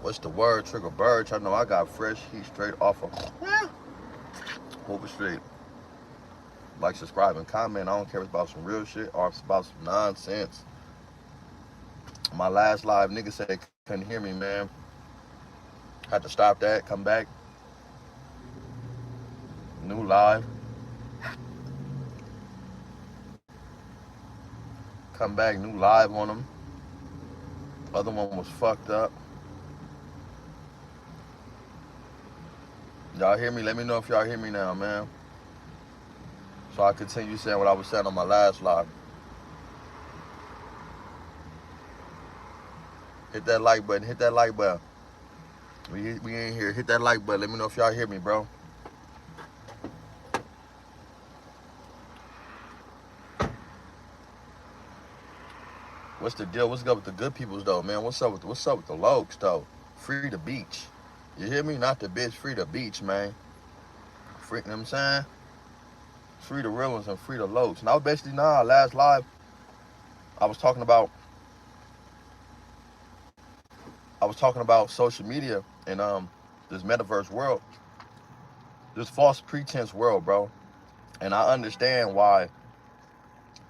What's the word? Triggerbird. I know I got fresh heat straight off of Hoover Street. Like, subscribe, and comment. I don't care if it's about some real shit or if it's about some nonsense. My last live, niggas said they couldn't hear me, man. Had to stop that, come back, new live, come back, new live on them. Other one was fucked up. Y'all hear me? Let me know if y'all hear me now, man. So I continue saying what I was saying on my last live. Hit that like button. Hit that like button. We ain't here. Hit that like button. Let me know if y'all hear me, bro. What's the deal? What's up with the good peoples though, man? What's up with the lokes though? Free the beach. You hear me? Not the bitch. Free the beach, man. Free, you know what I'm saying? Free the real ones and free the lokes. And I was basically last live. I was talking about social media and this metaverse world, this false pretense world, bro. And I understand why,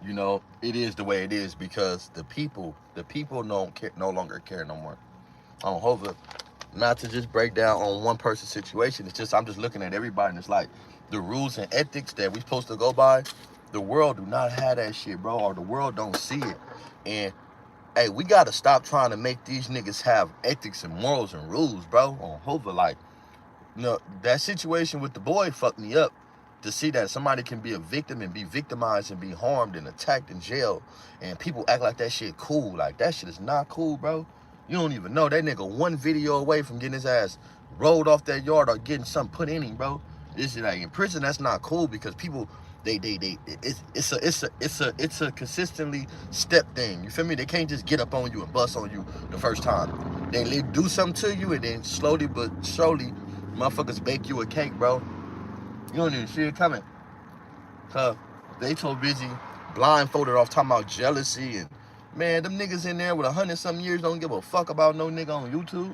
it is the way it is because the people don't care, no longer care no more. I don't hope it, not to just break down on one person's situation. It's just I'm just looking at everybody and it's like the rules and ethics that we supposed to go by, the world do not have that shit, bro, or the world don't see it. And hey, we gotta stop trying to make these niggas have ethics and morals and rules, bro. On Hova, like, that situation with the boy fucked me up. To see that somebody can be a victim and be victimized and be harmed and attacked in jail, and people act like that shit cool. Like, that shit is not cool, bro. You don't even know that nigga one video away from getting his ass rolled off that yard or getting something put in him, bro. This is like in prison. That's not cool because people, it's a consistently step thing. You feel me? They can't just get up on you and bust on you the first time. They do something to you and then slowly but surely, motherfuckers bake you a cake, bro. You don't even see it coming. Cause they so busy blindfolded off talking about jealousy and man, them niggas in there with 100-something years don't give a fuck about no nigga on YouTube.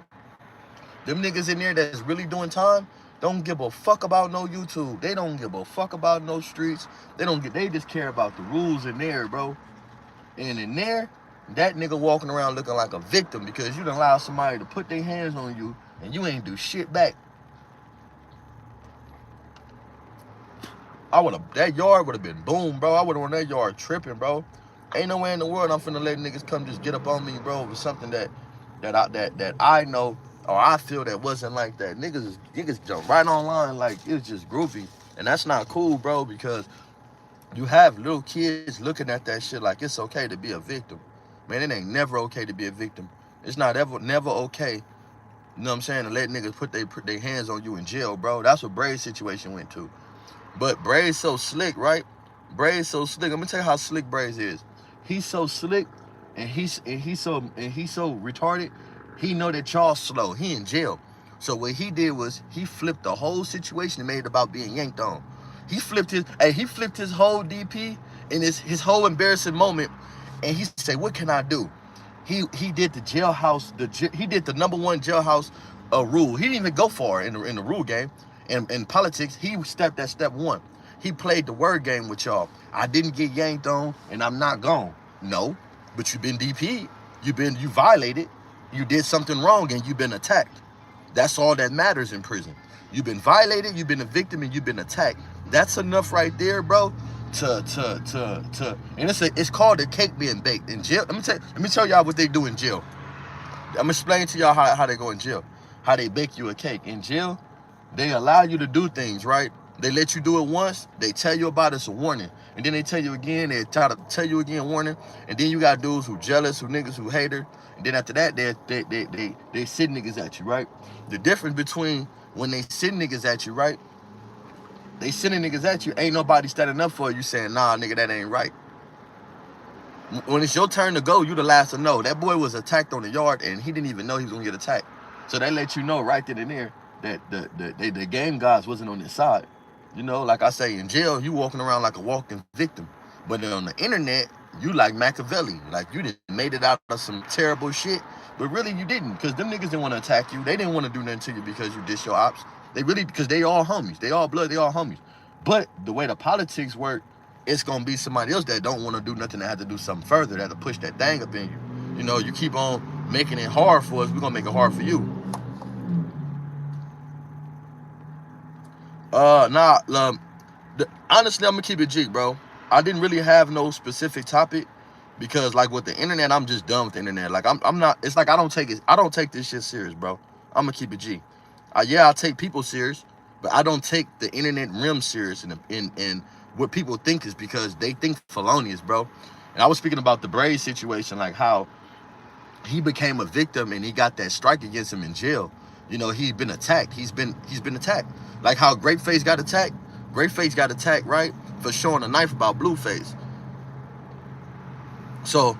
Them niggas in there that's really doing time don't give a fuck about no YouTube. They don't give a fuck about no streets. They just care about the rules in there, bro. And in there, that nigga walking around looking like a victim because you done allowed somebody to put their hands on you and you ain't do shit back. That yard would have been boom, bro. I would have on that yard tripping, bro. Ain't no way in the world I'm finna let niggas come just get up on me, bro, with something that I know or I feel that wasn't like that. Niggas jump right online like it's just groovy. And that's not cool, bro, because you have little kids looking at that shit like it's okay to be a victim. Man, it ain't never okay to be a victim. It's not never okay, you know what I'm saying, to let niggas put their hands on you in jail, bro. That's what Bray's situation went to. But Bray's so slick, right? Bray's so slick. I'm gonna tell you how slick Bray's is. He's so slick and he's so retarded. He know that y'all slow. He in jail. So what he did was he flipped the whole situation and made it about being yanked on. He flipped his whole DP in his whole embarrassing moment, and he said, "What can I do?" He did the jailhouse. He did the #1 jailhouse rule. He didn't even go far in the rule game. In politics, he stepped at step 1. He played the word game with y'all. I didn't get yanked on, and I'm not gone. No, but you've been DP'd. You violated. You did something wrong, and you've been attacked. That's all that matters in prison. You've been violated, you've been a victim, and you've been attacked. That's enough right there, bro. And it's called the cake being baked in jail. Let me tell y'all what they do in jail. I'm gonna explain to y'all how they go in jail, how they bake you a cake in jail. They allow you to do things, right? They let you do it once, they tell you about it's a warning. And then they tell you again, they try to tell you again, warning. And then you got dudes who jealous, who niggas who hate her. And then after that, they send niggas at you, right? The difference between when they send niggas at you, right? They sending niggas at you, ain't nobody standing up for you saying, nah, nigga, that ain't right. When it's your turn to go, you the last to know. That boy was attacked on the yard and he didn't even know he was gonna get attacked. So they let you know right then and there that the game gods wasn't on his side. Like I say, in jail, you walking around like a walking victim. But on the internet, you like Machiavelli. Like, you done made it out of some terrible shit, but really you didn't, because them niggas didn't want to attack you. They didn't want to do nothing to you because you diss your ops. They really, because they all homies. They all blood, they all homies. But the way the politics work, it's going to be somebody else that don't want to do nothing, that have to do something further, that have to push that thing up in you. You know, you keep on making it hard for us, we're going to make it hard for you. Honestly, I'm going to keep it G, bro. I didn't really have no specific topic, because like with the internet, I'm just done with the internet. Like I'm not, it's like I don't take this shit serious, bro. I'm going to keep it G. Yeah, I take people serious, but I don't take the internet realm serious in what people think is, because they think felonious, bro. And I was speaking about the Braves situation, like how he became a victim and he got that strike against him in jail. You know, he'd been attacked. He's been attacked. Like how Greatface got attacked. Greatface got attacked, right, for showing a knife about Blueface. So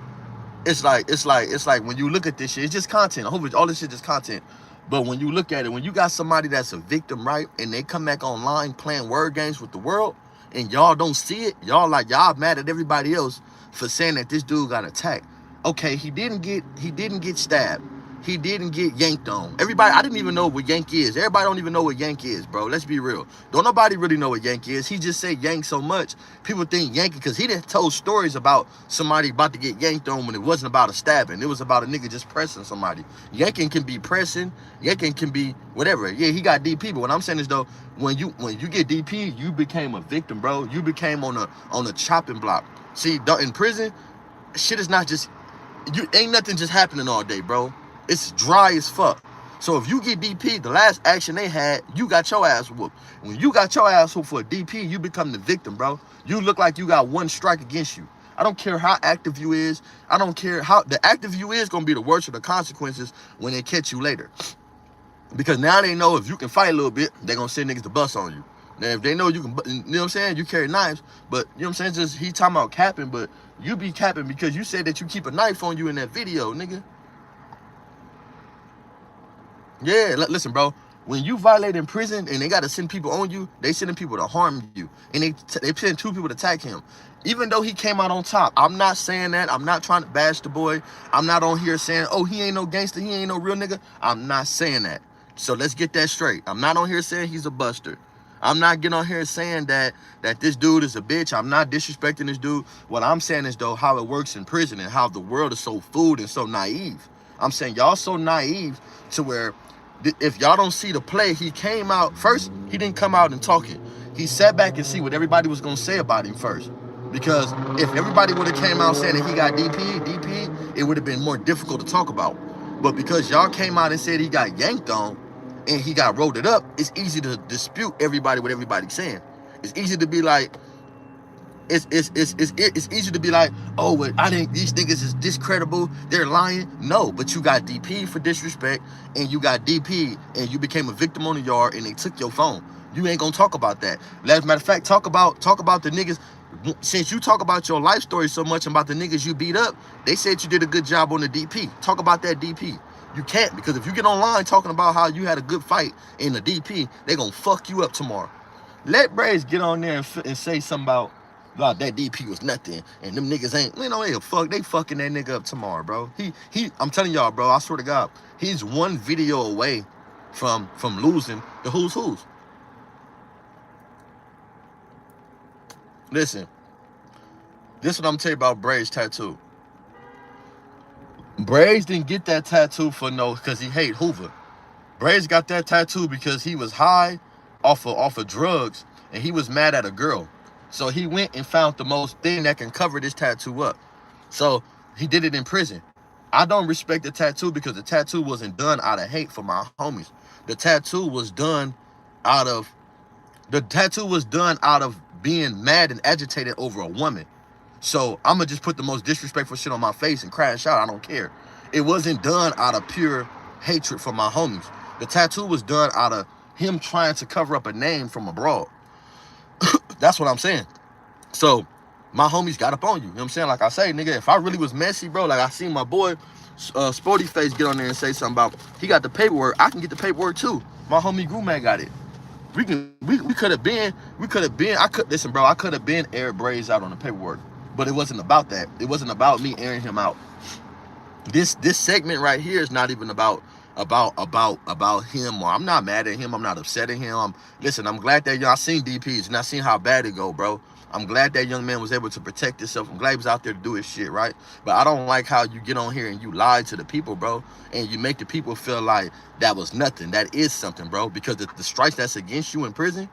it's like when you look at this shit, it's just content. I hope all this shit is content. But when you look at it, when you got somebody that's a victim, right, and they come back online playing word games with the world, and y'all don't see it, y'all mad at everybody else for saying that this dude got attacked. Okay, he didn't get stabbed. He didn't get yanked on. Everybody, I didn't even know what yank is. Everybody don't even know what yank is, bro. Let's be real. Don't nobody really know what yank is. He just said yank so much, people think yanking, because he done told stories about somebody about to get yanked on when it wasn't about a stabbing. It was about a nigga just pressing somebody. Yanking can be pressing. Yanking can be whatever. Yeah, he got DP, but what I'm saying is, though, when you get DP, you became a victim, bro. You became on a chopping block. See, in prison, shit is not just, ain't nothing just happening all day, bro. It's dry as fuck. So if you get DP, the last action they had, you got your ass whooped. When you got your ass whooped for a DP, you become the victim, bro. You look like you got one strike against you. I don't care how active you is. I don't care how the active you is gonna be the worst of the consequences when they catch you later. Because now they know if you can fight a little bit, they gonna send niggas to bust on you. Now if they know you can, you know what I'm saying, you carry knives, but you know what I'm saying, just he talking about capping, but you be capping because you said that you keep a knife on you in that video, nigga. Yeah, listen, bro. When you violate in prison and they got to send people on you, they sending people to harm you. And they send 2 people to attack him. Even though he came out on top. I'm not saying that. I'm not trying to bash the boy. I'm not on here saying, oh, he ain't no gangster. He ain't no real nigga. I'm not saying that. So let's get that straight. I'm not on here saying he's a buster. I'm not getting on here saying that this dude is a bitch. I'm not disrespecting this dude. What I'm saying is, though, how it works in prison and how the world is so fooled and so naive. I'm saying y'all so naive to where if y'all don't see the play, he came out first. He didn't come out and talk it. He sat back and see what everybody was gonna say about him first. Because if everybody would have came out saying that he got DP, it would have been more difficult to talk about. But because y'all came out and said he got yanked on and he got rolled up, it's easy to dispute everybody what everybody's saying. It's easy to be like, it's easy to be like, oh, well, these niggas is discreditable, they're lying. No, but you got DP for disrespect, and you got DP, and you became a victim on the yard, and they took your phone. You ain't gonna talk about that. As a matter of fact, talk about the niggas. Since you talk about your life story so much about the niggas you beat up, they said you did a good job on the DP. Talk about that DP. You can't, because if you get online talking about how you had a good fight in the DP, they gonna fuck you up tomorrow. Let Braves get on there and say something about that DP was nothing, and them niggas ain't, you know, they fucking that nigga up tomorrow, bro. I'm telling y'all, bro, I swear to God, he's one video away from losing the who's. Listen, this is what I'm telling you about Braves' tattoo. Braves didn't get that tattoo because he hate Hoover. Braves got that tattoo because he was high off of drugs, and he was mad at a girl. So he went and found the most thing that can cover this tattoo up. So he did it in prison. I don't respect the tattoo because the tattoo wasn't done out of hate for my homies. The tattoo was done out of being mad and agitated over a woman. So I'm going to just put the most disrespectful shit on my face and crash out. I don't care. It wasn't done out of pure hatred for my homies. The tattoo was done out of him trying to cover up a name from abroad. That's what I'm saying. So my homies got up on you. You know what I'm saying? Like I say, nigga, if I really was messy, bro, like I seen my boy Sporty Face get on there and say something about he got the paperwork, I can get the paperwork too. My homie Grumac got it. We could have been, listen, bro, I could have been aired Braves out on the paperwork. But it wasn't about that. It wasn't about me airing him out. This segment right here is not even about him. Or I'm not mad at him. I'm not upset at him. Listen, I'm glad that y'all seen DPs and I seen how bad it go, bro. I'm glad that young man was able to protect himself. I'm glad he was out there to do his shit, right? But I don't like how you get on here and you lie to the people, bro, and you make the people feel like that was nothing. That is something, bro, because the strikes that's against you in prison.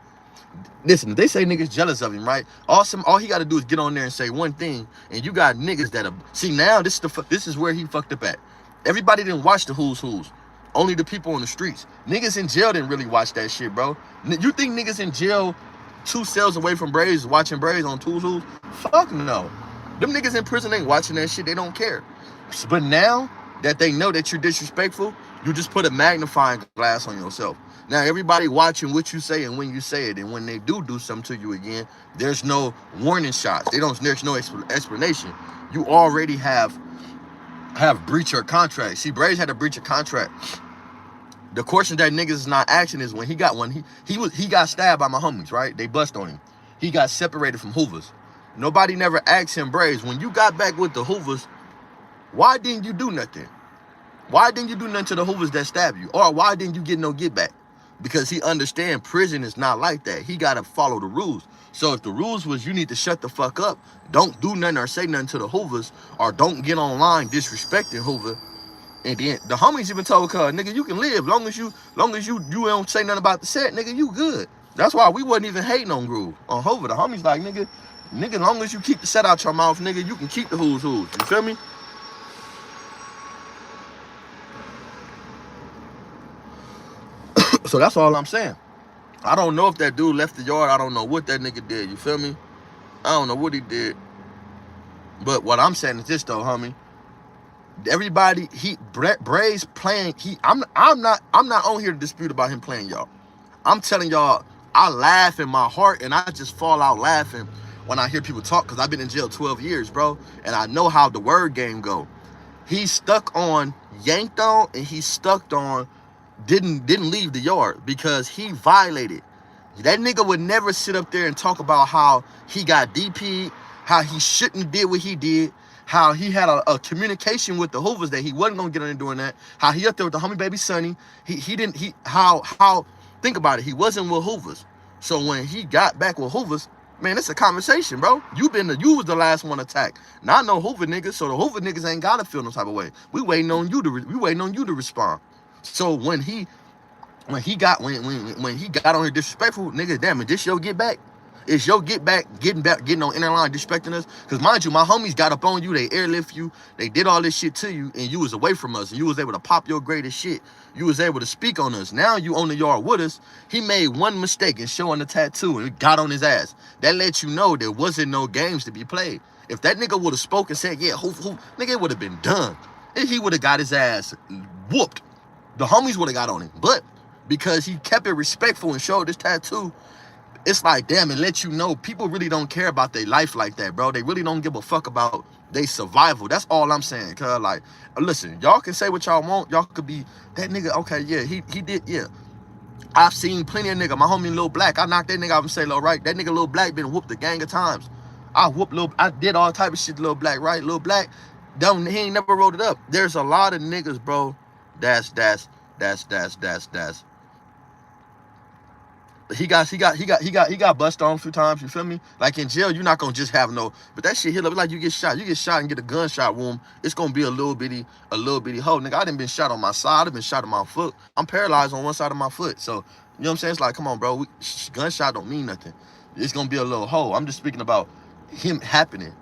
Listen, they say niggas jealous of him, right? All he got to do is get on there and say one thing, and you got niggas that see now. This is where he fucked up at. Everybody didn't watch the who's. Only the people on the streets. Niggas in jail didn't really watch that shit, bro. You think niggas in jail 2 cells away from Braves watching Braves on who's? Fuck no. Them niggas in prison ain't watching that shit. They don't care. But now that they know that you're disrespectful, you just put a magnifying glass on yourself. Now everybody watching what you say and when you say it, and when they do something to you again, there's no warning shots. There's no explanation. You already have breach your contract. See, Braves had a breach of contract. The question that niggas is not asking is when he got stabbed by my homies, right? They bust on him. He got separated from Hoovers. Nobody never asked him, Braves, when you got back with the Hoovers, why didn't you do nothing? Why didn't you do nothing to the Hoovers that stabbed you? Or why didn't you get no get back? Because he understands prison is not like that. He got to follow the rules. So if the rules was you need to shut the fuck up, don't do nothing or say nothing to the Hoovers, or don't get online disrespecting Hoover. And then the homies even told her, nigga, you can live long as you don't say nothing about the set, nigga, you good. That's why we wasn't even hating on Groove, on Hoover. The homies like, nigga, long as you keep the set out your mouth, nigga, you can keep the who's. You feel me? So that's all I'm saying. I don't know if that dude left the yard. I don't know what that nigga did. You feel me? I don't know what he did. But what I'm saying is this though, homie. Everybody, Bray's playing. I'm not on here to dispute about him playing y'all. I'm telling y'all, I laugh in my heart and I just fall out laughing when I hear people talk, because I've been in jail 12 years, bro, and I know how the word game go. He's stuck on yanked on, and he's stuck on didn't leave the yard because he violated. That nigga would never sit up there and talk about how he got DP'd, how he shouldn't did what he did, how he had a communication with the Hoovers that he wasn't gonna get on there doing that, how he up there with the homie baby Sonny, how think about it, he wasn't with Hoovers. So when he got back with Hoovers, man, it's a conversation, bro. You was the last one attacked. Not no Hoover niggas, so the Hoover niggas ain't gotta feel no type of way. We waiting on you to respond. So when he got on here disrespectful, nigga, damn it, this your get back? It's your get back, getting on interline disrespecting us? Because mind you, my homies got up on you, they airlift you, they did all this shit to you, and you was away from us, and you was able to pop your greatest shit. You was able to speak on us. Now you on the yard with us. He made one mistake in showing the tattoo, and it got on his ass. That lets you know there wasn't no games to be played. If that nigga would have spoken and said, yeah, nigga, it would have been done. And he would have got his ass whooped. The homies would have got on him. But because he kept it respectful and showed this tattoo, it's like, damn, it lets you know people really don't care about their life like that, bro. They really don't give a fuck about their survival. That's all I'm saying. Cause like, listen, y'all can say what y'all want. Y'all could be that nigga. Okay, yeah, he did, yeah. I've seen plenty of nigga. My homie Lil Black, I knocked that nigga out and say, Lil, right? That nigga Lil Black been whooped a gang of times. I did all type of shit to Lil Black, right? Lil Black, he ain't never wrote it up. There's a lot of niggas, bro, that's he got busted on a few times, you feel me? Like in jail, you're not gonna just have no, but that shit here, like you get shot and get a gunshot wound, it's gonna be a little bitty hole. Nigga, I done been shot on my side, I've been shot on my foot. I'm paralyzed on one side of my foot. So, you know what I'm saying? It's like, come on, bro, gunshot don't mean nothing. It's gonna be a little hole. I'm just speaking about him happening.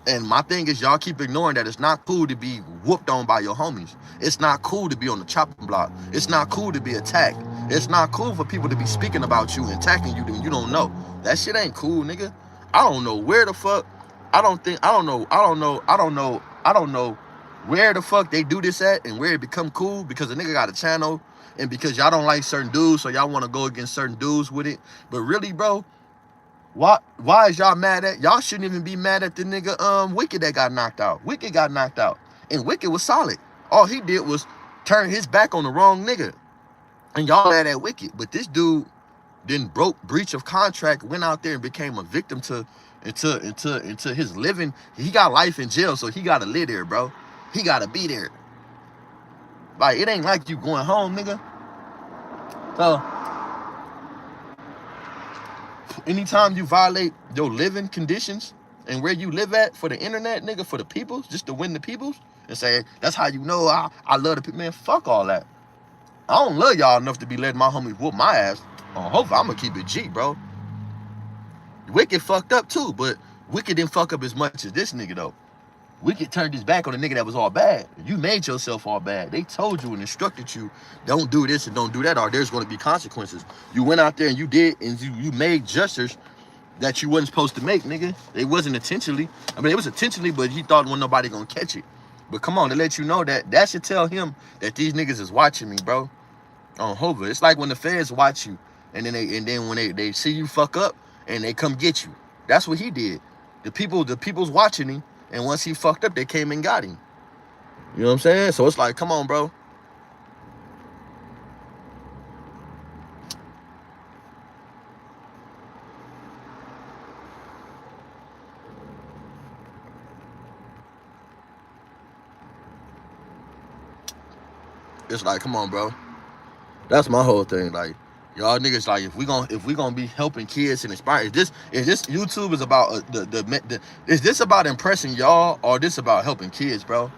And my thing is, y'all keep ignoring that. It's not cool to be whooped on by your homies. It's not cool to be on the chopping block. It's not cool to be attacked. It's not cool for people to be speaking about you and attacking you when you don't know. That shit ain't cool, nigga. I don't know where the fuck. I don't know where the fuck they do this at and where it become cool, because a nigga got a channel and because y'all don't like certain dudes, so y'all want to go against certain dudes with it. But really, bro, why is y'all mad at? Y'all shouldn't even be mad at the nigga Wicked that got knocked out. Wicked got knocked out. And Wicked was solid. All he did was turn his back on the wrong nigga. And y'all mad at Wicked. But this dude then breach of contract, went out there and became a victim to into his living. He got life in jail, so he gotta live there, bro. He gotta be there. Like, it ain't like you going home, nigga. So anytime you violate your living conditions and where you live at for the internet, nigga, for the peoples, just to win the peoples, and say, that's how you know I love the people. Man, fuck all that. I don't love y'all enough to be letting my homies whoop my ass. Hopefully, I'm gonna keep it G, bro. Wicked fucked up too, but Wicked didn't fuck up as much as this nigga, though. Wicked turned his back on the nigga that was all bad. You made yourself all bad. They told you and instructed you, don't do this and don't do that, or there's going to be consequences. You went out there and you did, and you made gestures that you wasn't supposed to make, nigga. It wasn't intentionally. I mean, it was intentionally, but he thought wasn't nobody gonna catch it. But come on, to let you know that should tell him that these niggas is watching me, bro. On Hova. It's like when the feds watch you, and then when they see you fuck up and they come get you. That's what he did. The people's watching him. And once he fucked up, they came and got him. You know what I'm saying? So it's like, come on, bro. It's like, come on, bro. That's my whole thing. Like, y'all niggas, like, if we gonna be helping kids and inspiring, if this YouTube is about is this about impressing y'all, or this about helping kids, bro?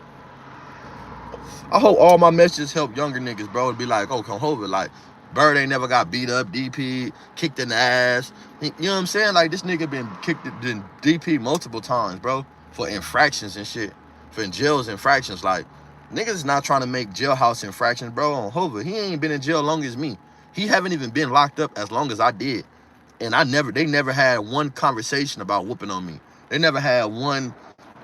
I hope all my messages help younger niggas, bro. To be like, oh, come over, like, Bird ain't never got beat up, DP, kicked in the ass. You know what I'm saying? Like, this nigga been kicked in DP multiple times, bro, for infractions and shit, for jails infractions. Like, niggas not trying to make jailhouse infractions, bro. On Hova, he ain't been in jail long as me. He haven't even been locked up as long as I did. And they never had one conversation about whooping on me. They never had one.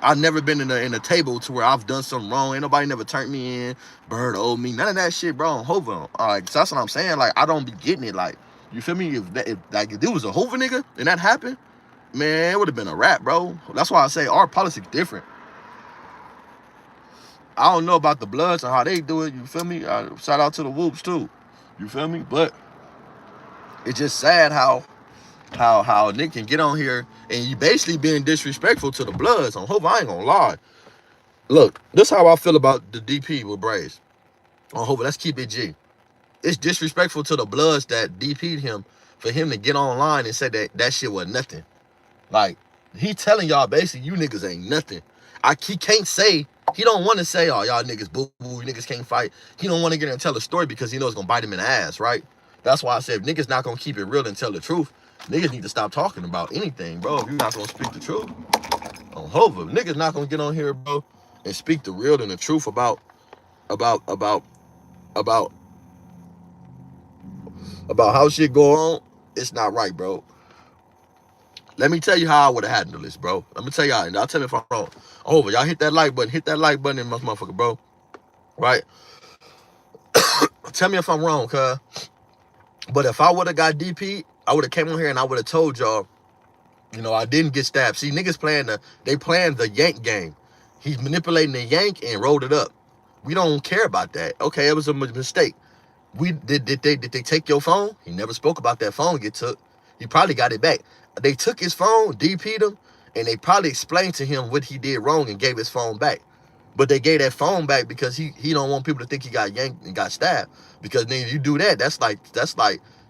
I've never been in a table to where I've done something wrong. Ain't nobody never turned me in. Bird owed me. None of that shit, bro. On Hova. So that's what I'm saying. Like, I don't be getting it. Like, you feel me? If there was a Hova nigga and that happened, man, it would have been a wrap, bro. That's why I say our politics different. I don't know about the Bloods and how they do it. You feel me? Shout out to the Whoops too. You feel me? But it's just sad how Nick can get on here and you basically being disrespectful to the Bloods. On Hova, I ain't gonna lie. Look, this is how I feel about the DP with Braves. On Hova, let's keep it G. It's disrespectful to the Bloods that DP'd him for him to get online and say that shit was nothing. Like, he telling y'all basically, you niggas ain't nothing. He can't say, he don't want to say, oh, y'all niggas boo-boo, you niggas can't fight. He don't want to get in and tell the story because he knows it's going to bite him in the ass, right? That's why I said, if niggas not going to keep it real and tell the truth, niggas need to stop talking about anything, bro. If you're not going to speak the truth, on Hova, niggas not going to get on here, bro, and speak the real and the truth about how shit go on. It's not right, bro. Let me tell you how I would have handled this, bro. Let me tell y'all, and y'all tell me if I'm wrong. Over, y'all hit that like button in my motherfucker, bro. Right? Tell me if I'm wrong, cuz. But if I would have got DP, I would have came on here and I would have told y'all, you know, I didn't get stabbed. See, niggas playing the yank game. He's manipulating the yank and rolled it up. We don't care about that. Okay, it was a mistake. Did they take your phone? He never spoke about that phone get took. He probably got it back. They took his phone, DP'd him, and they probably explained to him what he did wrong and gave his phone back. But they gave that phone back because he don't want people to think he got yanked and got stabbed. Because then you do that, that's like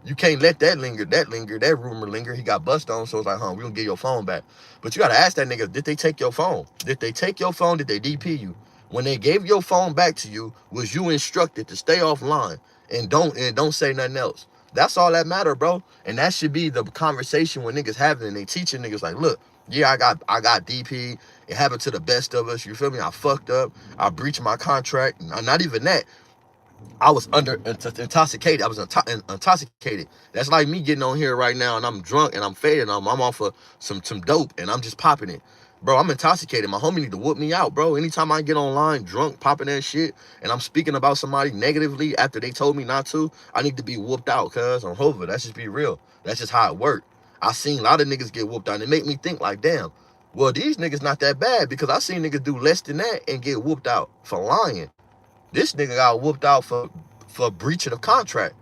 you can't let that rumor linger. He got bust on, so it's like, we gonna get your phone back. But you gotta ask that nigga, did they take your phone? Did they take your phone? Did they DP you? When they gave your phone back to you, was you instructed to stay offline and don't say nothing else? That's all that matter, bro. And that should be the conversation when niggas having and they teaching niggas like, look, yeah, I got DP. It happened to the best of us. You feel me? I fucked up. I breached my contract. Not even that. I was intoxicated. I was intoxicated. That's like me getting on here right now and I'm drunk and I'm faded. I'm off of some dope and I'm just popping it. Bro, I'm intoxicated. My homie need to whoop me out, bro. Anytime I get online drunk, popping that shit, and I'm speaking about somebody negatively after they told me not to, I need to be whooped out, cuz. On Hova, that's just be real. That's just how it worked. I seen a lot of niggas get whooped out, and it make me think like, damn, well, these niggas not that bad, because I seen niggas do less than that and get whooped out for lying. This nigga got whooped out for breaching of contract.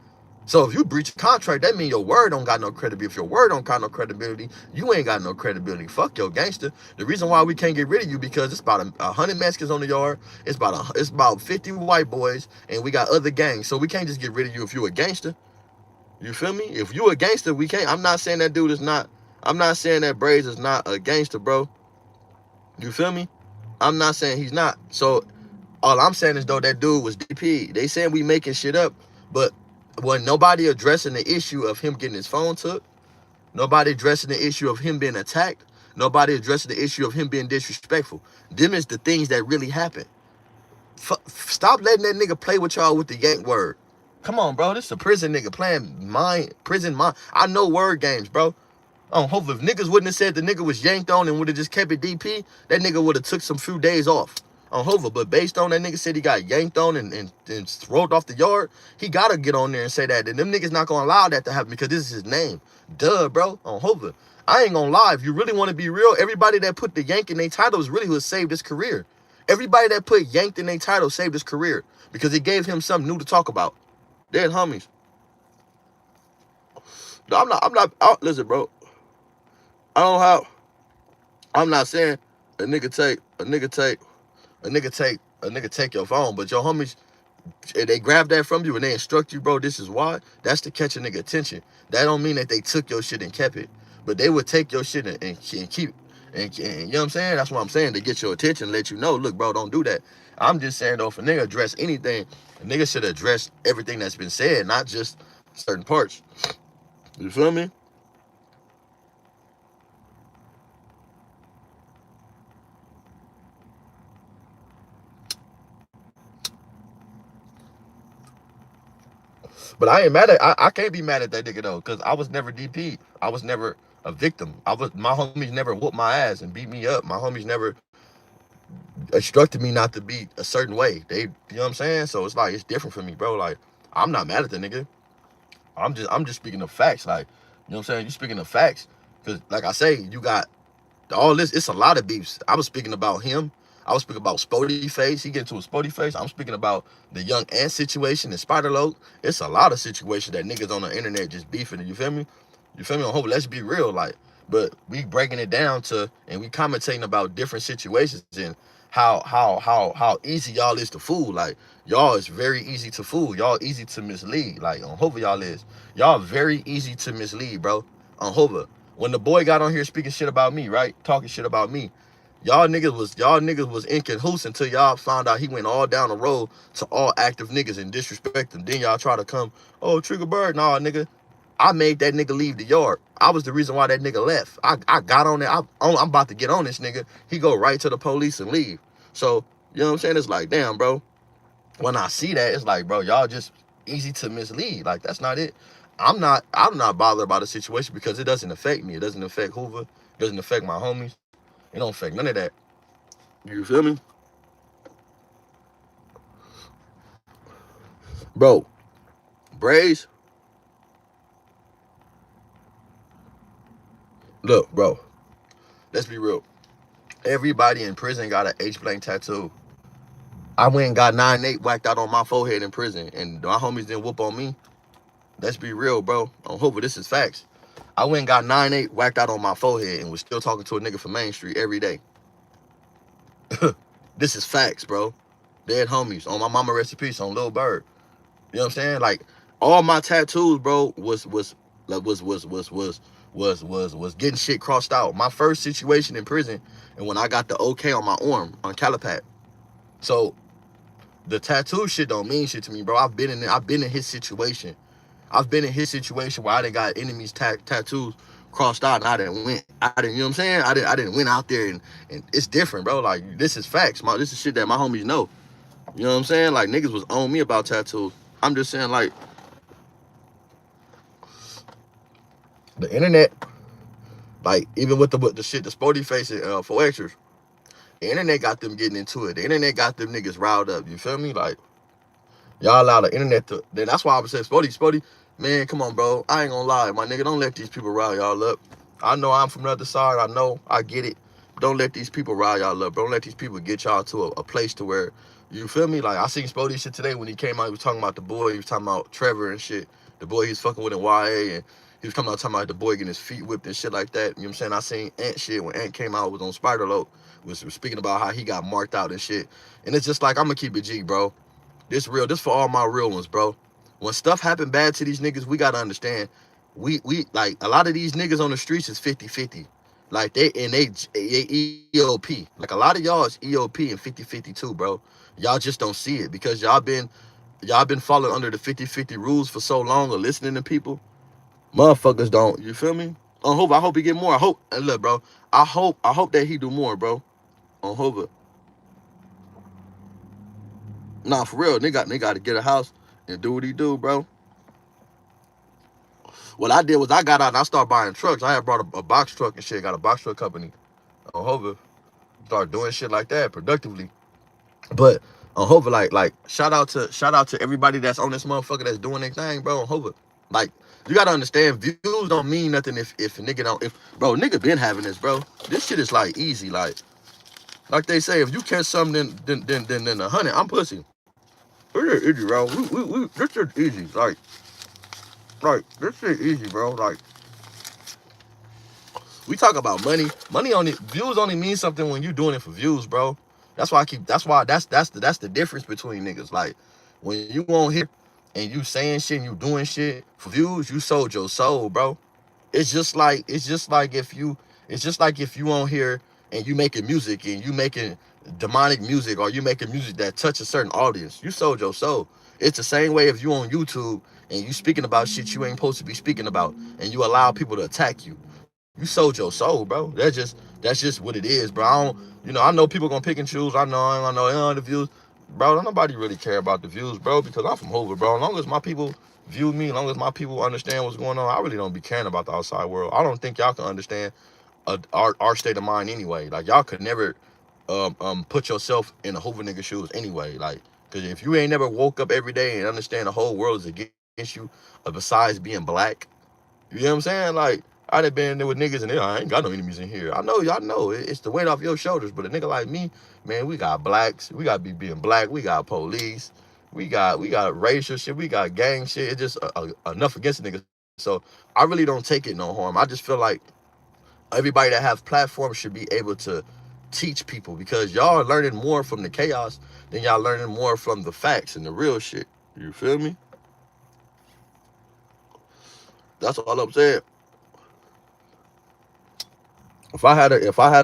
So if you breach a contract, that means your word don't got no credibility. If your word don't got no credibility, you ain't got no credibility. Fuck your gangster. The reason why we can't get rid of you because it's about 100 Mexicans on the yard. It's about 50 white boys, and we got other gangs. So we can't just get rid of you if you a gangster. You feel me? If you a gangster, we can't. I'm not saying that dude is not. I'm not saying that Braids is not a gangster, bro. You feel me? I'm not saying he's not. So all I'm saying is though that dude was DP. They saying we making shit up, but when nobody addressing the issue of him getting his phone took, nobody addressing the issue of him being attacked, nobody addressing the issue of him being disrespectful. Them is the things that really happen. Stop letting that nigga play with y'all with the yank word. Come on, bro. This is a prison nigga playing prison mind. I know word games, bro. Hopefully if niggas wouldn't have said the nigga was yanked on and would have just kept it DP, that nigga would have took some few days off. Hoover, but based on that nigga said he got yanked on and rolled off the yard, he gotta get on there and say that. And them niggas not gonna allow that to happen because this is his name. Duh, bro. On Hoover. I ain't gonna lie. If you really want to be real, everybody that put the yank in their titles really would save his career. Everybody that put yanked in their title saved his career because it gave him something new to talk about. They're homies. No, listen, bro. I'm not saying a nigga take your phone, but your homies, they grab that from you and they instruct you, bro, this is why. That's to catch a nigga attention. That don't mean that they took your shit and kept it, but they would take your shit and keep, and you know what I'm saying? That's what I'm saying, to get your attention, let you know, look, bro, don't do that. I'm just saying, though, if a nigga address anything, a nigga should address everything that's been said, not just certain parts. You feel me? But I ain't mad at, I can't be mad at that nigga though, cause I was never DP. I was never a victim. My homies never whooped my ass and beat me up. My homies never instructed me not to be a certain way. They, you know what I'm saying? So it's like, it's different for me, bro. Like, I'm not mad at the nigga. I'm just speaking of facts. Like, you know what I'm saying? You speaking of facts. Cause like I say, you got all this, it's a lot of beefs. I was speaking about him. I was speaking about Spody Face. He get into a Spody Face. I'm speaking about the Young Ant situation and Spider Load. It's a lot of situations that niggas on the internet just beefing. You feel me? You feel me? On hope. Let's be real, like. But we breaking it down to, and we commentating about different situations and how easy y'all is to fool. Like, y'all is very easy to fool. Y'all easy to mislead. Like, on Hova y'all is. Y'all very easy to mislead, bro. On Hova. When the boy got on here speaking shit about me, right? Talking shit about me. Y'all niggas was in cahoots until y'all found out he went all down the road to all active niggas and disrespect them. Then y'all try to come, oh, Triggerbird, nah, nigga. I made that nigga leave the yard. I was the reason why that nigga left. I got on there. I'm about to get on this nigga. He go right to the police and leave. So, you know what I'm saying? It's like, damn, bro. When I see that, it's like, bro, y'all just easy to mislead. Like, that's not it. I'm not bothered about the situation because it doesn't affect me. It doesn't affect Hoover. It doesn't affect my homies. It don't affect none of that. You feel me? Bro, Braves, look, bro, let's be real. Everybody in prison got an H-blank tattoo. I went and got 9-8 whacked out on my forehead in prison, and my homies didn't whoop on me. Let's be real, bro. On Hoover, this is facts. I went and got 9-8 whacked out on my forehead and was still talking to a nigga from Main Street every day. This is facts, bro. Dead homies. On my mama rest in peace, on Lil Bird. You know what I'm saying? Like, all my tattoos, bro, was getting shit crossed out. My first situation in prison, and when I got the okay on my arm on Calipat. So the tattoo shit don't mean shit to me, bro. I've been in his situation. I've been in his situation where I done got enemies tattoos crossed out, and I didn't, you know what I'm saying? I didn't went out there, and it's different, bro. Like, this is facts. This is shit that my homies know. You know what I'm saying? Like, niggas was on me about tattoos. I'm just saying, like, the internet, like, even with the shit, the Spody Face and for extras, the internet got them getting into it. The internet got them niggas riled up. You feel me? Like, y'all allow the internet to, then that's why I would say, Spody, man, come on, bro. I ain't gonna lie, my nigga. Don't let these people rile y'all up. I know I'm from the other side. I know. I get it. Don't let these people rile y'all up. Don't let these people get y'all to a place to where, you feel me? Like, I seen Spody shit today when he came out. He was talking about the boy. He was talking about Trevor and shit. The boy he's fucking with in YA, and he was coming out talking about the boy getting his feet whipped and shit like that. You know what I'm saying? I seen Ant shit when Ant came out, was on Spider Loc, was speaking about how he got marked out and shit. And it's just like, I'm gonna keep it G, bro. This real. This for all my real ones, bro. When stuff happen bad to these niggas, we gotta understand. We like a lot of these niggas on the streets is 50-50. Like they EOP. Like a lot of y'all is EOP and 50-50 too, bro. Y'all just don't see it because y'all been following under the 50-50 rules for so long or listening to people. Motherfuckers don't. You feel me? I hope he get more. I hope, and look, bro. I hope that he do more, bro. On Hova. Nah, for real. They got to get a house and do what he do, bro. What I did was I got out and I started buying trucks. I had brought a box truck and shit. Got a box truck company on Hova. Start doing shit like that productively. But on Hova, like shout out to everybody that's on this motherfucker that's doing their thing, bro. On Hova, like you gotta understand, views don't mean nothing if a nigga don't. If bro, nigga been having this, bro. This shit is like easy, like they say, if you catch something, then 100, I'm pussy. This shit easy, bro. This shit easy, like this shit easy, bro. Like we talk about money. Money only views only mean something when you doing it for views, bro. That's why I keep. That's the difference between niggas. Like when you on here and you saying shit and you doing shit for views, you sold your soul, bro. It's just like if you on here and you making music and you making demonic music or you making music that touch a certain audience, you sold your soul. It's the same way if you on YouTube and you speaking about shit you ain't supposed to be speaking about and you allow people to attack you. You sold your soul, bro. That's just what it is, bro. I know people gonna pick and choose. I know the views, bro. Don't nobody really care about the views, bro, because I'm from Hoover, bro. As long as my people view me, as long as my people understand what's going on, I really don't be caring about the outside world. I don't think y'all can understand our state of mind anyway. Like y'all could never put yourself in the Hoover nigga shoes anyway. Like, cause if you ain't never woke up every day and understand the whole world is against you, besides being black, you know what I'm saying? Like, I done been there with niggas and I ain't got no enemies in here. I know y'all know it's the weight off your shoulders, but a nigga like me, man, we got blacks, we got be being black, we got police, we got racial shit, we got gang shit. It's just enough against the nigga. So I really don't take it no harm. I just feel like everybody that have platforms should be able to teach people because y'all are learning more from the chaos than y'all learning more from the facts and the real shit. You feel me? That's all I'm saying. If I had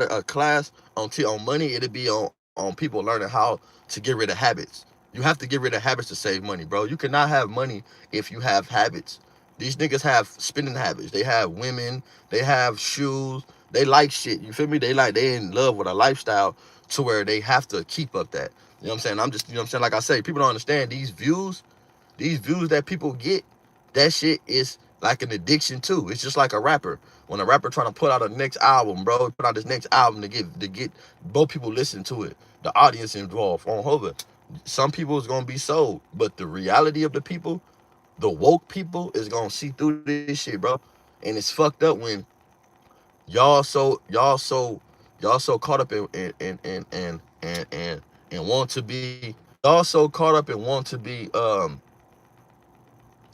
a class on money, it'd be on people learning how to get rid of habits. You have to get rid of habits to save money, bro. You cannot have money if you have habits. These niggas have spending habits. They have women. They have shoes. They like shit. You feel me? They in love with a lifestyle to where they have to keep up that. You know what I'm saying? Like I say, people don't understand these views that people get, that shit is like an addiction too. It's just like a rapper. When a rapper trying to put out a next album, bro, put out his next album to get both people listen to it, the audience involved on Hover. Some people is gonna be sold, but the reality of the people, the woke people, is gonna see through this shit, bro. And it's fucked up when y'all so caught up and want to be y'all so caught up and want to be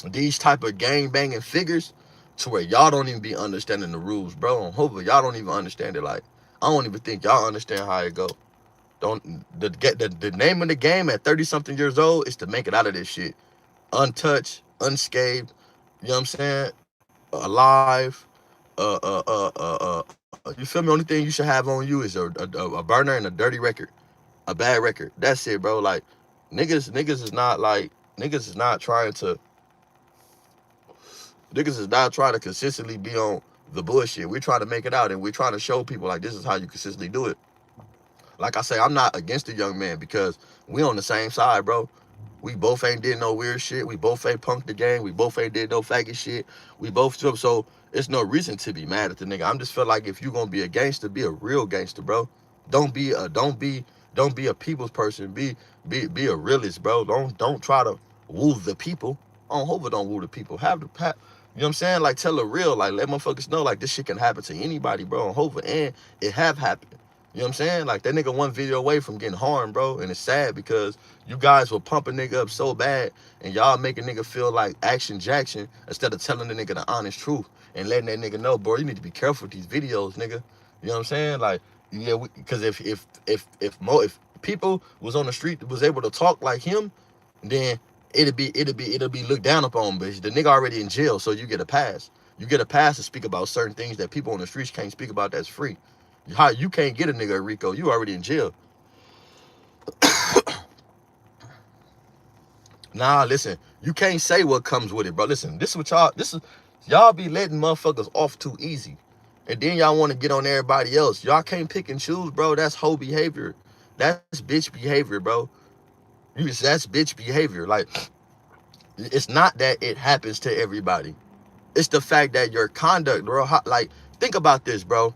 these type of gang banging figures to where y'all don't even be understanding the rules, bro. On Hoover, y'all don't even understand it. Like, I don't even think y'all understand how it go. Don't the name of the game at 30 something years old is to make it out of this shit untouched, unscathed. You know what I'm saying? Alive. You feel me? Only thing you should have on you is a burner and a dirty record, a bad record. That's it, bro. Like, niggas is not trying to consistently be on the bullshit. We're trying to make it out and we're trying to show people like this is how you consistently do it. Like I say, I'm not against the young man because we on the same side, bro. We both ain't did no weird shit. We both ain't punked the game. We both ain't did no faggot shit. We both so it's no reason to be mad at the nigga. I'm just feel like if you gonna be a gangster, be a real gangster, bro. Don't be a people's person. Be a realist, bro. Don't try to woo the people. On Hoover don't woo the people. You know what I'm saying? Like, tell the real. Like, let motherfuckers know like this shit can happen to anybody, bro. On Hoover, and it have happened. You know what I'm saying? Like, that nigga one video away from getting harmed, bro. And it's sad because you guys will pump a nigga up so bad and y'all make a nigga feel like Action Jackson instead of telling the nigga the honest truth and letting that nigga know, bro, you need to be careful with these videos, nigga. You know what I'm saying? Like, yeah, because if people was on the street was able to talk like him, then it'll be looked down upon. But the nigga already in jail, so you get a pass. You get a pass to speak about certain things that people on the streets can't speak about. That's free. How you can't get a nigga at Rico? You already in jail. Nah, listen, you can't say what comes with it, bro. Listen, this is what y'all be letting motherfuckers off too easy. And then y'all want to get on everybody else. Y'all can't pick and choose, bro. That's whole behavior. That's bitch behavior, bro. That's bitch behavior. Like, it's not that it happens to everybody. It's the fact that your conduct, bro. Like, think about this, bro.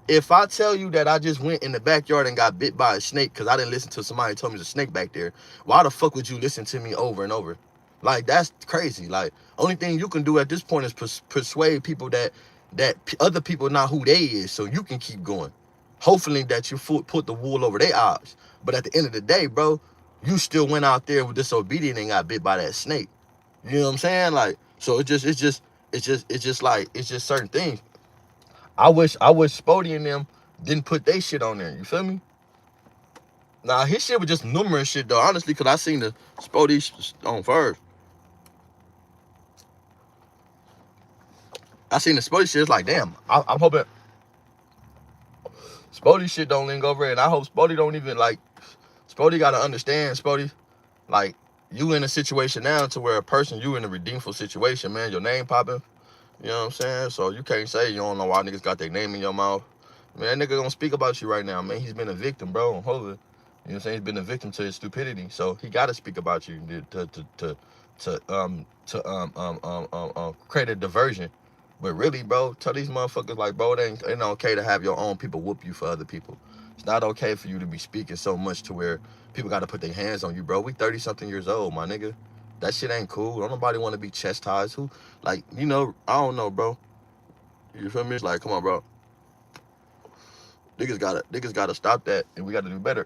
If I tell you that I just went in the backyard and got bit by a snake because I didn't listen to somebody told me there's a snake back there, why the fuck would you listen to me over and over? Like, that's crazy. Like, only thing you can do at this point is persuade people that other people not who they is, so you can keep going. Hopefully that you put the wool over their eyes. But at the end of the day, bro, you still went out there with disobedient and got bit by that snake. You know what I'm saying? Like, so it's just certain things. I wish Spody and them didn't put they shit on there. You feel me? Nah, his shit was just numerous shit though. Honestly, cause I seen the Spody on first. I seen the Spody shit. It's like, damn. I'm hoping Spody shit don't link over, and I hope Spody don't even like. Spody gotta understand, Spody. Like, you in a situation now to where you in a redeemful situation, man. Your name popping. You know what I'm saying? So you can't say you don't know why niggas got their name in your mouth. Man, that nigga gonna speak about you right now, man. He's been a victim, bro. Hold it. You know what I'm saying? He's been a victim to his stupidity. So he gotta speak about you to create a diversion. But really, bro, tell these motherfuckers like, bro, it ain't okay to have your own people whoop you for other people. It's not okay for you to be speaking so much to where people gotta put their hands on you, bro. We 30-something years old, my nigga. That shit ain't cool. Don't nobody want to be chastised. Who, like, you know, I don't know, bro. You feel me? It's like, come on, bro. Niggas gotta stop that, and we gotta do better.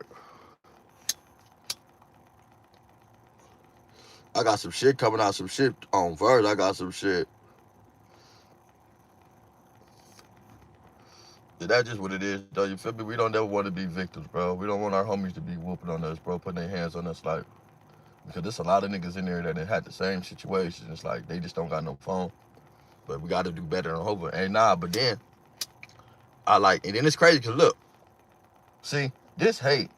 I got some shit coming out, some shit on verse. I got some shit. That's just what it is, though. You feel me? We don't ever want to be victims, bro. We don't want our homies to be whooping on us, bro, putting their hands on us, like, because there's a lot of niggas in there that had the same situation. It's like they just don't got no phone. But we got to do better on Hova. And nah, but then and then it's crazy because look, see, this hate,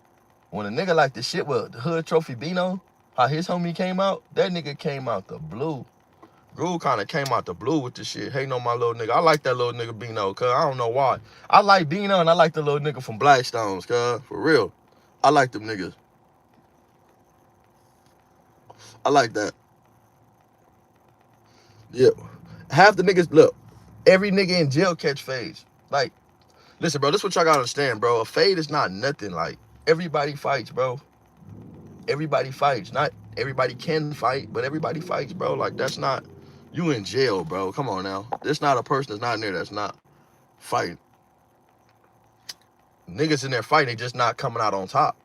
when a nigga like the shit with the Hood Trophy Bino, how his homie came out, that nigga came out the blue. Groove kind of came out the blue with the shit, hating on my little nigga. I like that little nigga Bino, cuz I don't know why. I like Bino and I like the little nigga from Blackstones, cuz, for real. I like them niggas. I like that. Yeah. Half the niggas, look, every nigga in jail catch fades. Like, listen, bro, this is what y'all gotta understand, bro. A fade is not nothing. Like, everybody fights, bro. Everybody fights. Not everybody can fight, but everybody fights, bro. Like, that's not, you in jail, bro. Come on now. There's not a person that's not in there that's not fighting. Niggas in there fighting, they just not coming out on top.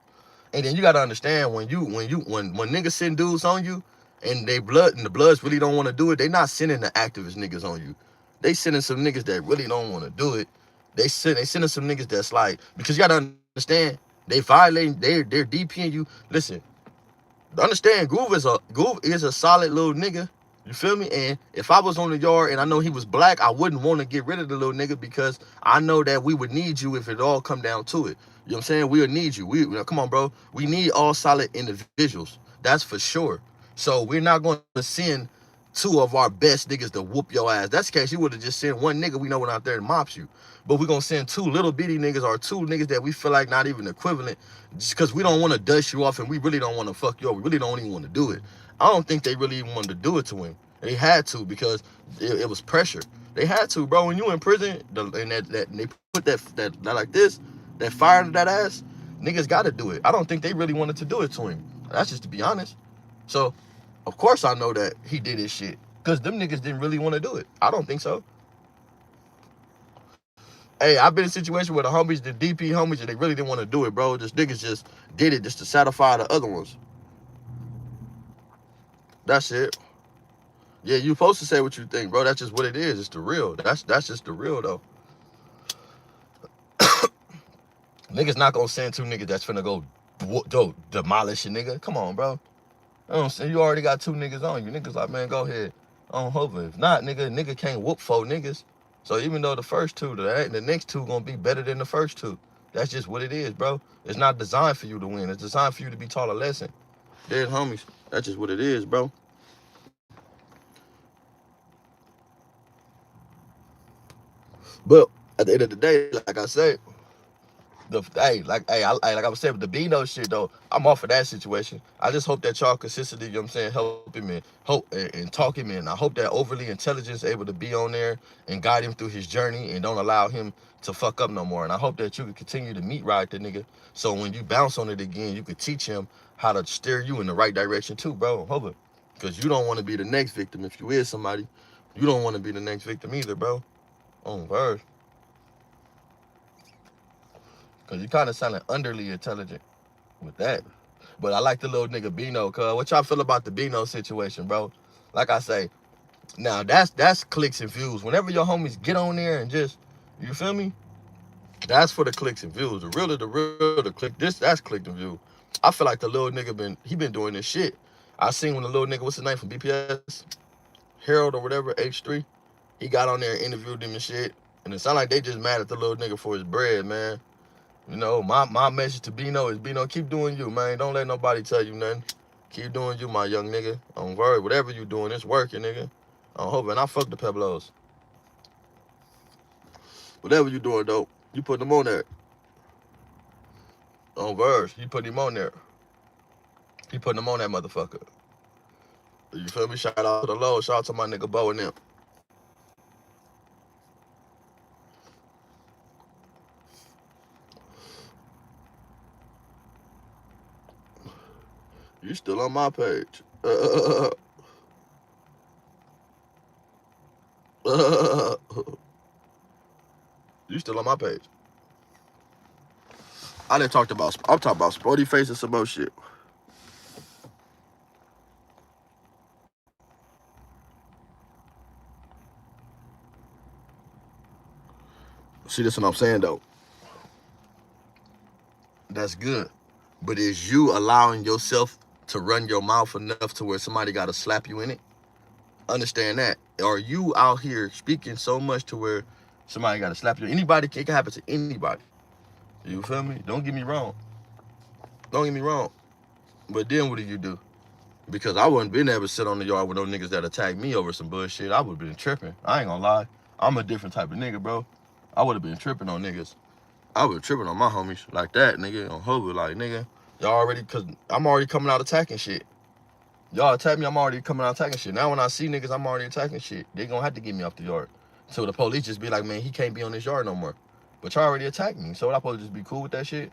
And then you gotta understand when niggas send dudes on you and the bloods really don't want to do it, they not sending the activist niggas on you. They sending some niggas that really don't want to do it. They sending some niggas that's like, because you gotta understand, they violating, they're DPing you. Listen, understand, Groove is a solid little nigga. You feel me? And if I was on the yard and I know he was black, I wouldn't want to get rid of the little nigga because I know that we would need you if it all come down to it. You know what I'm saying? We'll need you. Come on, bro. We need all solid individuals. That's for sure. So we're not going to send two of our best niggas to whoop your ass. That's the case. You would have just sent one nigga we know went out there and mops you. But we're going to send two little bitty niggas or two niggas that we feel like not even equivalent just because we don't want to dust you off and we really don't want to fuck you up. We really don't even want to do it. I don't think they really even wanted to do it to him. They had to because it was pressure. They had to, bro. When you in prison and they put that like this, that fire to that ass, niggas got to do it. I don't think they really wanted to do it to him. That's just to be honest. So, of course I know that he did his shit because them niggas didn't really want to do it. I don't think so. Hey, I've been in a situation where the homies, the DP homies, and they really didn't want to do it, bro. Just niggas just did it just to satisfy the other ones. That's it. Yeah, you supposed to say what you think, bro. That's just what it is. It's the real. That's just the real though. Niggas not gonna send two niggas that's finna go demolish a nigga. Come on, bro. I don't say you already got two niggas on you. Niggas like, man, go ahead. On hover. If not, nigga can't whoop four niggas. So even though the first two, the next two gonna be better than the first two. That's just what it is, bro. It's not designed for you to win. It's designed for you to be taught a lesson. Dead homies. That's just what it is, bro. But at the end of the day, like I said, like I was saying with the Bino shit though, I'm off of that situation. I just hope that y'all consistently, you know what I'm saying, help him and talk him in. I hope that overly intelligence able to be on there and guide him through his journey and don't allow him to fuck up no more. And I hope that you can continue to meet ride the nigga, so when you bounce on it again, you could teach him how to steer you in the right direction too, bro. Hope it. Because you don't want to be the next victim. If you is somebody, you don't want to be the next victim either, bro. On verse. Because you kind of sounded underly intelligent with that. But I like the little nigga Bino, cuz. What y'all feel about the Bino situation, bro? Like I say, now that's clicks and views. Whenever your homies get on there and just, you feel me? That's for the clicks and views. The click, that's click and view. I feel like the little nigga he been doing this shit. I seen when the little nigga, what's his name from BPS? Harold or whatever, H3. He got on there and interviewed him and shit. And it sounded like they just mad at the little nigga for his bread, man. You know, my message to Bino is, Bino, keep doing you, man. Don't let nobody tell you nothing. Keep doing you, my young nigga. Don't worry, whatever you doing, it's working, nigga. I'm hoping I fuck the Peblos. Whatever you doing, though, you put them on there. On verse, you put him on there. He putting them on that motherfucker. You feel me? Shout out to the low. Shout out to my nigga Bo and them. You still on my page. You still on my page. I'm talking about Sporty Face and some more shit. See, this what I'm saying though. That's good. But is you allowing yourself to run your mouth enough to where somebody got to slap you in it? Understand that. Are you out here speaking so much to where somebody got to slap you? Anybody, it can happen to anybody. You feel me? Don't get me wrong. Don't get me wrong. But then what do you do? Because I wouldn't been able to sit on the yard with no niggas that attacked me over some bullshit. I would have been tripping. I ain't gonna lie. I'm a different type of nigga, bro. I would have been tripping on niggas. I was tripping on my homies like that, nigga. On Hoover, like, nigga. Y'all already, because I'm already coming out attacking shit. Y'all attack me, I'm already coming out attacking shit. Now when I see niggas, I'm already attacking shit. They gonna have to get me off the yard. So the police just be like, man, he can't be on this yard no more. But y'all already attacked me. So what, I supposed to just be cool with that shit?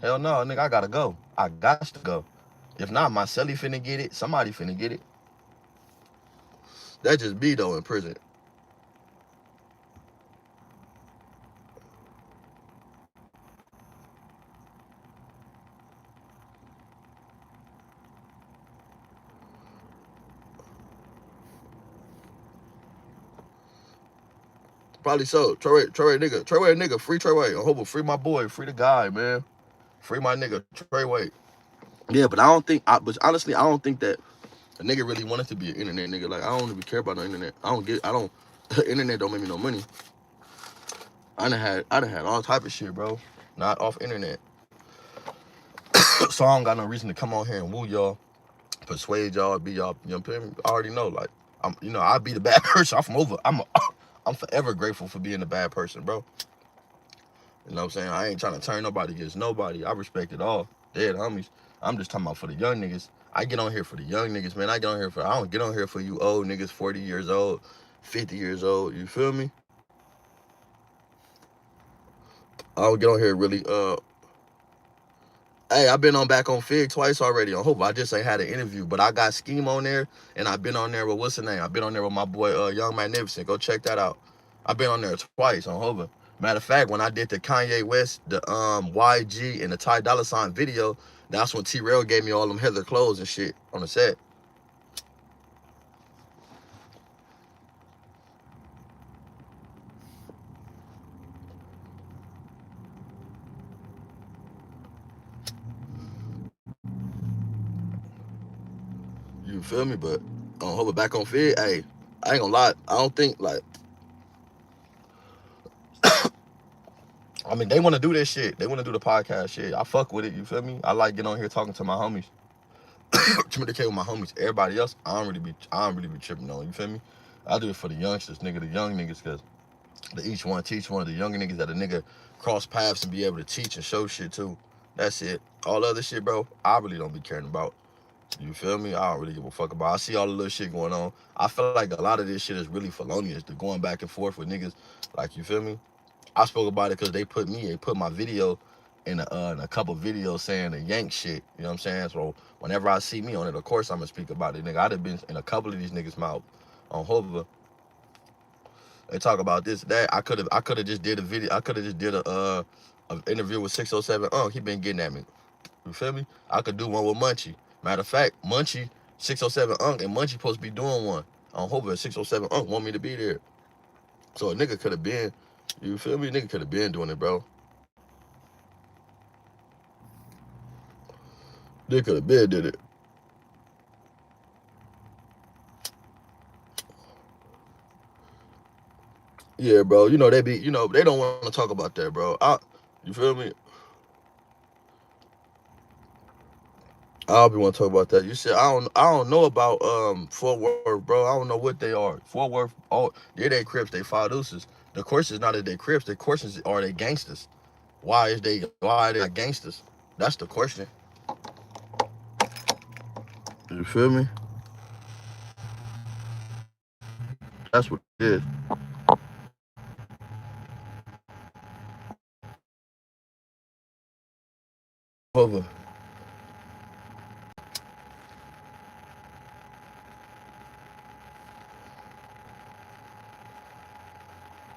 Hell no, nigga, I gotta go. I got to go. If not, my celly finna get it. Somebody finna get it. That just be though in prison. Probably so. Treyway nigga, free Treyway. I hope free my boy, free the guy, man. Free my nigga, Treyway. Yeah, but but honestly, I don't think that a nigga really wanted to be an internet nigga. Like, I don't really care about no internet. Internet don't make me no money. I done had all type of shit, bro. Not off internet. So I don't got no reason to come on here and woo y'all, persuade y'all, be y'all, you know what I'm saying? I already know, like, I'll be the bad person. I'm forever grateful for being a bad person, bro. You know what I'm saying? I ain't trying to turn nobody against nobody. I respect it all. Dead homies. I'm just talking about for the young niggas. I get on here for the young niggas, man. I don't get on here for you old niggas, 40 years old, 50 years old. You feel me? I don't get on here really, hey, I've been on back on Fig twice already on Hope. I just ain't had an interview, but I got Scheme on there, and I've been on there with, what's the name? I've been on there with my boy, Young Magnificent. Go check that out. I've been on there twice on Hope. Matter of fact, when I did the Kanye West, the YG and the Ty Dolla $ign video, that's when T-Rail gave me all them Heather clothes and shit on the set. You feel me? But hold it back on Fed. Hey, I ain't gonna lie. I don't think like. I mean, they want to do this shit. They want to do the podcast shit. I fuck with it. You feel me? I like getting on here talking to my homies. Communicate with my homies. Everybody else, I don't really be tripping on. You feel me? I do it for the youngsters, nigga, the young niggas, cause they each one teach one of the younger niggas that a nigga cross paths and be able to teach and show shit too. That's it. All the other shit, bro, I really don't be caring about. You feel me? I don't really give a fuck about. I see all the little shit going on. I feel like a lot of this shit is really felonious. The going back and forth with niggas, like, you feel me? I spoke about it because they put my video in a couple videos saying the yank shit. You know what I'm saying? So whenever I see me on it, of course I'm gonna speak about it, nigga. I'd have been in a couple of these niggas' mouth on Hover. They talk about this, that. I could have just did a video. I could have just did a interview with 607. He been getting at me. You feel me? I could do one with Munchie. Matter of fact, Munchie, 607 and Munchie supposed to be doing one on Hover. 607 want me to be there. So a nigga could have been, you feel me? Nigga could have been doing it, bro. They could have been did it. Yeah, bro. You know, they don't want to talk about that, bro. You feel me? I'll be want to talk about that. You said I don't know about Fort Worth, bro. I don't know what they are. Fort Worth, they're they Crips, they Five Deuces. The question is not that they Crips, the question is, are they gangsters? Why are they not gangsters? That's the question. You feel me? That's what it is. Over.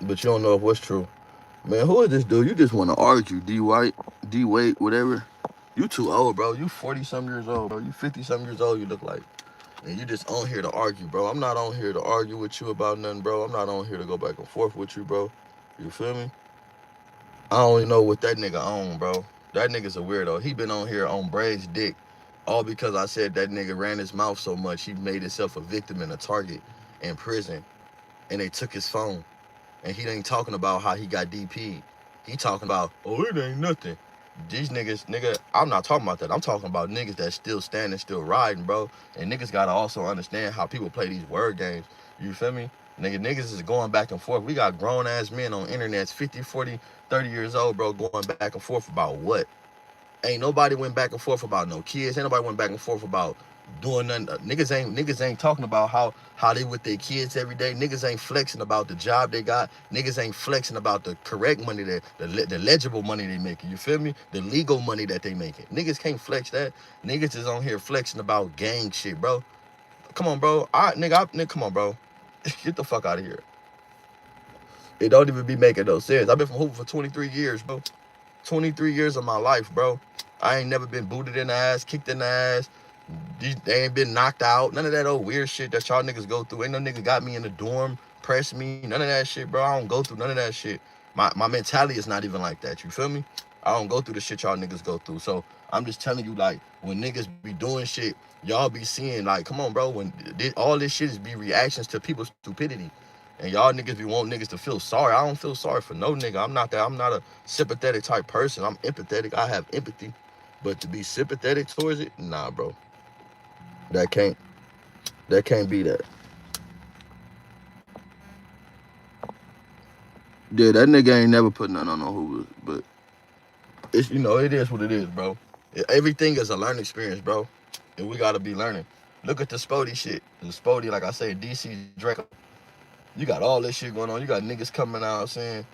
But you don't know if what's true. Man, who is this dude? You just want to argue, D White, D Wade, whatever. You too old, bro. You 40-some years old, bro. You 50-some years old, you look like. And you just on here to argue, bro. I'm not on here to argue with you about nothing, bro. I'm not on here to go back and forth with you, bro. You feel me? I don't even know what that nigga on, bro. That nigga's a weirdo. He been on here on Braid's dick. All because I said that nigga ran his mouth so much, he made himself a victim and a target in prison. And they took his phone. And he ain't talking about how he got DP'd. He talking about, oh, it ain't nothing. These niggas, nigga, I'm not talking about that. I'm talking about niggas that's still standing, still riding, bro. And niggas gotta also understand how people play these word games. You feel me? Niggas is going back and forth. We got grown-ass men on internets, 50, 40, 30 years old, bro, going back and forth about what? Ain't nobody went back and forth about no kids. Ain't nobody went back and forth about doing nothing. Niggas ain't talking about how they with their kids every day. Niggas ain't flexing about the job they got. Niggas ain't flexing about the correct money that the legible money they making. You feel me? The legal money that they making. Niggas can't flex that. Niggas is on here flexing about gang shit, bro. Come on, bro. Nigga, come on, bro. Get the fuck out of here. It don't even be making no sense. I've been from hooping for 23 years, bro. 23 years of my life, bro. I ain't never been booted in the ass, kicked in the ass. They ain't been knocked out. None of that old weird shit that y'all niggas go through. Ain't no nigga got me in the dorm, press me. None of that shit, bro. I don't go through none of that shit. My mentality is not even like that. You feel me? I don't go through the shit y'all niggas go through. So I'm just telling you, like, when niggas be doing shit, y'all be seeing, like, come on, bro. When all this shit is be reactions to people's stupidity. And y'all niggas be want niggas to feel sorry. I don't feel sorry for no nigga. I'm not a sympathetic type person. I'm empathetic. I have empathy. But to be sympathetic towards it, nah, bro. That can't be that. Yeah, that nigga ain't never put nothing on no Hoovers, but it's, it is what it is, bro. Everything is a learning experience, bro. And we gotta be learning. Look at the Spody shit. The Spody, like I said, DC Draco. You got all this shit going on. You got niggas coming out saying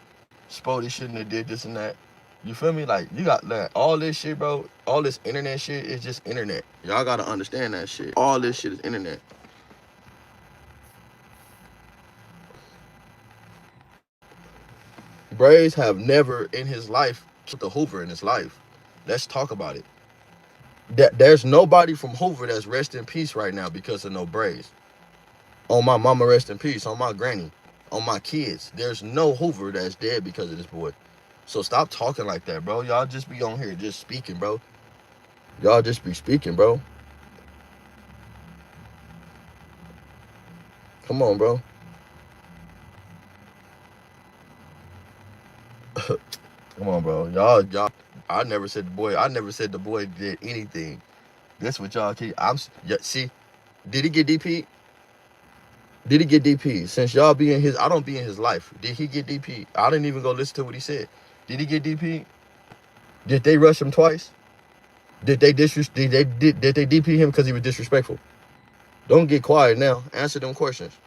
Spody shouldn't have did this and that. You feel me? Like, you got like, all this shit, bro. All this internet shit is just internet. Y'all gotta understand that shit. All this shit is internet. Braves have never in his life killed the Hoover in his life. Let's talk about it. There's nobody from Hoover that's rest in peace right now because of no Braves. On my mama rest in peace. On my granny. On my kids. There's no Hoover that's dead because of this boy. So stop talking like that, bro. Y'all just be on here just speaking, bro. Y'all just be speaking, bro. Come on, bro. Come on, bro. Y'all. I never said the boy did anything. That's what y'all keep. Yeah, see, did he get DP? Did he get DP? Since y'all be in his, I don't be in his life. Did he get DP? I didn't even go listen to what he said. Did he get DP? Did they rush him twice? Did they DP him because he was disrespectful? Don't get quiet now. Answer them questions.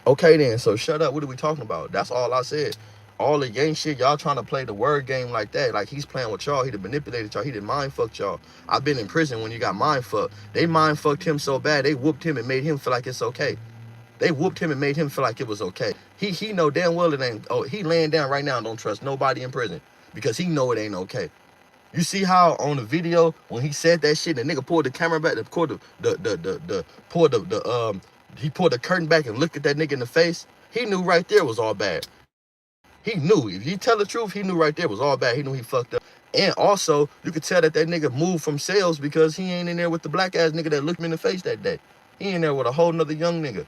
Okay then, so shut up. What are we talking about? That's all I said. All the gang shit, y'all trying to play the word game like that. Like he's playing with y'all. He done manipulated y'all. He done mind fucked y'all. I've been in prison when you got mind fucked. They mind fucked him so bad, they whooped him and made him feel like it's okay. They whooped him and made him feel like it was okay. He know damn well it ain't. Oh, he laying down right now and don't trust nobody in prison because he know it ain't okay. You see how on the video when he said that shit, the nigga pulled the camera back, he pulled the curtain back and looked at that nigga in the face. He knew right there was all bad. He knew if he tell the truth, he knew right there was all bad. He knew he fucked up. And also, you could tell that nigga moved from sales because he ain't in there with the black ass nigga that looked him in the face that day. He in there with a whole nother young nigga.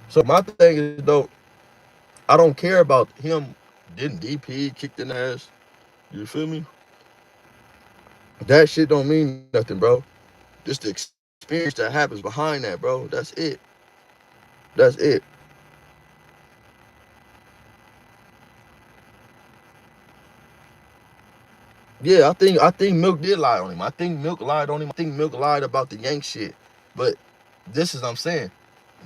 So my thing is though, I don't care about him getting DP, kicked in the ass. You feel me? That shit don't mean nothing, bro. Just the experience that happens behind that, bro. That's it. That's it. Yeah, I think Milk did lie on him. I think Milk lied on him. I think Milk lied about the Yank shit. But this is what I'm saying.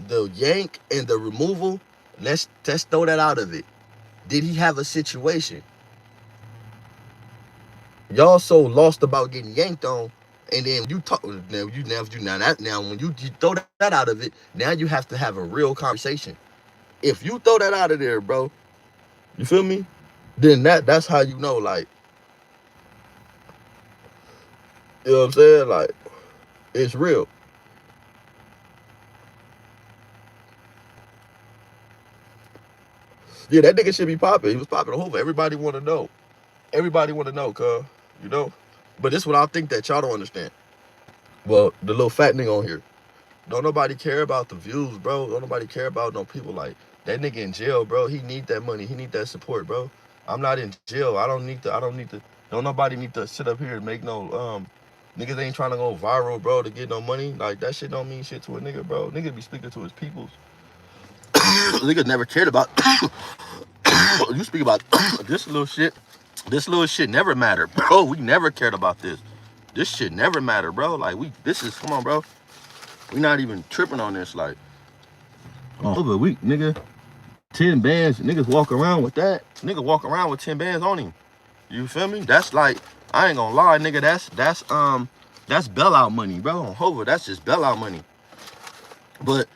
The Yank and the removal, let's throw that out of it. Did he have a situation? Y'all so lost about getting yanked on, and then you talk now when you throw that out of it, now you have to have a real conversation. If you throw that out of there, bro, you feel me? Then that's how you know, like, you know what I'm saying? Like, it's real. Yeah, that nigga should be popping. He was popping over. Everybody want to know. Everybody want to know, cuz, you know? But this is what I think that y'all don't understand. Well, the little fat nigga on here. Don't nobody care about the views, bro. Don't nobody care about no people like that nigga in jail, bro. He need that money. He need that support, bro. I'm not in jail. I don't need to. Don't nobody need to sit up here and make no niggas ain't trying to go viral, bro, to get no money. Like that shit don't mean shit to a nigga, bro. Nigga be speaking to his peoples. Niggas never cared about you speak about this little shit. This little shit never mattered, bro. We never cared about this. This shit never mattered, bro. Like come on, bro. We not even tripping on this, like. Over a week, nigga. 10 bands, niggas walk around with that. Nigga walk around with 10 bands on him. You feel me? That's like, I ain't gonna lie, nigga. That's bailout money, bro. On Hover, that's just bailout money. But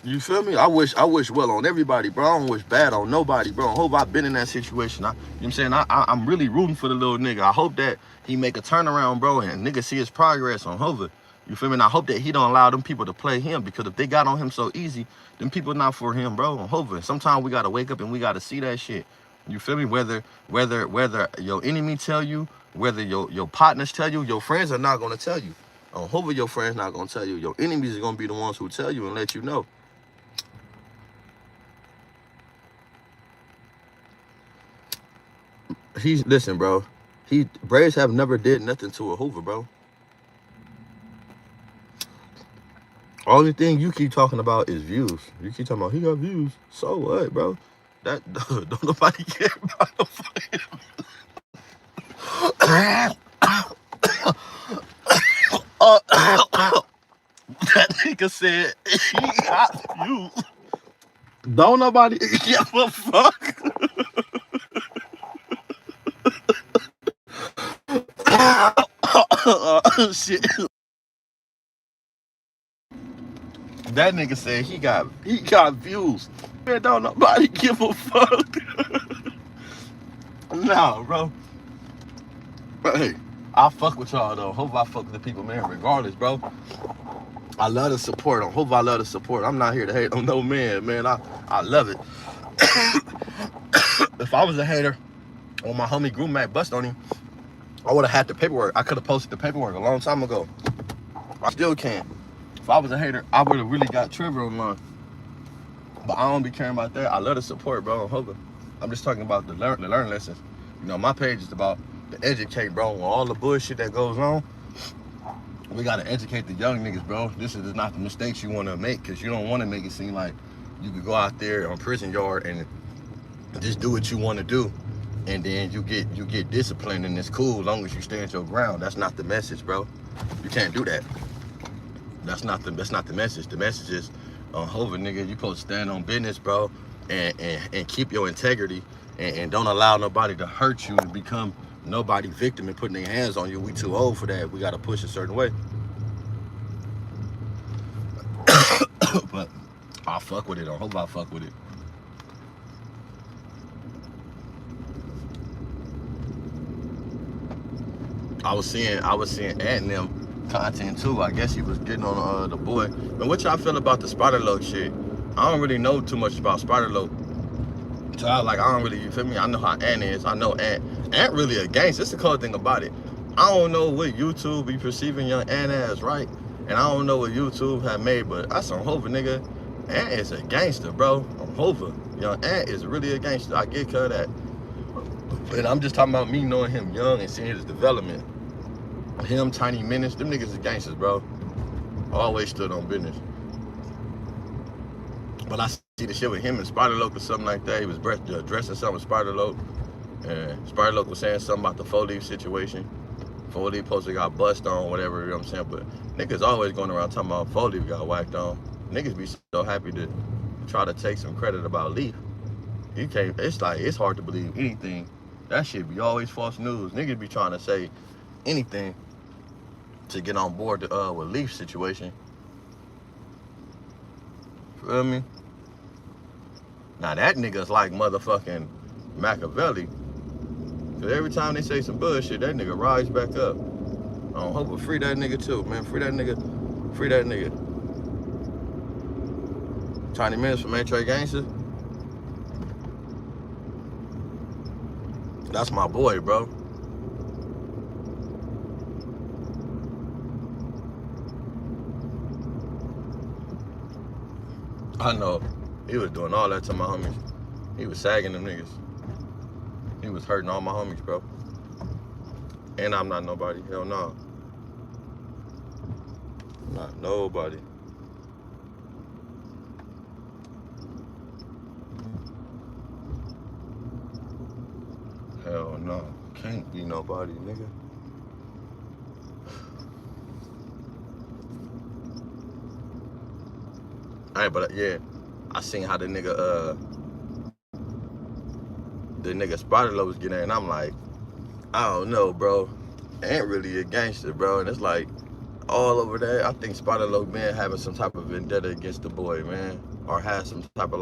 you feel me? I wish well on everybody, bro. I don't wish bad on nobody, bro. I hope I've been in that situation. You know what I'm saying? I'm really rooting for the little nigga. I hope that he make a turnaround, bro, and nigga see his progress on Hover. You feel me? And I hope that he don't allow them people to play him, because if they got on him so easy, them people not for him, bro. On Hover. Sometimes we gotta wake up and we gotta see that shit. You feel me? Whether your enemy tell you, whether your partners tell you, your friends are not gonna tell you. On Hover, your friends not gonna tell you. Your enemies are gonna be the ones who tell you and let you know. Listen, bro. Braves have never did nothing to a Hoover, bro. Only thing you keep talking about is views. You keep talking about he got views. So what, bro? That don't nobody care about no fucking. That nigga said he got views. Don't nobody give a fuck. Shit. That nigga said he got views. Man, don't nobody give a fuck. Nah, bro. But hey, I fuck with y'all though. Hope I fuck with the people, man, regardless, bro. I love the support. I hope I love the support. I'm not here to hate on no man, man. I love it. If I was a hater on my homie Groom Mac bust on him, I would have had the paperwork. I could have posted the paperwork a long time ago. I still can. If I was a hater, I would have really got Trigger online. But I don't be caring about that. I love the support, bro. I'm hoping. I'm just talking about the learn lessons. You know, my page is about to educate, bro, on all the bullshit that goes on. We gotta educate the young niggas, bro. This is not the mistakes you wanna make, because you don't wanna make it seem like you could go out there on prison yard and just do what you wanna do, and then you get disciplined and it's cool as long as you stand your ground. That's not the message, bro. You can't do that. That's not the message. The message is, Hova, nigga, you supposed to stand on business, bro, and keep your integrity, and don't allow nobody to hurt you and become nobody victim and putting their hands on you. We too old for that. We gotta push a certain way. But I fuck with it. I hope I fuck with it. I was seeing Ant and them content too. I guess he was getting on the boy. But what y'all feel about the Spider Loc shit? I don't really know too much about Spider Loc. So I don't really, you feel me? I know how Ant is. I know Ant really a gangster. That's the cool thing about it. I don't know what YouTube be perceiving young Ant as, right? And I don't know what YouTube have made, but that's on Hova, nigga. Ant is a gangster, bro. On Hova. Young Ant is really a gangster. I get cut that. And I'm just talking about me knowing him young and seeing his development. Him, Tiny Menace, them niggas is gangsters, bro. Always stood on business. But I see the shit with him and Spider Loc or something like that. He was dressing something with Spider Loc. And Spider Loc was saying something about the 4-leaf situation. 4-leaf supposed to got bust on, whatever, you know what I'm saying? But niggas always going around talking about 4-leaf got whacked on. Niggas be so happy to try to take some credit about Leaf. You can't, it's hard to believe anything. That shit be always false news. Niggas be trying to say anything to get on board with Leaf situation. Feel me? Now that nigga's like motherfucking Machiavelli. Cause every time they say some bullshit, that nigga rise back up. I hope to free that nigga too, man. Free that nigga. Free that nigga. Tiny Menace from Trey Gangster. That's my boy, bro. I know. He was doing all that to my homies. He was sagging them niggas. He was hurting all my homies, bro. And I'm not nobody. Hell no. Not nobody. Hell no. Can't be nobody, nigga. Alright, but yeah, I seen how the nigga Spider Loc was getting in, and I'm like, I don't know, bro. Ain't really a gangster, bro. And it's like all over there. I think Spider Loc been having some type of vendetta against the boy, man, or has some type of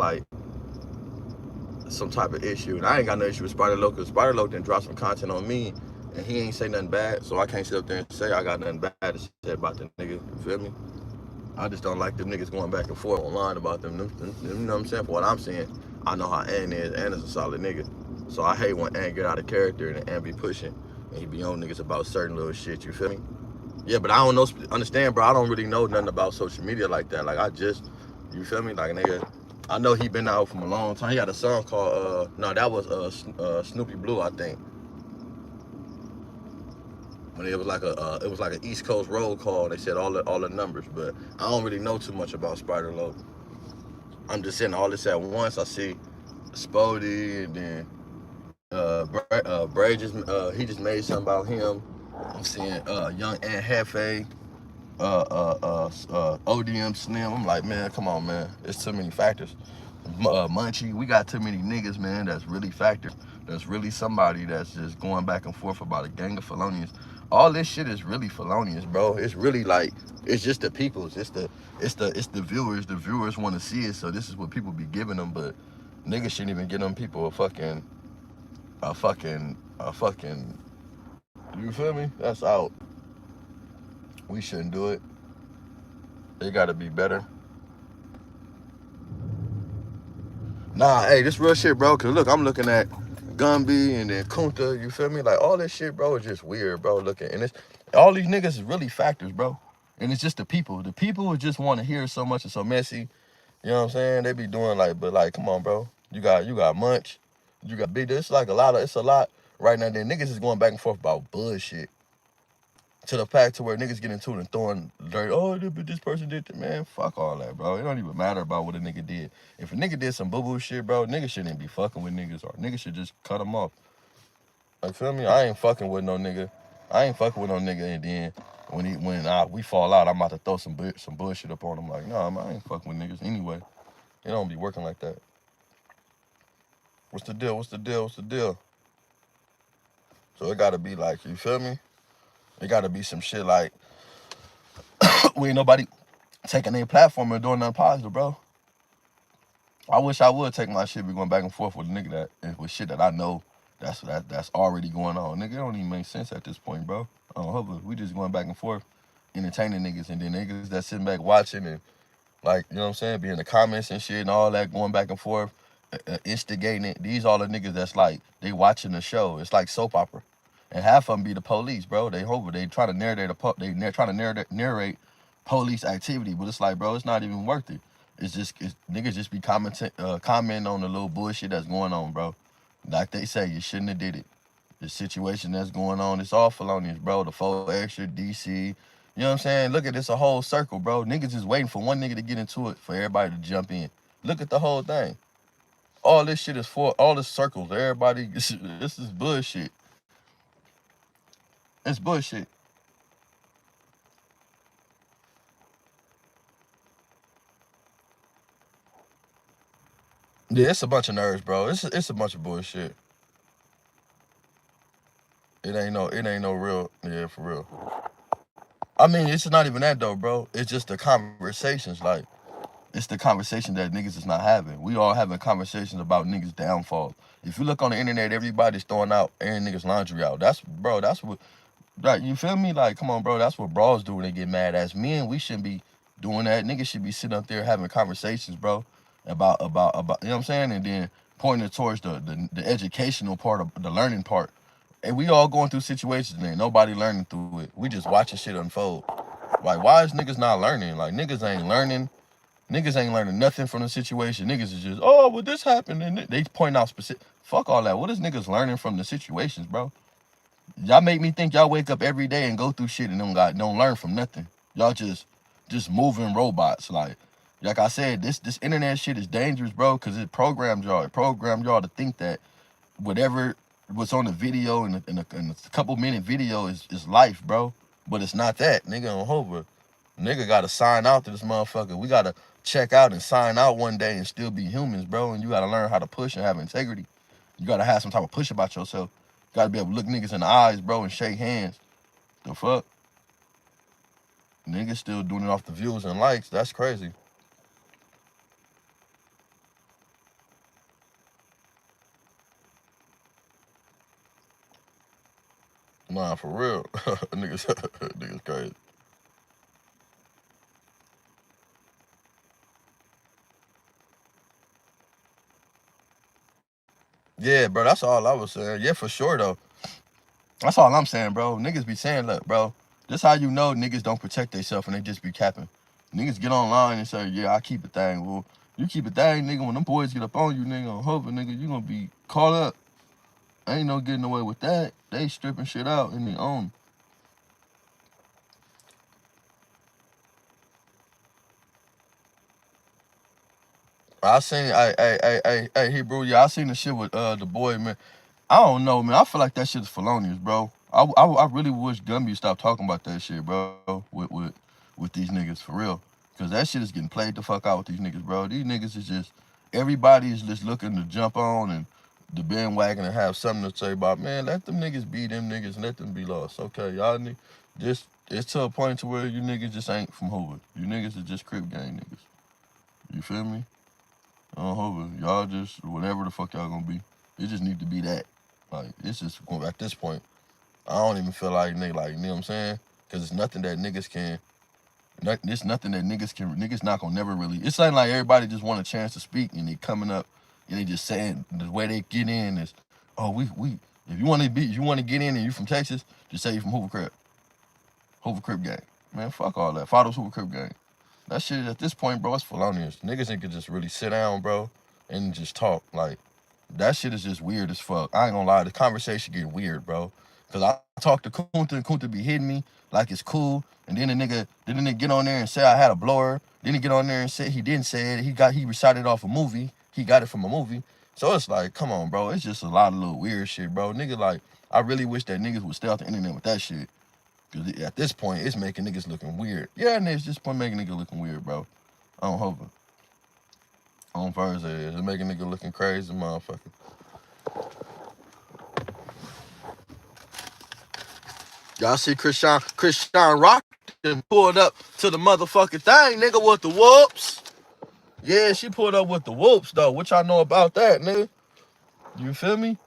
issue. And I ain't got no issue with Spider Loc, because Spider Loc didn't drop some content on me, and he ain't say nothing bad, so I can't sit up there and say I got nothing bad to say about the nigga. You feel me? I just don't like them niggas going back and forth online about them. You know what I'm saying? For what I'm saying, I know how Ant is. Ant is a solid nigga. So I hate when Ant get out of character and Ant be pushing and he be on niggas about certain little shit. You feel me? Yeah, but I don't understand, bro. I don't really know nothing about social media like that. Like, you feel me? Like, nigga, I know he been out from a long time. He had a song called, no, that was Snoopy Blue, I think. When it was like an East Coast roll call. They said all the numbers, but I don't really know too much about Spider Loc. I'm just saying all this at once. I see Spody, and then Bray he just made something about him. I'm seeing young Ant Hefe, ODM Slim. I'm like, man, come on, man. It's too many factors. Munchie, we got too many niggas, man. That's really factors. There's really somebody that's just going back and forth about a gang of felonious all this shit is really felonious, bro. It's really like, it's just the people's. It's the viewers. The viewers want to see it, so this is what people be giving them. But niggas shouldn't even give them people a fucking. You feel me? That's out. We shouldn't do it. They gotta be better. Nah, hey, this real shit, bro. Cause look, I'm looking at Gumby and then Kunta. You feel me? Like all this shit, bro, is just weird, bro. Looking, and it's all these niggas is really factors, bro. And it's just the people. The people just want to hear so much and so messy. You know what I'm saying? They be doing like, but like, come on, bro. You got Munch. You got Big. It's like it's a lot right now. Then niggas is going back and forth about bullshit. To the fact to where niggas get into it and throwing dirt. Oh, this person did that. Man, fuck all that, bro. It don't even matter about what a nigga did. If a nigga did some boo-boo shit, bro, niggas shouldn't be fucking with niggas, or niggas should just cut them off. Like, feel me? I ain't fucking with no nigga. I ain't fucking with no nigga, and then when we fall out, I'm about to throw some bullshit up on him. Like, no, I ain't fucking with niggas anyway. It don't be working like that. What's the deal? What's the deal? What's the deal? So it gotta be like, you feel me? It gotta be some shit like, we ain't nobody taking their platform and doing nothing positive, bro. I wish I would take my shit, be going back and forth with a nigga with shit that I know that's already going on. Nigga, it don't even make sense at this point, bro. We just going back and forth, entertaining niggas, and then niggas that sitting back watching and, like, you know what I'm saying, be in the comments and shit and all that, going back and forth, instigating it. These all the niggas that's like, they watching the show. It's like soap opera. And half of them be the police, bro. They try to narrate police activity, but it's like, bro, it's not even worth it. Niggas just be commenting on the little bullshit that's going on, bro. Like they say, you shouldn't have did it. The situation that's going on, it's all felonious, bro. The 4 extra, DC. You know what I'm saying? Look at this, a whole circle, bro. Niggas is waiting for one nigga to get into it for everybody to jump in. Look at the whole thing. All this shit is for all the circles. Everybody, this is bullshit. It's bullshit. Yeah, it's a bunch of nerds, bro. It's a bunch of bullshit. It ain't no real, yeah, for real. I mean, it's not even that though, bro. It's just the conversations, like, it's the conversation that niggas is not having. We all having conversations about niggas' downfall. If you look on the internet, everybody's throwing out airing niggas' laundry out. That's what, like, you feel me? Like, come on, bro. That's what bros do when they get mad. As men, we shouldn't be doing that. Niggas should be sitting up there having conversations, bro, about you know what I'm saying, and then pointing towards the educational part of the learning part. And we all going through situations and ain't nobody learning through it. We just watching shit unfold. Like, why is niggas not learning? Like, niggas ain't learning. Niggas ain't learning nothing from the situation. Niggas is just, oh, well, this happened, and they point out specific. Fuck all that. What is niggas learning from the situations, bro? Y'all make me think y'all wake up every day and go through shit and don't learn from nothing. Y'all just moving robots. Like I said, this internet shit is dangerous, bro, because it programmed y'all. It programmed y'all to think that whatever what's on the video in a couple minute video is life, bro. But it's not that. Nigga on hover. Nigga gotta sign out to this motherfucker. We gotta check out and sign out one day and still be humans, bro. And you gotta learn how to push and have integrity. You gotta have some type of push about yourself. You gotta be able to look niggas in the eyes, bro, and shake hands. The fuck? Niggas still doing it off the views and likes. That's crazy. Nah, for real. niggas crazy. Yeah, bro, that's all I was saying. Yeah, for sure, though. That's all I'm saying, bro. Niggas be saying, look, bro, this how you know niggas don't protect themselves and they just be capping. Niggas get online and say, yeah, I keep a thing. Well, you keep a thing, nigga, when them boys get up on you, nigga, on hover, nigga, you gonna be caught up. Ain't no getting away with that. They stripping shit out in their own. I seen, hey, Hebrew, yeah, I seen the shit with the boy, man. I don't know, man. I feel like that shit is felonious, bro. I really wish Gumby stopped talking about that shit, bro, with these niggas, for real. Because that shit is getting played the fuck out with these niggas, bro. These niggas is just, everybody is just looking to jump on and the bandwagon and have something to say about, man, let them niggas be them niggas and let them be lost. Okay, y'all just it's to a point to where you niggas just ain't from Hoover. You niggas are just Crip gang niggas. You feel me? Hoover, y'all just whatever the fuck y'all gonna be. It just need to be that. Like it's just at this point. I don't even feel like nigga, like, you know what I'm saying? Because it's nothing that niggas can. It's nothing that niggas not gonna never really. It's something like everybody just want a chance to speak and they coming up and they just saying the way they get in is, oh we if you want to get in and you from Texas, just say you from Hoover Crip gang. Man, fuck all that. Fathers Hoover Crip gang. That shit at this point, bro, it's felonious. Niggas ain't could just really sit down, bro, and just talk. Like that shit is just weird as fuck. I ain't gonna lie, the conversation get weird, bro. Cause I talk to Kunta and Kunta be hitting me like it's cool, and then the nigga get on there and say I had a blower. Then he get on there and say he didn't say it. He recited off a movie. He got it from a movie. So it's like, come on, bro. It's just a lot of little weird shit, bro. Nigga, like, I really wish that niggas would stay off the internet with that shit. Cause at this point, it's making niggas looking weird. Yeah, and it's just making niggas looking weird, bro. On Hoover. On Thursday, it's making niggas looking crazy, motherfucker. Y'all see Christian Rock pulled up to the motherfucking thing, nigga, with the whoops. Yeah, she pulled up with the whoops, though. What y'all know about that, nigga? You feel me?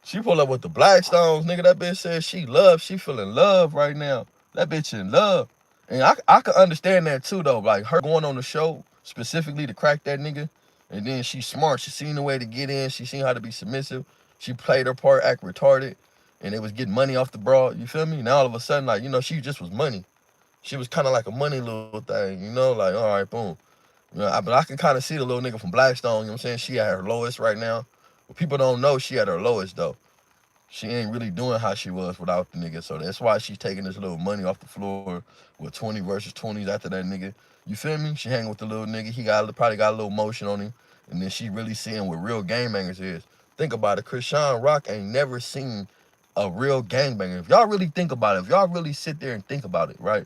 She pulled up with the Blackstones, nigga. That bitch said she feeling love right now. That bitch in love. And I can understand that too, though. Like, her going on the show specifically to crack that nigga. And then she's smart. She seen the way to get in. She seen how to be submissive. She played her part, act retarded. And it was getting money off the broad. You feel me? Now all of a sudden, like, you know, she just was money. She was kind of like a money little thing, you know? Like, all right, boom. You know, but I can kind of see the little nigga from Blackstone, you know what I'm saying? She at her lowest right now. But people don't know she at her lowest, though. She ain't really doing how she was without the nigga. So that's why she's taking this little money off the floor with 20 versus 20s after that nigga. You feel me? She hanging with the little nigga. He probably got a little motion on him. And then she really seeing what real gangbangers is. Think about it. Christian Rock ain't never seen a real gangbanger. If y'all really think about it, if y'all really sit there and think about it, right?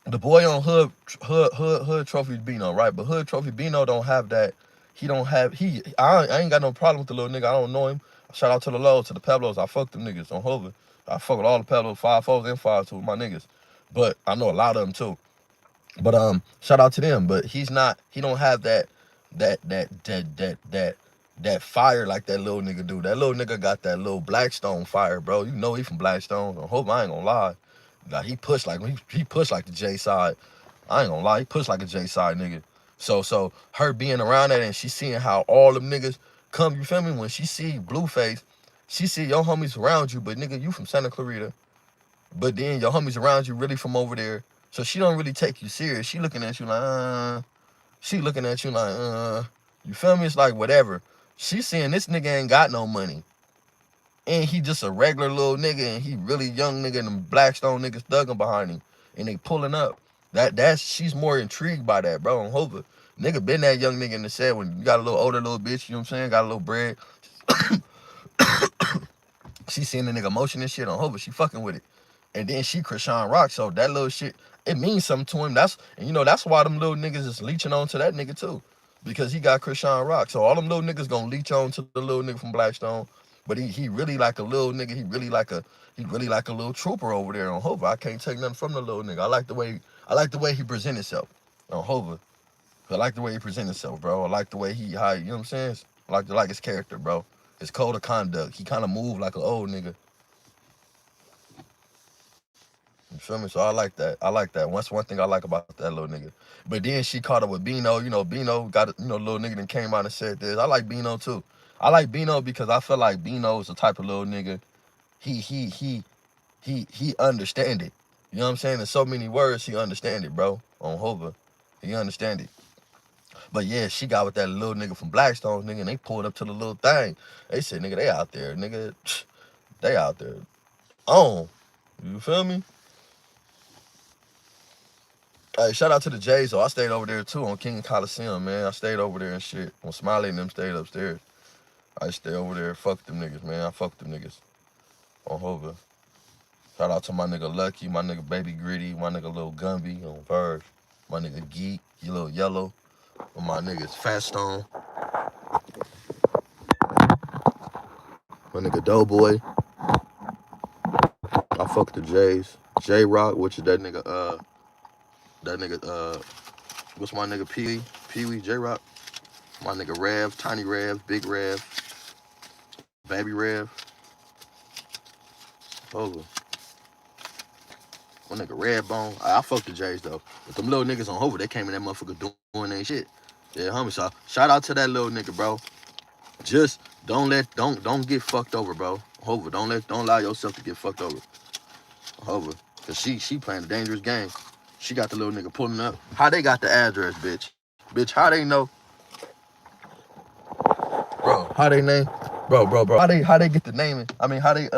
The boy on Hood Trophy Bino, right? But Hood Trophy Bino don't have that. He don't have, I ain't got no problem with the little nigga. I don't know him. Shout out to the Lows, to the Peblos. I fuck them niggas on Hoover. I fuck with all the Peblos, 5-4s and 5-2, my niggas. But I know a lot of them too. But shout out to them. But he don't have that fire like that little nigga do. That little nigga got that little Blackstone fire, bro. You know he from Blackstone. I hope I ain't gonna lie. Like he pushed like the J side. I ain't gonna lie, he pushed like a J side nigga. So her being around that and she seeing how all them niggas come, you feel me? When she see Blueface, she see your homies around you, but nigga, you from Santa Clarita. But then your homies around you really from over there. So she don't really take you serious. She looking at you like, you feel me? It's like whatever. She seeing this nigga ain't got no money. And he just a regular little nigga, and he really young nigga, and them Blackstone niggas thugging behind him, and they pulling up. She's more intrigued by that, bro. On Hoover, nigga been that young nigga in the set when you got a little older little bitch, you know what I'm saying? Got a little bread. She seeing the nigga motion and shit on Hoover, she fucking with it. And then she Christian Rock, so that little shit, it means something to him. That's why them little niggas is leeching on to that nigga too. Because he got Christian Rock. So all them little niggas gonna leech on to the little nigga from Blackstone. But he really like a little nigga. He really like a little trooper over there on Hoover. I can't take nothing from the little nigga. I like the way he present himself on Hoover. I like the way he present himself, bro. I like the way you know what I'm saying? I like his character, bro. His code of conduct. He kind of move like an old nigga. You feel me? So I like that. That's one thing I like about that little nigga. But then she caught up with Bino. You know, Bino got, little nigga that came out and said this. I like Bino too. I like Bino because I feel like Bino is the type of little nigga. He understand it. You know what I'm saying? In so many words, he understand it, bro. On Hoover, he understand it. But yeah, she got with that little nigga from Blackstone, nigga, and they pulled up to the little thing. They said, nigga, they out there, nigga. They out there. On. You feel me? Hey, shout out to the Jays, though. I stayed over there, too, on King Coliseum, man. I stayed over there and shit. When Smiley and them stayed upstairs. I stay over there. Fuck them niggas, man. I fuck them niggas. On Hoover. Shout out to my nigga Lucky, my nigga Baby Gritty, my nigga Lil Gumby on Verge. My nigga Geek, you Little Yellow. And my niggas Fat Stone. My nigga Doughboy. I fuck the J's. J Rock, which is that nigga what's my nigga Pee Wee, J Rock. My nigga Rev, Tiny Rev, Big Rev, Baby Rev. Over. My nigga Red Bone. I fuck the J's though. But them little niggas on Hover, they came in that motherfucker doing that shit. Yeah, homie. So shout out to that little nigga, bro. Just don't get fucked over, bro. Hover, don't allow yourself to get fucked over. Hover. Cause she playing a dangerous game. She got the little nigga pulling up. How they got the address, bitch? Bitch, how they know? Bro, how they name? Bro. How they get the name? I mean, how they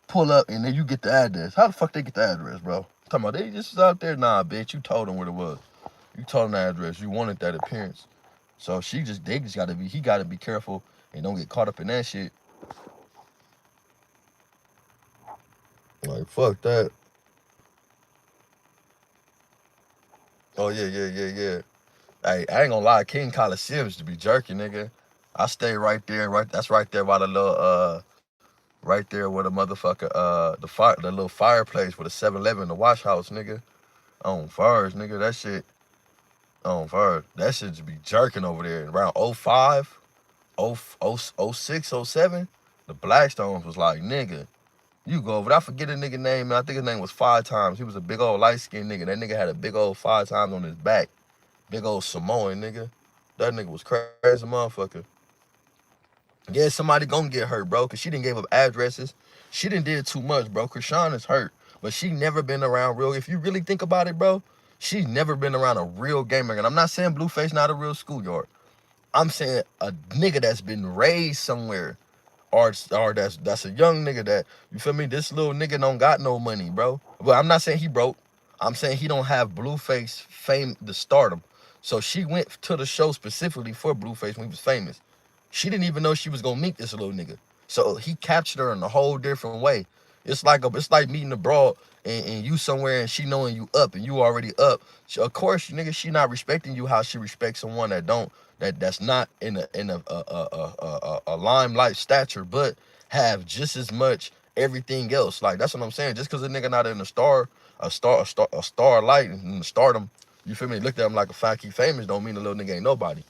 pull up and then you get the address? How the fuck they get the address, bro? Talking about they just was out there? Nah, bitch, you told them what it was. You told them the address. You wanted that appearance. So he gotta be careful and don't get caught up in that shit. Like, fuck that. Oh, yeah. Hey, I ain't gonna lie, King Coliseum to be jerky, nigga. I stay right there, that's right there by the little, right there where the motherfucker, the little fireplace with the 7-Eleven, the wash house, nigga. On fires, nigga, that shit, on fires. That shit just be jerking over there. Around 05, 06, 07, the Blackstones was like, nigga, you go over there. I forget the nigga name, man. I think his name was 5 Times. He was a big old light-skinned nigga. That nigga had a big old 5 Times on his back. Big old Samoan nigga. That nigga was crazy motherfucker. Yeah, somebody gonna get hurt, bro, because she didn't give up addresses. She didn't did too much, bro. Krishan is hurt, but she never been around real. If you really think about it, bro, she's never been around a real gamer. And I'm not saying Blueface not a real schoolyard. I'm saying a nigga that's been raised somewhere. Or that's a young nigga that, you feel me? This little nigga don't got no money, bro. But I'm not saying he broke. I'm saying he don't have Blueface fame to stardom. So she went to the show specifically for Blueface when he was famous. She didn't even know she was gonna meet this little nigga. So he captured her in a whole different way. It's like meeting a broad and you somewhere and she knowing you up and you already up. So of course, nigga, she not respecting you how she respects someone that's not in a limelight stature, but have just as much everything else. Like, that's what I'm saying. Just because a nigga not in a star light and stardom, you feel me? Looked at him like a fact he famous don't mean the little nigga ain't nobody.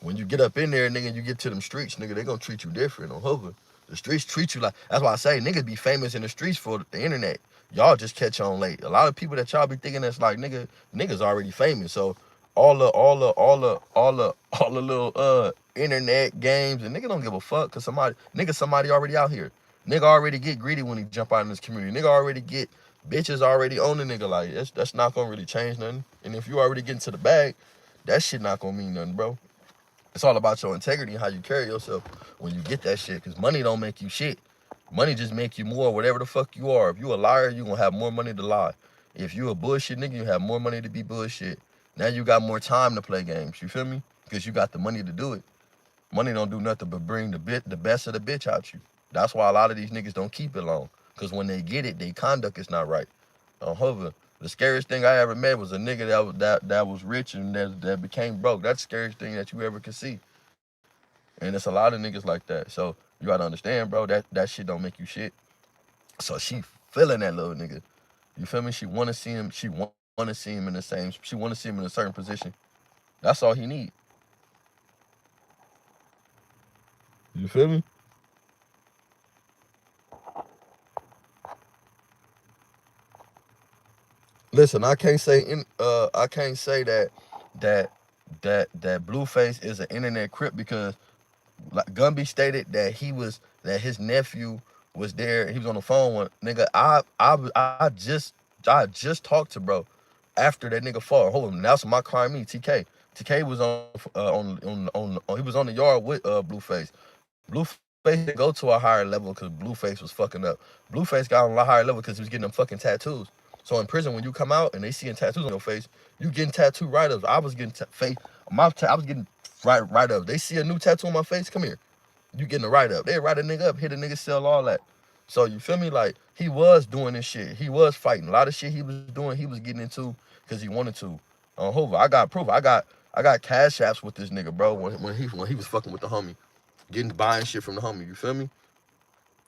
When you get up in there, nigga, you get to them streets, nigga, they gonna treat you different on Hoover. The streets treat you like, that's why I say niggas be famous in the streets for the internet. Y'all just catch on late. A lot of people that y'all be thinking that's like, niggas already famous. So all the little internet games and nigga don't give a fuck because somebody already out here. Nigga already get greedy when he jump out in this community. Nigga already get bitches already on the nigga. Like, that's not gonna really change nothing. And if you already get into the bag, that shit not gonna mean nothing, bro. It's all about your integrity and how you carry yourself when you get that shit. Because money don't make you shit. Money just make you more whatever the fuck you are. If you a liar, you going to have more money to lie. If you a bullshit nigga, you have more money to be bullshit. Now you got more time to play games. You feel me? Because you got the money to do it. Money don't do nothing but bring the best of the bitch out you. That's why a lot of these niggas don't keep it long. Because when they get it, their conduct is not right. However, the scariest thing I ever met was a nigga that was rich and that became broke. That's the scariest thing that you ever could see. And it's a lot of niggas like that. So you gotta understand, bro, that shit don't make you shit. So she feeling that little nigga. You feel me? She wanna see him. She wanna see him in the same. She wanna see him in a certain position. That's all he need. You feel me? Listen, I can't say that that Blueface is an internet crip because like Gumby stated that his nephew was there. He was on the phone with nigga. I just talked to bro after that nigga fall. Hold on, that's my crime. Me TK. TK was on he was on the yard with Blueface. Blueface didn't go to a higher level because Blueface was fucking up. Blueface got on a higher level because he was getting them fucking tattoos. So in prison, when you come out and they seeing tattoos on your face, you getting tattoo write-ups. I was getting I was getting write-ups. They see a new tattoo on my face, come here. You getting a write-up. They write a nigga up, hit a nigga, sell all that. So you feel me? Like, he was doing this shit. He was fighting. A lot of shit he was doing, he was getting into because he wanted to. On Hoover, I got proof. I got cash apps with this nigga, bro, when he was fucking with the homie. Buying shit from the homie, you feel me?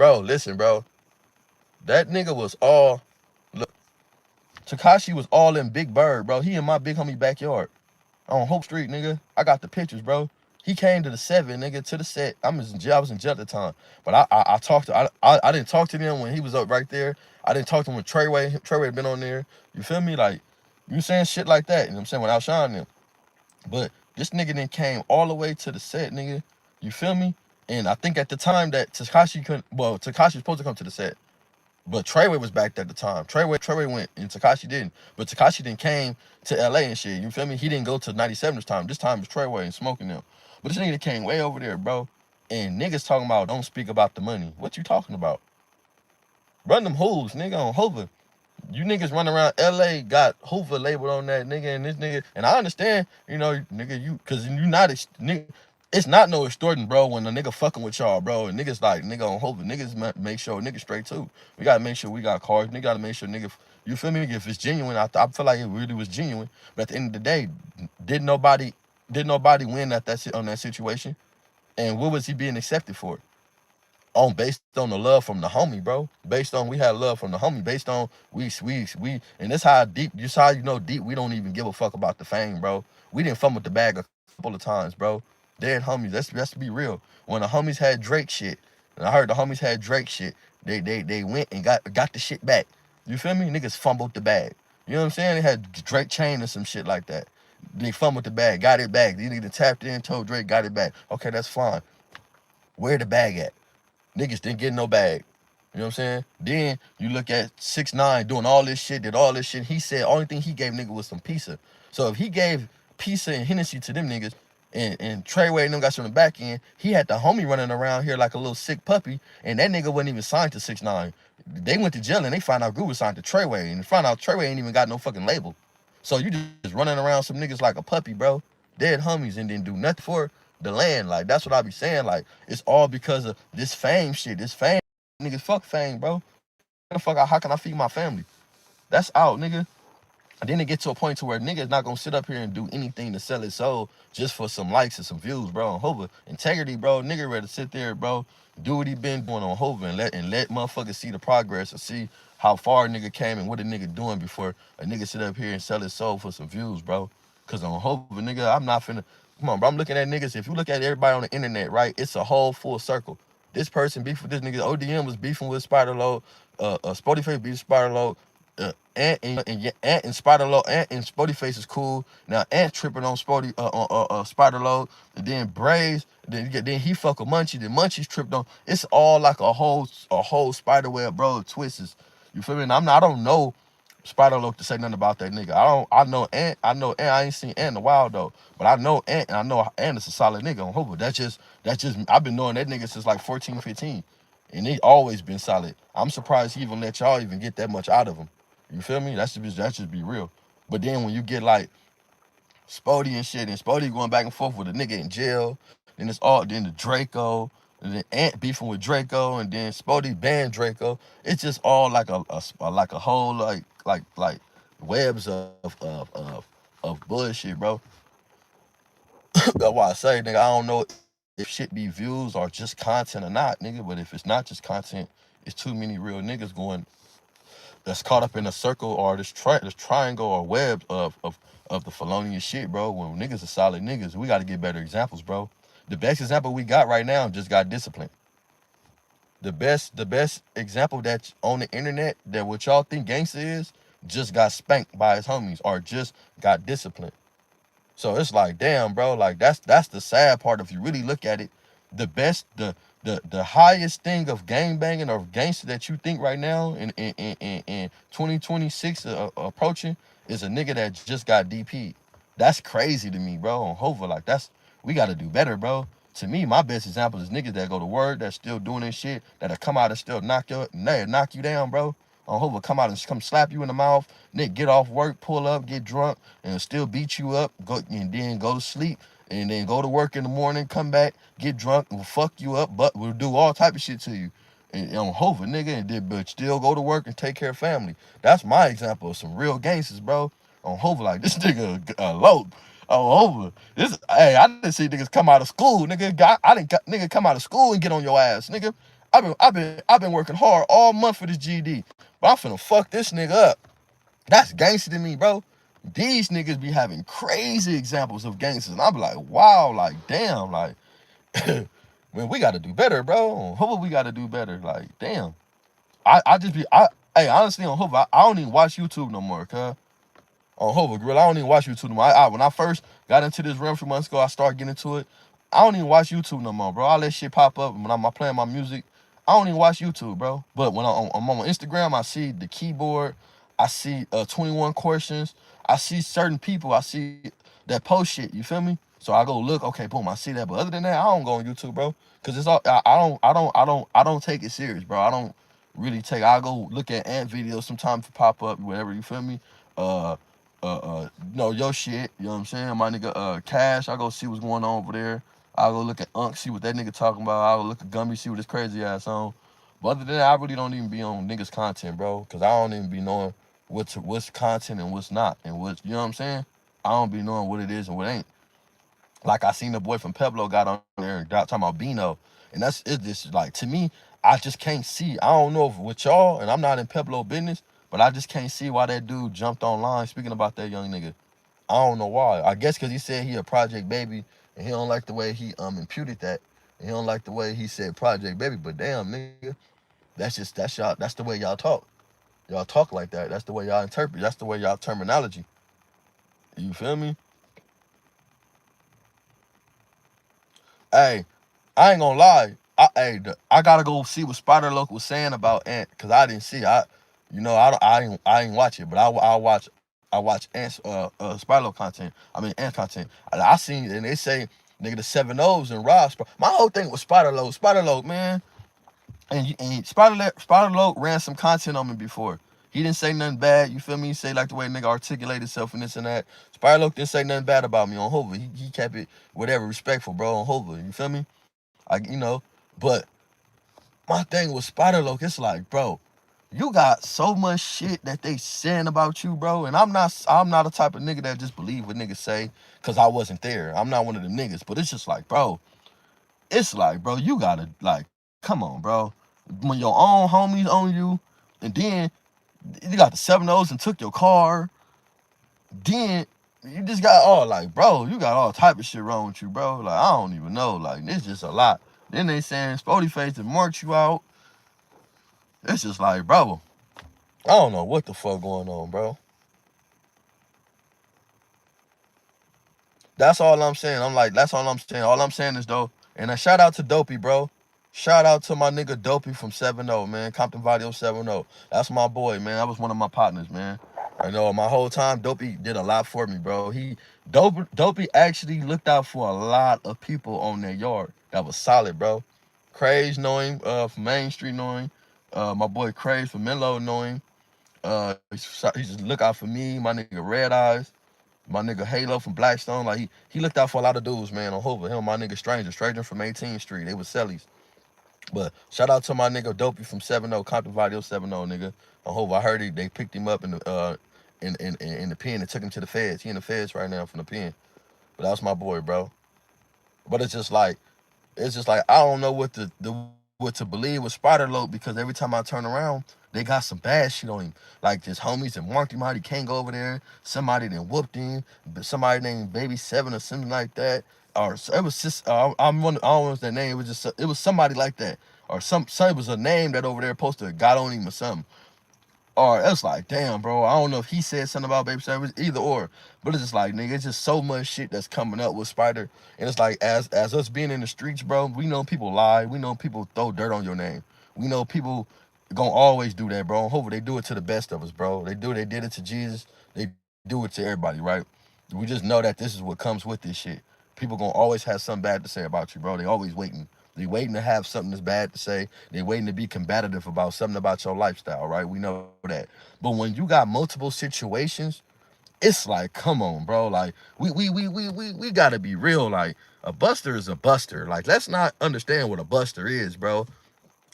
Bro, listen, bro. That nigga was all, look, Takashi was all in Big Bird, bro. He in my big homie backyard on Hope Street, nigga. I got the pictures, bro. He came to the 7, nigga, to the set. I was in jail at the time. But I talked to, I didn't talk to them when he was up right there. I didn't talk to him when Treyway had been on there. You feel me? Like, you saying shit like that, you know what I'm saying, without shining them. But this nigga then came all the way to the set, nigga. You feel me? And I think at the time that Takashi couldn't, well, Takashi was supposed to come to the set. But Treyway was back at the time. Treyway went and Takashi didn't. But Takashi then came to LA and shit. You feel me? He didn't go to 97 this time. This time it was Treyway and smoking them. But this nigga came way over there, bro. And niggas talking about don't speak about the money. What you talking about? Run them hooves, nigga, on Hoover. You niggas run around LA got Hoover labeled on that nigga and this nigga. And I understand, you know, nigga, cause you not nigga, it's not no extorting, bro, when a nigga fucking with y'all, bro. And niggas like, nigga on Hoover. Niggas make sure niggas straight too. We gotta make sure we got cars. Nigga gotta make sure nigga, you feel me? If it's genuine, I feel like it really was genuine. But at the end of the day, did nobody win on that situation? And what was he being accepted for? Based on the love from the homie, bro. Based on we had love from the homie. Based on we and this how deep. This how you know deep. We don't even give a fuck about the fame, bro. We didn't fumble the bag a couple of times, bro. Dead homies. Let's be real. When the homies had Drake shit, and I heard the homies had Drake shit, they went and got the shit back. You feel me? Niggas fumbled the bag. You know what I'm saying? They had Drake chain or some shit like that. They fumbled the bag, got it back. They niggas tapped in, told Drake, got it back. Okay, that's fine. Where the bag at? Niggas didn't get no bag. You know what I'm saying? Then you look at 6ix9ine doing all this shit, did all this shit. He said only thing he gave nigga was some pizza. So if he gave pizza and Hennessy to them niggas and Treyway and them got some in the back end, he had the homie running around here like a little sick puppy, and that nigga wasn't even signed to 6ix9ine. They went to jail and they found out Guru was signed to Treyway, and found out Treyway ain't even got no fucking label. So you just running around some niggas like a puppy, bro. Dead homies and didn't do nothing for the land. Like, that's what I be saying. Like, it's all because of this fame shit. This fame, niggas, fuck fame, bro. How can I feed my family? That's out, nigga. And then it get to a point to where niggas not gonna sit up here and do anything to sell his soul just for some likes and some views, bro. On Hoover, integrity, bro. Nigga ready to sit there, bro, do what he been doing on Hoover and let motherfuckers see the progress and see how far a nigga came and what a nigga doing before a nigga sit up here and sell his soul for some views, bro. Cause on Hoover, nigga, I'm not finna. Come on, bro. I'm looking at niggas. If you look at everybody on the internet, right, it's a whole full circle. This person beefing with this nigga. ODM was beefing with Spider Load. Spotify beefed Spider Load. Ant and Spider Load. Ant and Spotty Face is cool. Now Ant tripping on Spider Load. And then Braves. Then he fuck with Munchie. Then Munchie's tripped on. It's all like a whole spider web, bro. Twists. You feel me? And I don't know Spider Load to say nothing about that nigga. I know Ant. I ain't seen Ant in a while though. But I know Ant, and I know Ant is a solid nigga on Hoover. That's just I've been knowing that nigga since like 14, 15. And he always been solid. I'm surprised he even let y'all even get that much out of him. You feel me? That just be real. But then when you get like Spody and shit, and Spody going back and forth with a nigga in jail, then the Draco, and then Ant beefing with Draco, and then Spody banned Draco. It's just all like a whole like webs of bullshit, bro. That's why I say, nigga, I don't know if shit be views or just content or not, nigga. But if it's not just content, it's too many real niggas going that's caught up in a circle or this triangle or web of the felonious shit, bro. When niggas are solid niggas, we got to get better examples, bro. The best example we got right now just got disciplined. The best example that's on the internet that what y'all think gangster is just got spanked by his homies or just got disciplined. So it's like, damn, bro, like that's the sad part. If you really look at it, the highest thing of gang banging or gangster that you think right now in 2026 approaching is a nigga that just got DP'd. That's crazy to me, bro. On Hoover, like we got to do better, bro. To me, my best example is niggas that go to work, that's still doing this shit, that'll come out and still knock you down, bro. On Hoover, come out and come slap you in the mouth, nigga, get off work, pull up, get drunk, and still beat you up, and then go to sleep, and then go to work in the morning, come back, get drunk, and fuck you up, but we'll do all type of shit to you. And on Hoover, nigga, and then but still go to work and take care of family. That's my example of some real gangsters, bro. On Hoover, like this nigga low. On Hoover, I didn't see niggas come out of school, nigga. Nigga come out of school and get on your ass, nigga. I've been working hard all month for this GD, but I'm finna fuck this nigga up. That's gangster to me, bro. These niggas be having crazy examples of gangsters, and I be like, wow, like damn, like man, we gotta do better, bro. Hope we gotta do better. Like, damn. I just be hey, honestly on Hope, I don't even watch YouTube no more, cuz. On Hover Grill, I don't even watch YouTube no more. When I first got into this realm a few months ago, I started getting into it. I don't even watch YouTube no more, bro. All that shit pop up when I'm playing my music. I don't even watch YouTube, bro. But when I'm on Instagram, I see the keyboard. I see 21 questions. I see certain people. I see that post shit. You feel me? So I go look. Okay, boom. I see that. But other than that, I don't go on YouTube, bro. Cause it's all I don't take it serious, bro. I don't really take. I go look at ant videos sometimes for pop up, whatever. You feel me? Uh, no, your shit, you know what I'm saying? My nigga, Cash, I go see what's going on over there. I'll go look at Unk, see what that nigga talking about. I'll go look at Gummy, see what his crazy ass on. But other than that, I really don't even be on niggas' content, bro, because I don't even be knowing what's content and what's not, and what's, you know what I'm saying? I don't be knowing what it is and what ain't. Like I seen the boy from Pueblo got on there and talking about Bino, and it's just like, to me, I just can't see. I don't know if with y'all, and I'm not in Pueblo business, but I just can't see why that dude jumped online speaking about that young nigga. I don't know why. I guess because he said he a project baby, and he don't like the way he imputed that. And he don't like the way he said project baby. But damn, nigga, that's the way y'all talk. Y'all talk like that. That's the way y'all interpret. That's the way y'all terminology. You feel me? Hey, I ain't gonna lie. I gotta go see what Spider Loc was saying about Ant, cause I didn't see. I ain't watch it, but I watch Ant's Spider Loc content. I mean Ant content. I seen, and they say nigga the 7 O's and Ross. My whole thing was Spider Loc. Spider Loc, man. And Spider Loc ran some content on me before. He didn't say nothing bad. You feel me? He say like the way nigga articulate himself and this and that. Spider Loc didn't say nothing bad about me on Hoover. He kept it whatever respectful, bro, on Hoover. You feel me? But my thing with Spider Loc, it's like, bro, you got so much shit that they saying about you, bro. And I'm not a type of nigga that just believe what niggas say because I wasn't there. I'm not one of them niggas. But it's just like, bro, you gotta, like, come on, bro. When your own homies on you, and then you got the 7 O's and took your car, then you just got all, like, bro, you got all type of shit wrong with you, bro. Like, I don't even know. Like, it's just a lot. Then they saying Spody Face to march you out. It's just like, bro, I don't know what the fuck going on, bro. That's all I'm saying. That's all I'm saying. All I'm saying is, though, and a shout out to Dopey, bro. Shout out to my nigga Dopey from 7 man. Compton Vadio 7 That's my boy, man. That was one of my partners, man. I know my whole time, Dopey did a lot for me, bro. Dopey actually looked out for a lot of people on their yard. That was solid, bro. Craze knowing, from Main Street knowing, my boy Craze from Menlo knowing. He just look out for me, my nigga Red Eyes, my nigga Halo from Blackstone. Like he looked out for a lot of dudes, man, on Hoover. Him, my nigga Stranger from 18th Street. They was Sellies. But shout out to my nigga Dopey from 7 Compton Vadio 7 nigga. On Hoover. I heard they picked him up in the pen and took him to the feds. He in the feds right now from the pen. But that was my boy, bro. But it's just like I don't know what to believe with Spider Loc, because every time I turn around, they got some bad shit on him. Like just homies that marked him out, he can't go over there. Somebody that whooped him, somebody named Baby Seven or something like that. Or it was just I don't know their name. It was somebody like that. Or it was a name that over there posted got on him or something. Or it's like, damn, bro, I don't know if he said something about Baby Savage, either or. But it's just like, nigga, it's just so much shit that's coming up with Spider. And it's like, as us being in the streets, bro, we know people lie. We know people throw dirt on your name. We know people gonna always do that, bro. Hopefully they do it to the best of us, bro. They did it to Jesus. They do it to everybody, right? We just know that this is what comes with this shit. People gonna always have something bad to say about you, bro. They always waiting. They waiting to have something that's bad to say. They waiting to be combative about something about your lifestyle, right? We know that. But when you got multiple situations, it's like, come on, bro. Like we gotta be real. Like a buster is a buster. Like let's not understand what a buster is, bro.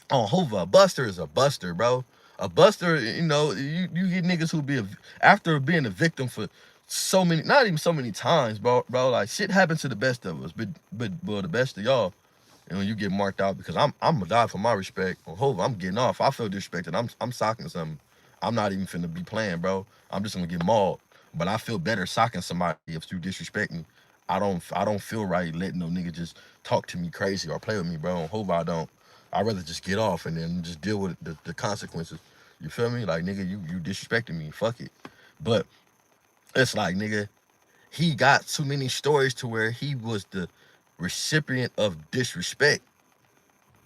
On Hoover, a buster is a buster, bro. A buster, you get niggas who after being a victim for so many, not even so many times, bro. Like shit happens to the best of us, but the best of y'all. And when you get marked out, because I'm gonna die for my respect. Well, hold on, I'm getting off. I feel disrespected. I'm socking something. I'm not even finna be playing, bro. I'm just gonna get mauled. But I feel better socking somebody if you disrespect me. I don't feel right letting no nigga just talk to me crazy or play with me, bro. Hope I don't. I'd rather just get off and then just deal with the consequences. You feel me? Like nigga, you disrespecting me. Fuck it. But it's like nigga, he got too many stories to where he was the recipient of disrespect.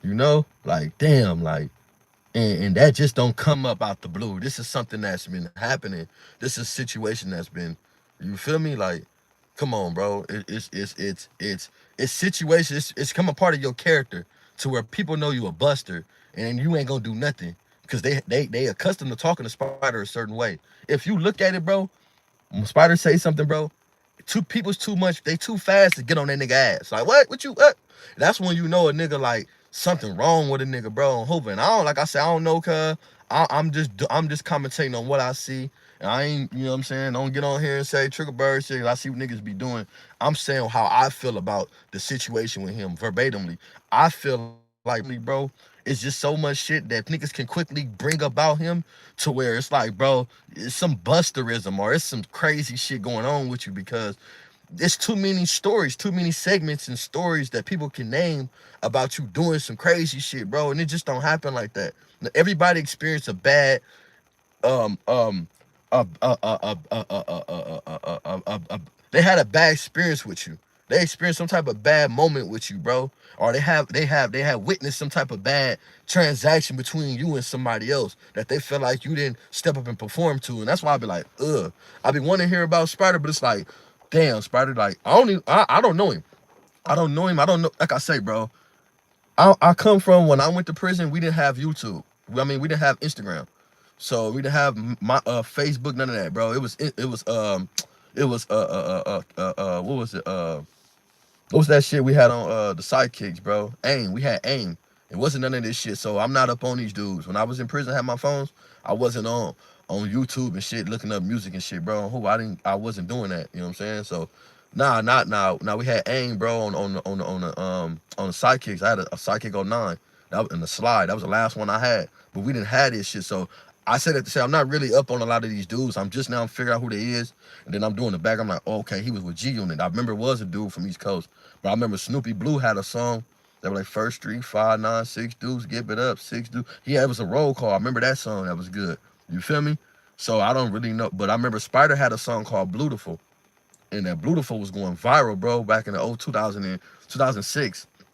You know, like damn, like and that just don't come up out the blue. This is something that's been happening. This is a situation that's been, you feel me? Like, come on, bro. It's situation. It's come a part of your character to where people know you a buster and you ain't gonna do nothing because they accustomed to talking to Spider a certain way. If you look at it, bro, when Spider say something, bro, two people's too much. They too fast to get on that nigga ass. Like what? What you? What? That's when you know a nigga like something wrong with a nigga, bro. I'm hoping. I don't like I said. I don't know, cuz I'm just commentating on what I see. And I ain't, you know what I'm saying? Don't get on here and say Triggerbird shit. I see what niggas be doing. I'm saying how I feel about the situation with him verbatimly. I feel like me, bro, it's just so much shit that niggas can quickly bring about him to where it's like, bro, it's some busterism or it's some crazy shit going on with you because there's too many stories, too many segments and stories that people can name about you doing some crazy shit, bro. And it just don't happen like that. Everybody experienced a bad um um they had a bad experience with you. They experienced some type of bad moment with you, bro. Or they have witnessed some type of bad transaction between you and somebody else that they feel like you didn't step up and perform to. And that's why I be like, ugh. I be wanting to hear about Spider, but it's like, damn, Spider, like I don't know him. I don't know him. I don't know. Like I say, bro, I come from when I went to prison, we didn't have YouTube. I mean, we didn't have Instagram. So we didn't have my Facebook, none of that, bro. It was what was it? What was that shit we had on the sidekicks, bro? AIM. We had AIM. It wasn't none of this shit. So I'm not up on these dudes. When I was in prison, I had my phones. I wasn't on YouTube and shit, looking up music and shit, bro. Who I wasn't doing that. You know what I'm saying? So nah, not now. Now we had AIM, bro, on the sidekicks. I had a sidekick on 9. That was in the slide. That was the last one I had. But we didn't have this shit. So I said it to say I'm not really up on a lot of these dudes. I'm just now figuring out who they is. And then I'm doing the back. I'm like, oh, okay, he was with G Unit. I remember it was a dude from East Coast. But I remember Snoopy Blue had a song that was like First Street, 596 dudes, give it up, 6 dudes. Yeah, it was a roll call. I remember that song. That was good. You feel me? So I don't really know. But I remember Spider had a song called Blutiful. And that Blutiful was going viral, bro, back in the 2000 and 2006. It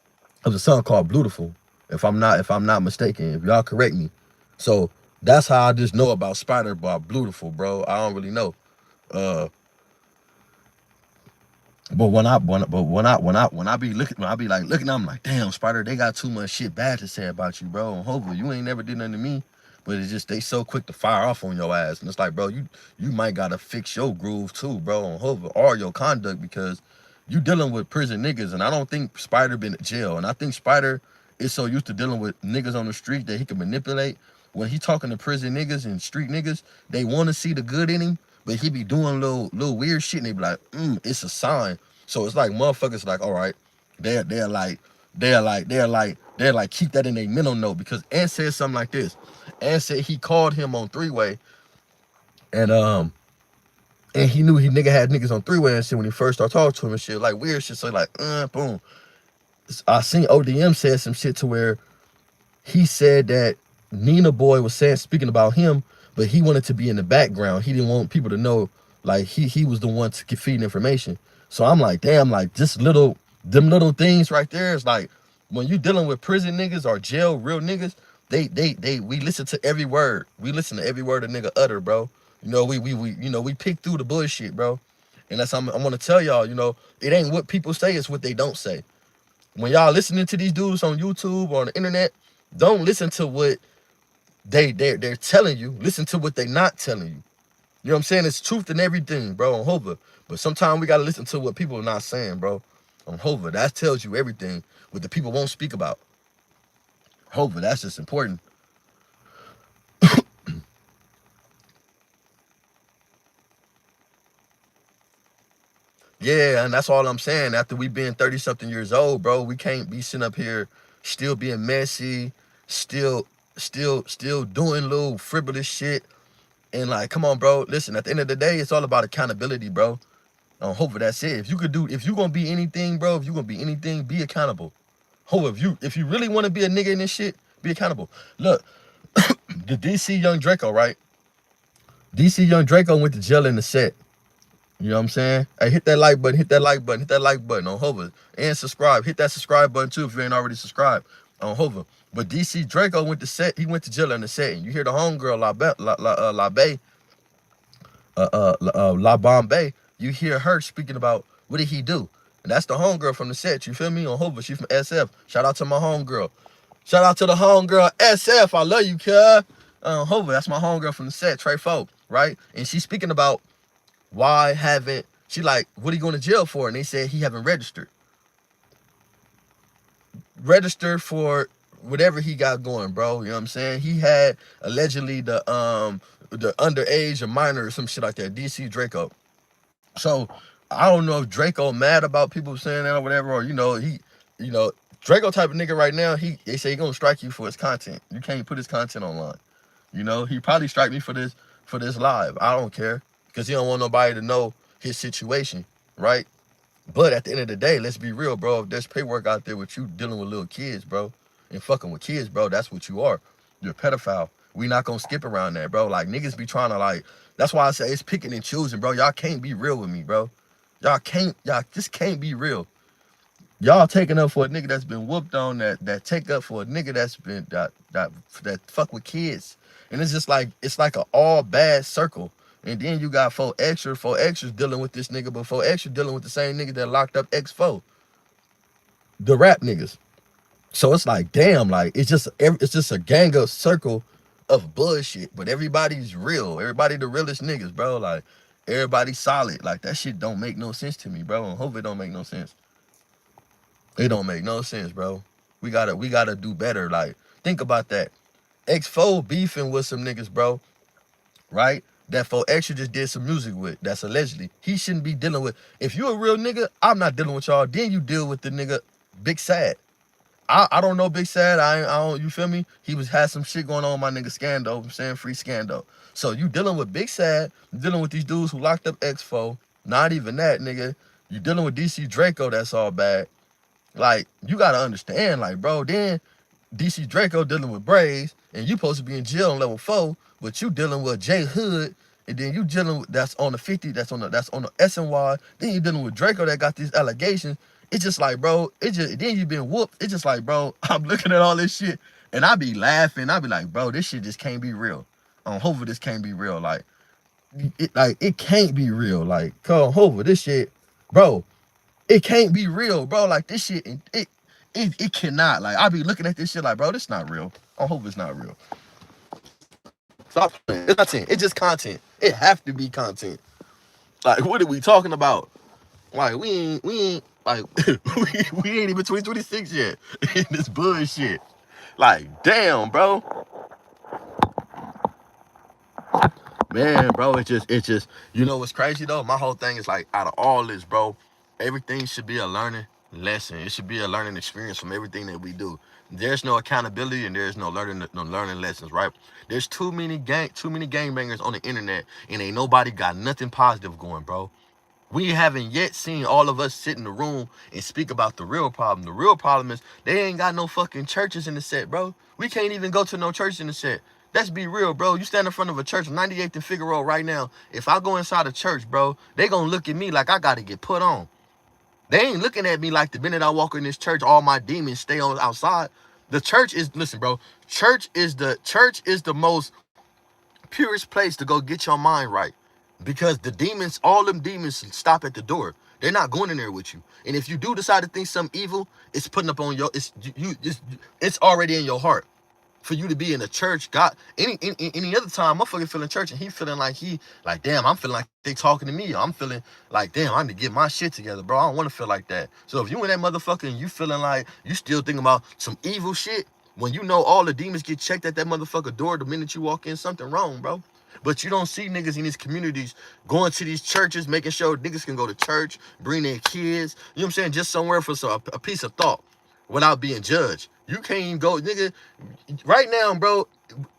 was a song called Blutiful. If I'm not mistaken. If y'all correct me. So that's how I just know about Spider about Blutiful, bro. I don't really know. Uh But when I be looking, when I be like looking, I'm like, damn, Spider, they got too much shit bad to say about you, bro. And hopefully you ain't never did nothing to me. But it's just they so quick to fire off on your ass. And it's like, bro, you might gotta fix your groove too, bro, on hopefully or your conduct because you dealing with prison niggas. And I don't think Spider been to jail. And I think Spider is so used to dealing with niggas on the street that he can manipulate. When he talking to prison niggas and street niggas, they wanna see the good in him, but he be doing little weird shit and they be like, it's a sign. So it's like motherfuckers like, all right, they're like keep that in their mental note because Ant said something like this. Ant said he called him on 3-way and he knew he nigga had niggas on 3-way and shit when he first started talking to him and shit, like weird shit. So like, boom. I seen ODM said some shit to where he said that Nina Boy was saying speaking about him, but he wanted to be in the background. He didn't want people to know like he was the one to feed information. So I'm like, damn, like just them little things right there is like when you dealing with prison niggas or jail real niggas, they we listen to every word. We listen to every word a nigga utter, bro. You know, we pick through the bullshit, bro. And that's I want to tell y'all, it ain't what people say, it's what they don't say. When y'all listening to these dudes on YouTube or on the internet, don't listen to what they're telling you. Listen to what they not telling you. You know what I'm saying? It's truth in everything, bro, on Hova. But sometimes we gotta listen to what people are not saying, bro. On Hova, that tells you everything what the people won't speak about. Hova, that's just important. Yeah, and that's all I'm saying. After we been 30-something years old, bro, we can't be sitting up here still being messy, still, still doing little frivolous shit. And like, come on, bro. Listen, at the end of the day, it's all about accountability, bro. Hopefully that's it. If you gonna be anything, bro, if you gonna be anything, be accountable. Hope if you really want to be a nigga in this shit, be accountable. Look, the DC Young Draco, right? DC Young Draco went to jail in the set. You know what I'm saying? Hey, hit that like button, hit that like button, hit that like button on Hover. And subscribe. Hit that subscribe button too if you ain't already subscribed on Hover. But DC Draco went to set, he went to jail in the set. And you hear the homegirl La Bay, La Bombay, you hear her speaking about what did he do? And that's the homegirl from the set, you feel me? On Hover, she from SF. Shout out to my homegirl. Shout out to the homegirl SF. I love you, cuz. Hover, that's my homegirl from the set, Trey Folk, right? And she's speaking about why haven't, she like, what are you going to jail for? And they said he haven't registered. Registered for whatever he got going, bro. You know what I'm saying? He had allegedly the underage or minor or some shit like that. DC Draco. So I don't know if Draco mad about people saying that or whatever, or Draco type of nigga right now, they say he gonna strike you for his content. You can't put his content online. He probably strike me for this live. I don't care. Because he don't want nobody to know his situation, right? But at the end of the day, let's be real, bro. If there's paperwork out there with you dealing with little kids, bro, and fucking with kids, bro, that's what you are. You're a pedophile. We not gonna skip around that, bro. Like, niggas be trying to, like, that's why I say it's picking and choosing, bro. Y'all can't be real with me, bro. Y'all just can't be real. Y'all taking up for a nigga that's been whooped on, that take up for a nigga that's been, that fuck with kids. And it's just like, it's like an all bad circle. And then you got 4Xers dealing with this nigga, but 4Xers dealing with the same nigga that locked up X4. The rap niggas. So it's like, damn, like, it's just a gang of circle of bullshit. But everybody's real. Everybody the realest niggas, bro. Like, everybody solid. Like, that shit don't make no sense to me, bro. And hope it don't make no sense. It don't make no sense, bro. We gotta do better. Like, think about that. X4 beefing with some niggas, bro. Right? That 4X just did some music with. That's allegedly. He shouldn't be dealing with. If you a real nigga, I'm not dealing with y'all. Then you deal with the nigga Big Sad. I don't know Big Sad. I don't, you feel me? He had some shit going on with my nigga Scando. I'm saying free Scando. So you dealing with Big Sad, dealing with these dudes who locked up X4. Not even that, nigga. You dealing with DC Draco, that's all bad. Like, you gotta understand, like, bro, then DC Draco dealing with Braves, and you supposed to be in jail on level 4, but you dealing with J Hood, and then you dealing with, that's on the 50, that's on the SNY, then you dealing with Draco that got these allegations. It's just like, bro, then you been whooped. It's just like, bro, I'm looking at all this shit, and I be laughing. I be like, bro, this shit just can't be real. Hopefully this can't be real. Like, it can't be real. Like, come on, hopefully this shit, bro, it can't be real, bro. Like, this shit, it cannot. Like, I be looking at this shit like, bro, this not real. I hope it's not real. Stop playing. It's content. It's just content. It have to be content. Like, what are we talking about? Like, we ain't like we ain't even 2026 yet in this bullshit. Like, damn, bro. Man, bro, it's just, you know what's crazy though? My whole thing is like, out of all this, bro, everything should be a learning lesson. It should be a learning experience from everything that we do. There's no accountability and there's no learning lessons, right? There's too many gangbangers on the internet, and ain't nobody got nothing positive going, bro. We haven't yet seen all of us sit in the room and speak about the real problem. The real problem is they ain't got no fucking churches in the set, bro. We can't even go to no church in the set. Let's be real, bro. You stand in front of a church, 98th and Figueroa right now. If I go inside a church, bro, they gonna look at me like I gotta get put on. They ain't looking at me like the minute I walk in this church, all my demons stay on outside. The church is, listen, bro, church is the most purest place to go get your mind right. Because the demons, all them demons stop at the door. They're not going in there with you. And if you do decide to think something evil, it's putting up on your, it's already in your heart. For you to be in a church, God, any other time, motherfucker feeling church and he feeling like damn, I'm feeling like they talking to me. I'm feeling like, damn, I need to get my shit together, bro. I don't want to feel like that. So if you in that motherfucker and you feeling like you still thinking about some evil shit, when you know all the demons get checked at that motherfucker door the minute you walk in, something wrong, bro. But you don't see niggas in these communities going to these churches, making sure niggas can go to church, bring their kids, you know what I'm saying, just somewhere for a piece of thought without being judged. You can't even go, nigga, right now, bro,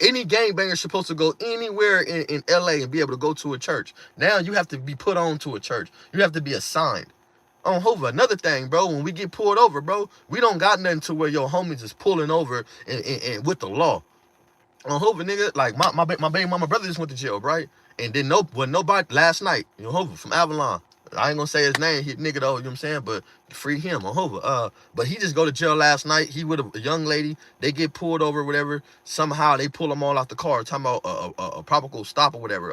any gangbanger is supposed to go anywhere in LA and be able to go to a church. Now you have to be put on to a church. You have to be assigned. On Hova, another thing, bro, when we get pulled over, bro, we don't got nothing to where your homies is pulling over and with the law. On Hova, nigga, like my baby mama brother just went to jail, right? And then nobody last night, you know, Hova from Avalon. I ain't gonna say his name, he nigga though, you know what I'm saying? But free him on Hova. But he just go to jail last night. He with a young lady. They get pulled over, whatever. Somehow they pull them all out the car, talking about a probable stop or whatever.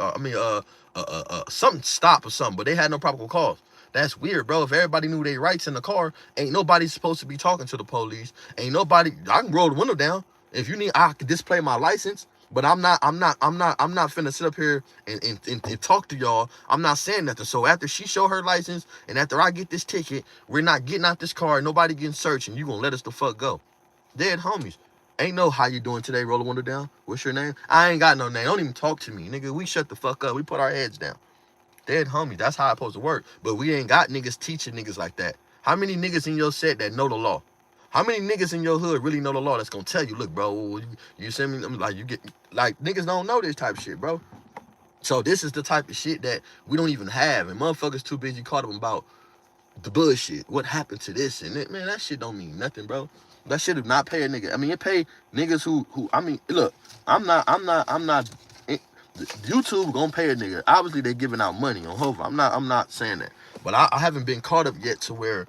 Something stop or something. But they had no probable cause. That's weird, bro. If everybody knew their rights in the car, ain't nobody supposed to be talking to the police. Ain't nobody. I can roll the window down. If you need, I can display my license, but I'm not finna sit up here and talk to y'all. I'm not saying nothing. So after she show her license and after I get this ticket, we're not getting out this car. Nobody getting searched, and you gonna let us the fuck go. Dead homies. Ain't no how you doing today, roll the window down. What's your name? I ain't got no name. Don't even talk to me, nigga. We shut the fuck up. We put our heads down. Dead homies. That's how it's supposed to work. But we ain't got niggas teaching niggas like that. How many niggas in your set that know the law? How many niggas in your hood really know the law that's gonna tell you, look, bro, you send me, like, you get, like, niggas don't know this type of shit, bro. So this is the type of shit that we don't even have, and motherfuckers too busy caught up about the bullshit. What happened to this and that? Man, that shit don't mean nothing, bro. That shit do not pay a nigga. I mean, it pay niggas who I mean, look, I'm not YouTube gonna pay a nigga. Obviously they giving out money on Hova. I'm not saying that. But I haven't been caught up yet to where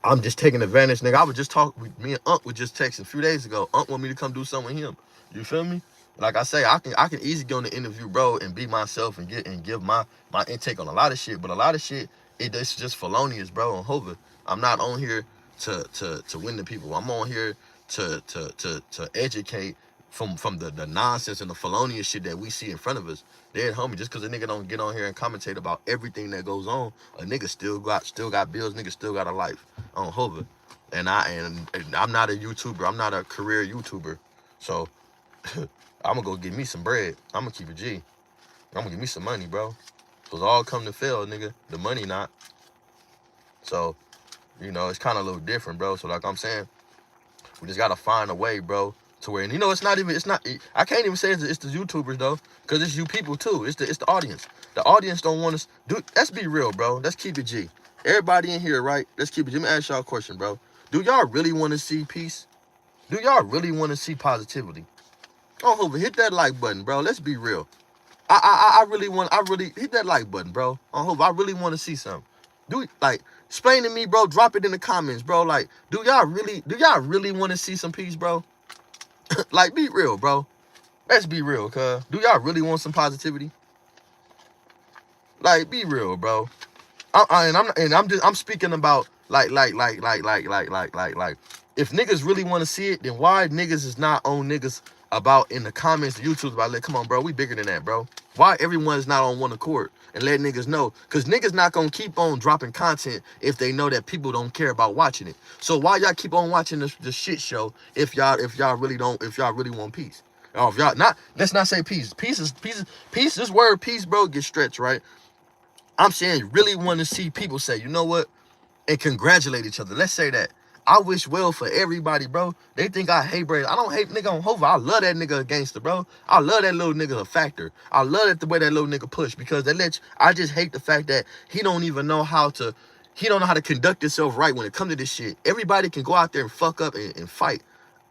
I'm just taking advantage, nigga. I was just talking with me and Unc was just texting a few days ago. Unc want me to come do something with him. You feel me? Like I say, I can easily go on the interview, bro, and be myself and give my intake on a lot of shit. But a lot of shit, it's just felonious, bro, on Hova. I'm not on here to win the people. I'm on here to educate from the nonsense and the felonious shit that we see in front of us. Dead homie, just because a nigga don't get on here and commentate about everything that goes on, a nigga still got bills, nigga still got a life on Hova. And I'm not a YouTuber, I'm not a career YouTuber. So I'm gonna go get me some bread. I'm gonna keep it G. I'm gonna get me some money, bro. Cause all come to fail, nigga. The money not. So, you know, it's kind of a little different, bro. So like I'm saying, we just gotta find a way, bro, to where, and you know, I can't even say it's the YouTubers though, because it's you people too. It's the audience. The audience don't want us. Let's be real, bro. Let's keep it G. Everybody in here, right? Let's keep it G. Let me ask y'all a question, bro. Do y'all really want to see peace? Do y'all really want to see positivity? Oh, Hova, hit that like button, bro. Let's be real. I really hit that like button, bro. Oh, Hova, I really want to see something. Explain to me, bro. Drop it in the comments, bro. Like, do y'all really want to see some peace, bro? Like, be real, bro. Let's be real, cuz. Do y'all really want some positivity? Like, be real, bro. I'm speaking about like if niggas really want to see it, then why niggas is not on niggas about in the comments, the YouTubers about, like, come on, bro, we bigger than that, bro. Why everyone is not on one accord and let niggas know? Because niggas not gonna keep on dropping content if they know that people don't care about watching it. So why y'all keep on watching the shit show if y'all really want peace? Or if y'all not, let's not say peace. Peace. This word peace, bro, gets stretched, right? I'm saying you really want to see people say, you know what, and congratulate each other. Let's say that. I wish well for everybody, bro. They think I hate Brady. I don't hate nigga on Hova. I love that nigga a gangster, bro. I love that little nigga a factor. I love it the way that little nigga push, because I just hate the fact that he don't know how to conduct himself right when it comes to this shit. Everybody can go out there and fuck up and fight.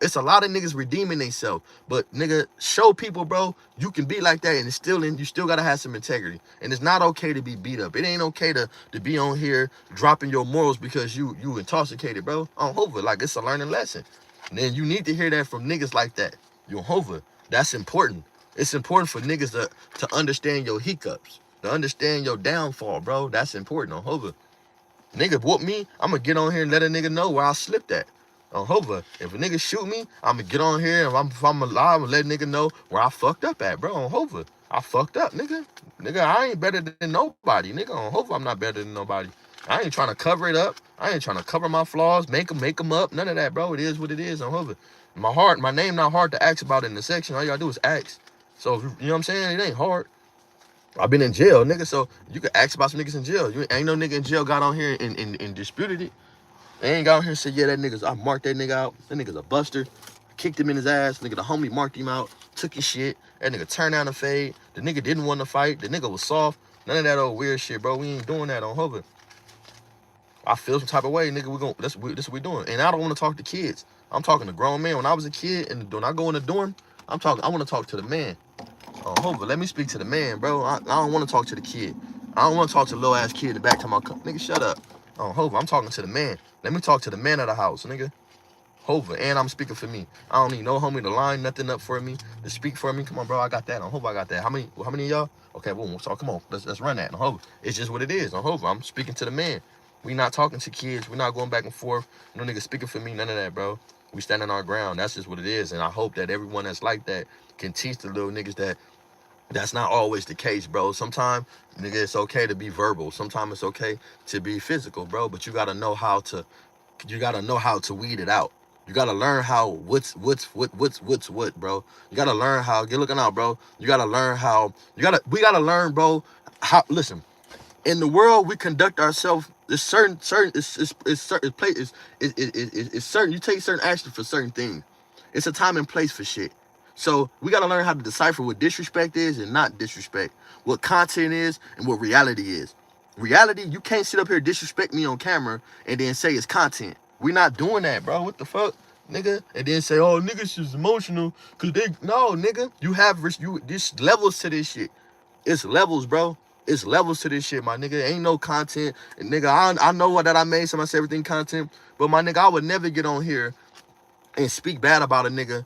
It's a lot of niggas redeeming themselves, but nigga, show people, bro, you can be like that, and you still gotta have some integrity. And it's not okay to be beat up. It ain't okay to be on here dropping your morals because you intoxicated, bro. On Hova, like, it's a learning lesson. And then you need to hear that from niggas like that. You on Hova, that's important. It's important for niggas to understand your hiccups, to understand your downfall, bro. That's important on Hova. Nigga whoop me, I'm gonna get on here and let a nigga know where I slipped at. On Hova, if a nigga shoot me, I'm gonna get on here, and if I'm alive, I'm gonna let a nigga know where I fucked up at, bro. On Hova, I fucked up, nigga. Nigga, I ain't better than nobody. Nigga, on Hova, I'm not better than nobody. I ain't trying to cover it up. I ain't trying to cover my flaws, make them up. None of that, bro. It is what it is on Hova. My name not hard to ask about in the section. All you gotta do is ask. So, you know what I'm saying? It ain't hard. I've been in jail, nigga, so you can ask about some niggas in jail. You ain't no nigga in jail got on here and disputed it. They ain't got on here and said, yeah, that nigga's, I marked that nigga out. That nigga's a buster. Kicked him in his ass. Nigga, the homie marked him out. Took his shit. That nigga turned down the fade. The nigga didn't want to fight. The nigga was soft. None of that old weird shit, bro. We ain't doing that on Hover. I feel some type of way, nigga. This what we doing. And I don't want to talk to kids. I'm talking to grown men. When I was a kid and when I go in the dorm, I want to talk to the man. Hover, let me speak to the man, bro. I don't want to talk to the kid. I don't want to talk to the little ass kid in the back time. Nigga, shut up. Hover, I'm talking to the man. Let me talk to the man of the house, nigga. Hover, and I'm speaking for me. I don't need no homie to line nothing up for me, to speak for me. Come on, bro, I got that. On Hover, I got that. How many of y'all? Okay, boom. So come on, let's run that. On Hover, it's just what it is. On Hover, I'm speaking to the man. We not talking to kids. We not going back and forth. No nigga speaking for me. None of that, bro. We standing our ground. That's just what it is. And I hope that everyone that's like that can teach the little niggas that that's not always the case, bro. Sometimes, nigga, it's okay to be verbal. Sometimes it's okay to be physical, bro. But you gotta know how to weed it out. You gotta learn how what's what, bro. You gotta learn how. Get looking out, bro. You gotta learn how. We gotta learn, bro. How? Listen. In the world, we conduct ourselves. It's certain. It's certain place. It's certain. You take certain action for certain things. It's a time and place for shit. So we gotta learn how to decipher what disrespect is and not disrespect. What content is and what reality is. Reality, you can't sit up here and disrespect me on camera and then say it's content. We not doing that, bro. What the fuck, nigga? And then say, oh, niggas is emotional. Cause no, nigga. This levels to this shit. It's levels, bro. It's levels to this shit, my nigga. Ain't no content. And nigga, I know that I made some of everything content. But my nigga, I would never get on here and speak bad about a nigga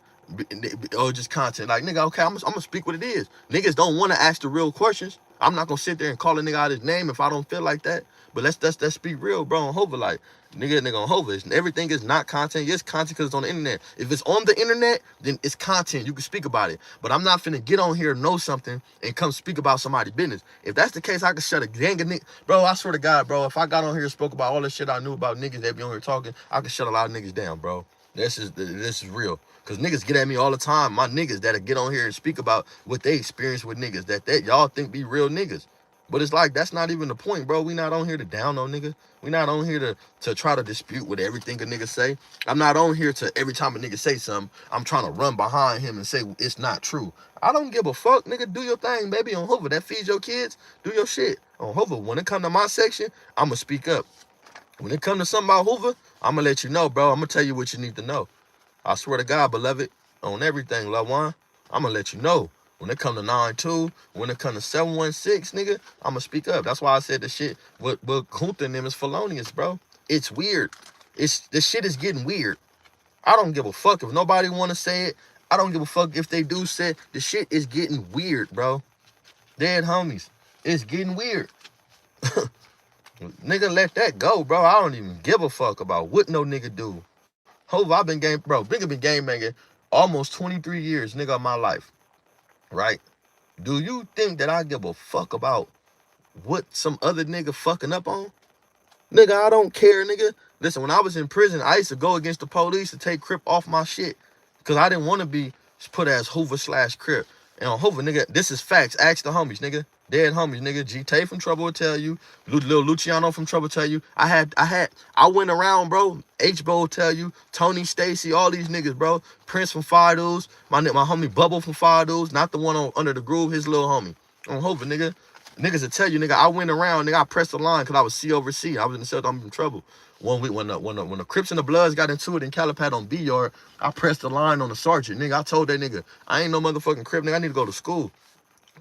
or just content. Like, nigga, okay, I'm gonna speak what it is. Niggas don't want to ask the real questions. I'm not gonna sit there and call a nigga out his name if I don't feel like that. But let's speak real, bro. On Hover, like, nigga on Hover. Everything is not content. Yes, content because it's on the internet. If it's on the internet, then it's content. You can speak about it. But I'm not finna get on here, know something, and come speak about somebody's business. If that's the case, I could shut a gang of niggas. Bro, I swear to God, bro, if I got on here and spoke about all the shit I knew about niggas that be on here talking, I could shut a lot of niggas down, bro. This is real. Cause niggas get at me all the time. My niggas that'll get on here and speak about what they experience with niggas that y'all think be real niggas. But it's like, that's not even the point, bro. We not on here to down on niggas. We not on here to try to dispute with everything a nigga say. I'm not on here to every time a nigga say something, I'm trying to run behind him and say it's not true. I don't give a fuck, nigga. Do your thing, baby. On Hover, that feeds your kids. Do your shit. On Hover, when it come to my section, I'ma speak up. When it come to something about Hoover, I'm going to let you know, bro. I'm going to tell you what you need to know. I swear to God, beloved, on everything, loved one, I'm going to let you know. When it come to 9-2, when it come to 716, nigga, I'm going to speak up. That's why I said the shit with Kunta and them is felonious, bro. It's weird. This shit is getting weird. I don't give a fuck if nobody want to say it. I don't give a fuck if they do say it. The shit is getting weird, bro. Dead homies. It's getting weird. Nigga, let that go, bro. I don't even give a fuck about what no nigga do. Hope I've been been game banging almost 23 years, nigga, of my life. Right? Do you think that I give a fuck about what some other nigga fucking up on? Nigga, I don't care, nigga. Listen, when I was in prison, I used to go against the police to take Crip off my shit. Because I didn't want to be put as Hoover/Crip. And on Hoover, nigga, this is facts. Ask the homies, nigga. Dead homies, nigga. G-Tay from Trouble will tell you. Lil Luciano from Trouble will tell you. I went around, bro. H-Bo will tell you. Tony, Stacy, all these niggas, bro. Prince from Fire Dudes. My homie Bubble from Fire Dudes. Not the one on Under the Groove, his little homie. On Hoover, nigga. Niggas will tell you, nigga, I went around, nigga, I pressed the line because I was C over C. I was in the cell, I'm in trouble. One week when the Crips and the Bloods got into it in Calipad on B-Yard, I pressed the line on the sergeant, nigga. I told that nigga, I ain't no motherfucking Crip, nigga, I need to go to school.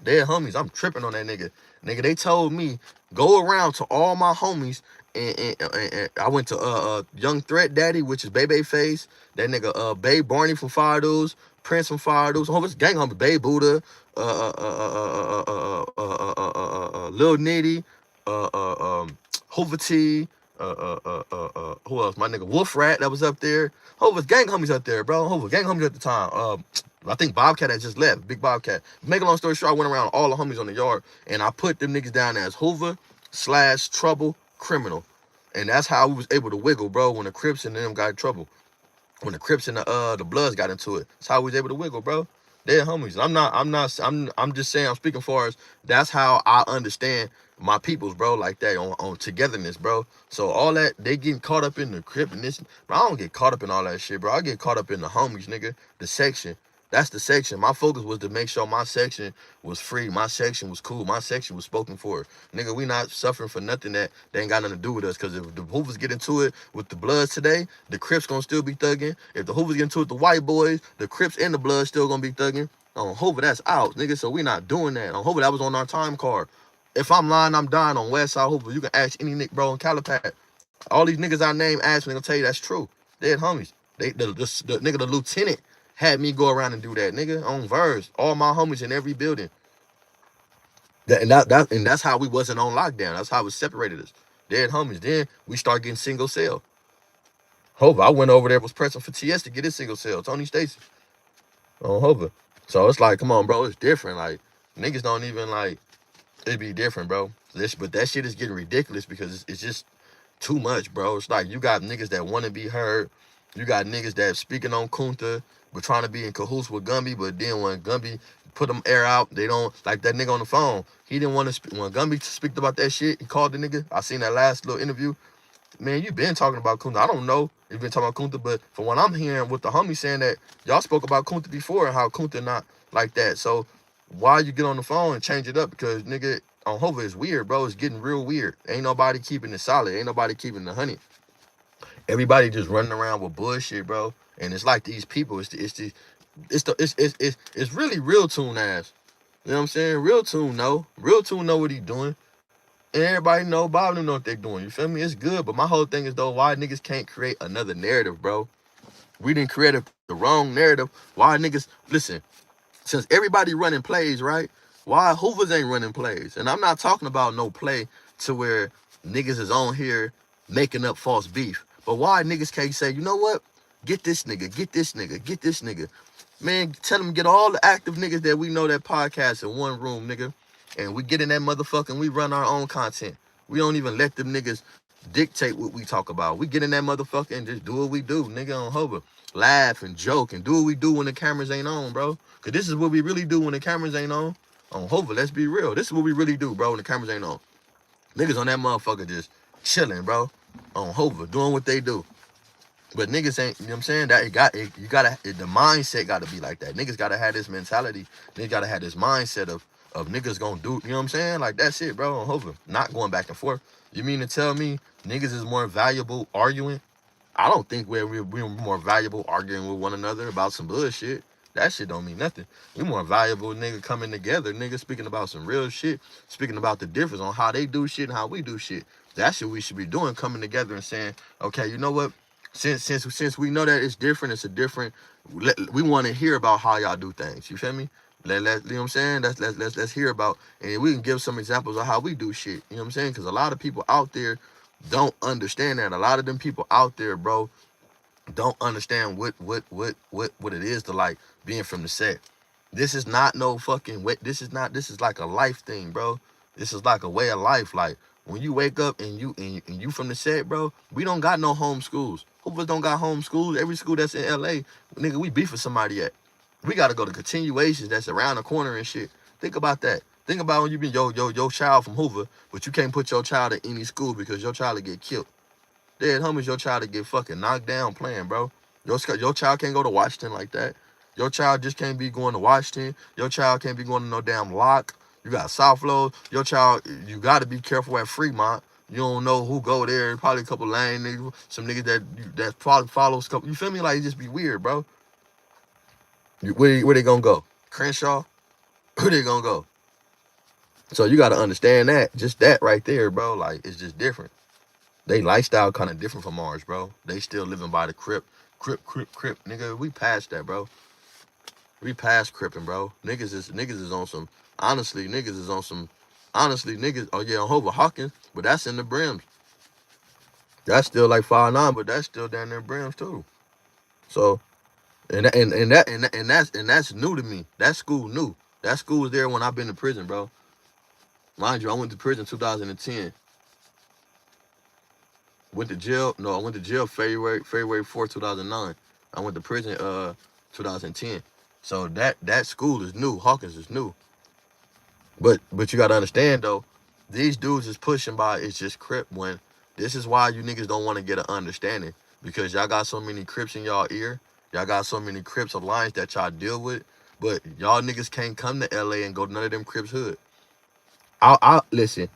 They're homies, I'm tripping on that nigga. Nigga, they told me, go around to all my homies, and I went to Young Threat Daddy, which is Bebe Face, that nigga Babe Barney from Fire Dudes, Prince from Fire Dudes, his gang homie, Babe Buddha, Lil Nitty, Hoover T, who else? My nigga Wolf Rat that was up there. Hoover's gang homies up there, bro. Hoover gang homies at the time. I think Bobcat had just left, Big Bobcat. Make a long story short, I went around all the homies on the yard, and I put them niggas down as Hoover/Trouble Criminal. And that's how we was able to wiggle, bro, when the Crips and them got in trouble. When the Crips and the Bloods got into it. That's how we was able to wiggle, bro. They're homies. I'm just saying, I'm speaking for us. That's how I understand my peoples, bro, like that on togetherness, bro. So all that, they getting caught up in the crip and this, bro, I don't get caught up in all that shit, bro. I get caught up in the homies, nigga. The section. That's the section. My focus was to make sure my section was free. My section was cool. My section was spoken for. Nigga, we not suffering for nothing that they ain't got nothing to do with us. Cause if the Hoovers get into it with the Bloods today, the Crips gonna still be thugging. If the Hoovers get into it with the white boys, the Crips and the Bloods still gonna be thugging. On Hoover, that's out, nigga. So we not doing that. On Hoover, that was on our time card. If I'm lying, I'm dying. On West Side Hoover, you can ask any Nick, bro, in Calipat. All these niggas I name ask me, they'll tell you that's true. They're homies. The nigga, the lieutenant, had me go around and do that, nigga, on Verse. All my homies in every building. And that's how we wasn't on lockdown. That's how it separated us. Dead homies. Then we start getting single cell. Hova, I went over there, was pressing for TS to get his single cell. Tony Stacy on Hova. So it's like, come on, bro, it's different. Like, niggas don't even like, it'd be different, bro. But that shit is getting ridiculous because it's just too much, bro. It's like you got niggas that want to be heard. You got niggas that speaking on Kunta, but trying to be in cahoots with Gumby, but then when Gumby put them air out, they don't, like that nigga on the phone. He didn't want to speak. When Gumby speak about that shit, he called the nigga. I seen that last little interview. Man, you been talking about Kunta. I don't know if you've been talking about Kunta, but from what I'm hearing with the homie saying that y'all spoke about Kunta before and how Kunta not like that. So why you get on the phone and change it up? Because nigga, on Hova is weird, bro. It's getting real weird. Ain't nobody keeping it solid. Ain't nobody keeping the honey. Everybody just running around with bullshit, bro. And it's like these people. It's really Real Tune ass. You know what I'm saying? Real Tune know. Real Tune know what he doing. And everybody know, Bob don't know what they're doing. You feel me? It's good. But my whole thing is, though, why niggas can't create another narrative, bro? We didn't create the wrong narrative. Why niggas, listen, since everybody running plays, right? Why Hoovers ain't running plays? And I'm not talking about no play to where niggas is on here making up false beef. But why niggas can't say, you know what? Get this nigga, get this nigga, get this nigga. Man, tell them get all the active niggas that we know that podcast in one room, nigga. And we get in that motherfucker and we run our own content. We don't even let them niggas dictate what we talk about. We get in that motherfucker and just do what we do, nigga, on Hover. Laugh and joke and do what we do when the cameras ain't on, bro. Cause this is what we really do when the cameras ain't on. On Hover, let's be real. This is what we really do, bro, when the cameras ain't on. Niggas on that motherfucker just chilling, bro. On Hover, doing what they do. But niggas ain't, you know what I'm saying? That the mindset gotta be like that. Niggas gotta have this mentality. Niggas gotta have this mindset of niggas gonna do, you know what I'm saying? Like that's it, bro. On Hover. Not going back and forth. You mean to tell me niggas is more valuable arguing? I don't think we're more valuable arguing with one another about some bullshit. That shit don't mean nothing. We more valuable nigga coming together, nigga speaking about some real shit, speaking about the difference on how they do shit and how we do shit. That's what we should be doing, coming together and saying, okay, you know what? Since we know that it's different, it's a different. We want to hear about how y'all do things. You feel me? You know what I'm saying? Let's hear about, and we can give some examples of how we do shit. You know what I'm saying? Because a lot of people out there don't understand that. A lot of them people out there, bro, don't understand what it is to like being from the set. This is not no fucking wet. This is like a life thing, bro. This is like a way of life. Like when you wake up and you from the set, bro, we don't got no home schools. Who of us don't got home schools? Every school that's in LA, nigga, we beef with somebody at. We gotta go to continuations that's around the corner and shit. Think about that. Think about when you been your child from Hoover, but you can't put your child at any school because your child will get killed. Dead homies, your child to get fucking knocked down playing, bro. Your child can't go to Washington like that. Your child just can't be going to Washington. Your child can't be going to no damn Lock. You got South Low. Your child, you got to be careful at Fremont. You don't know who go there. Probably a couple lame niggas, some niggas that probably follows. You feel me? Like it just be weird, bro. Where they gonna go? Crenshaw? Where they gonna go? So you got to understand that. Just that right there, bro. Like it's just different. They lifestyle kind of different from ours, bro. They still living by the crip. Nigga, we passed that, bro. We passed cripping, bro. Niggas is on some, honestly, niggas, oh yeah, on Hova Hawkins, but that's in the brims. That's still like 5'9", but that's still down there in brims too. So, and that's new to me. That school new. That school was there when I've been to prison, bro. Mind you, I went to prison 2010. Went to jail. No, I went to jail February 4th, 2009. I went to prison 2010. So that school is new. Hawkins is new. But you gotta understand though, these dudes is pushing by it's just Crip when this is why you niggas don't want to get an understanding. Because y'all got so many Crips in y'all ear. Y'all got so many Crips alliance that y'all deal with. But y'all niggas can't come to LA and go to none of them Crips hood. I listen.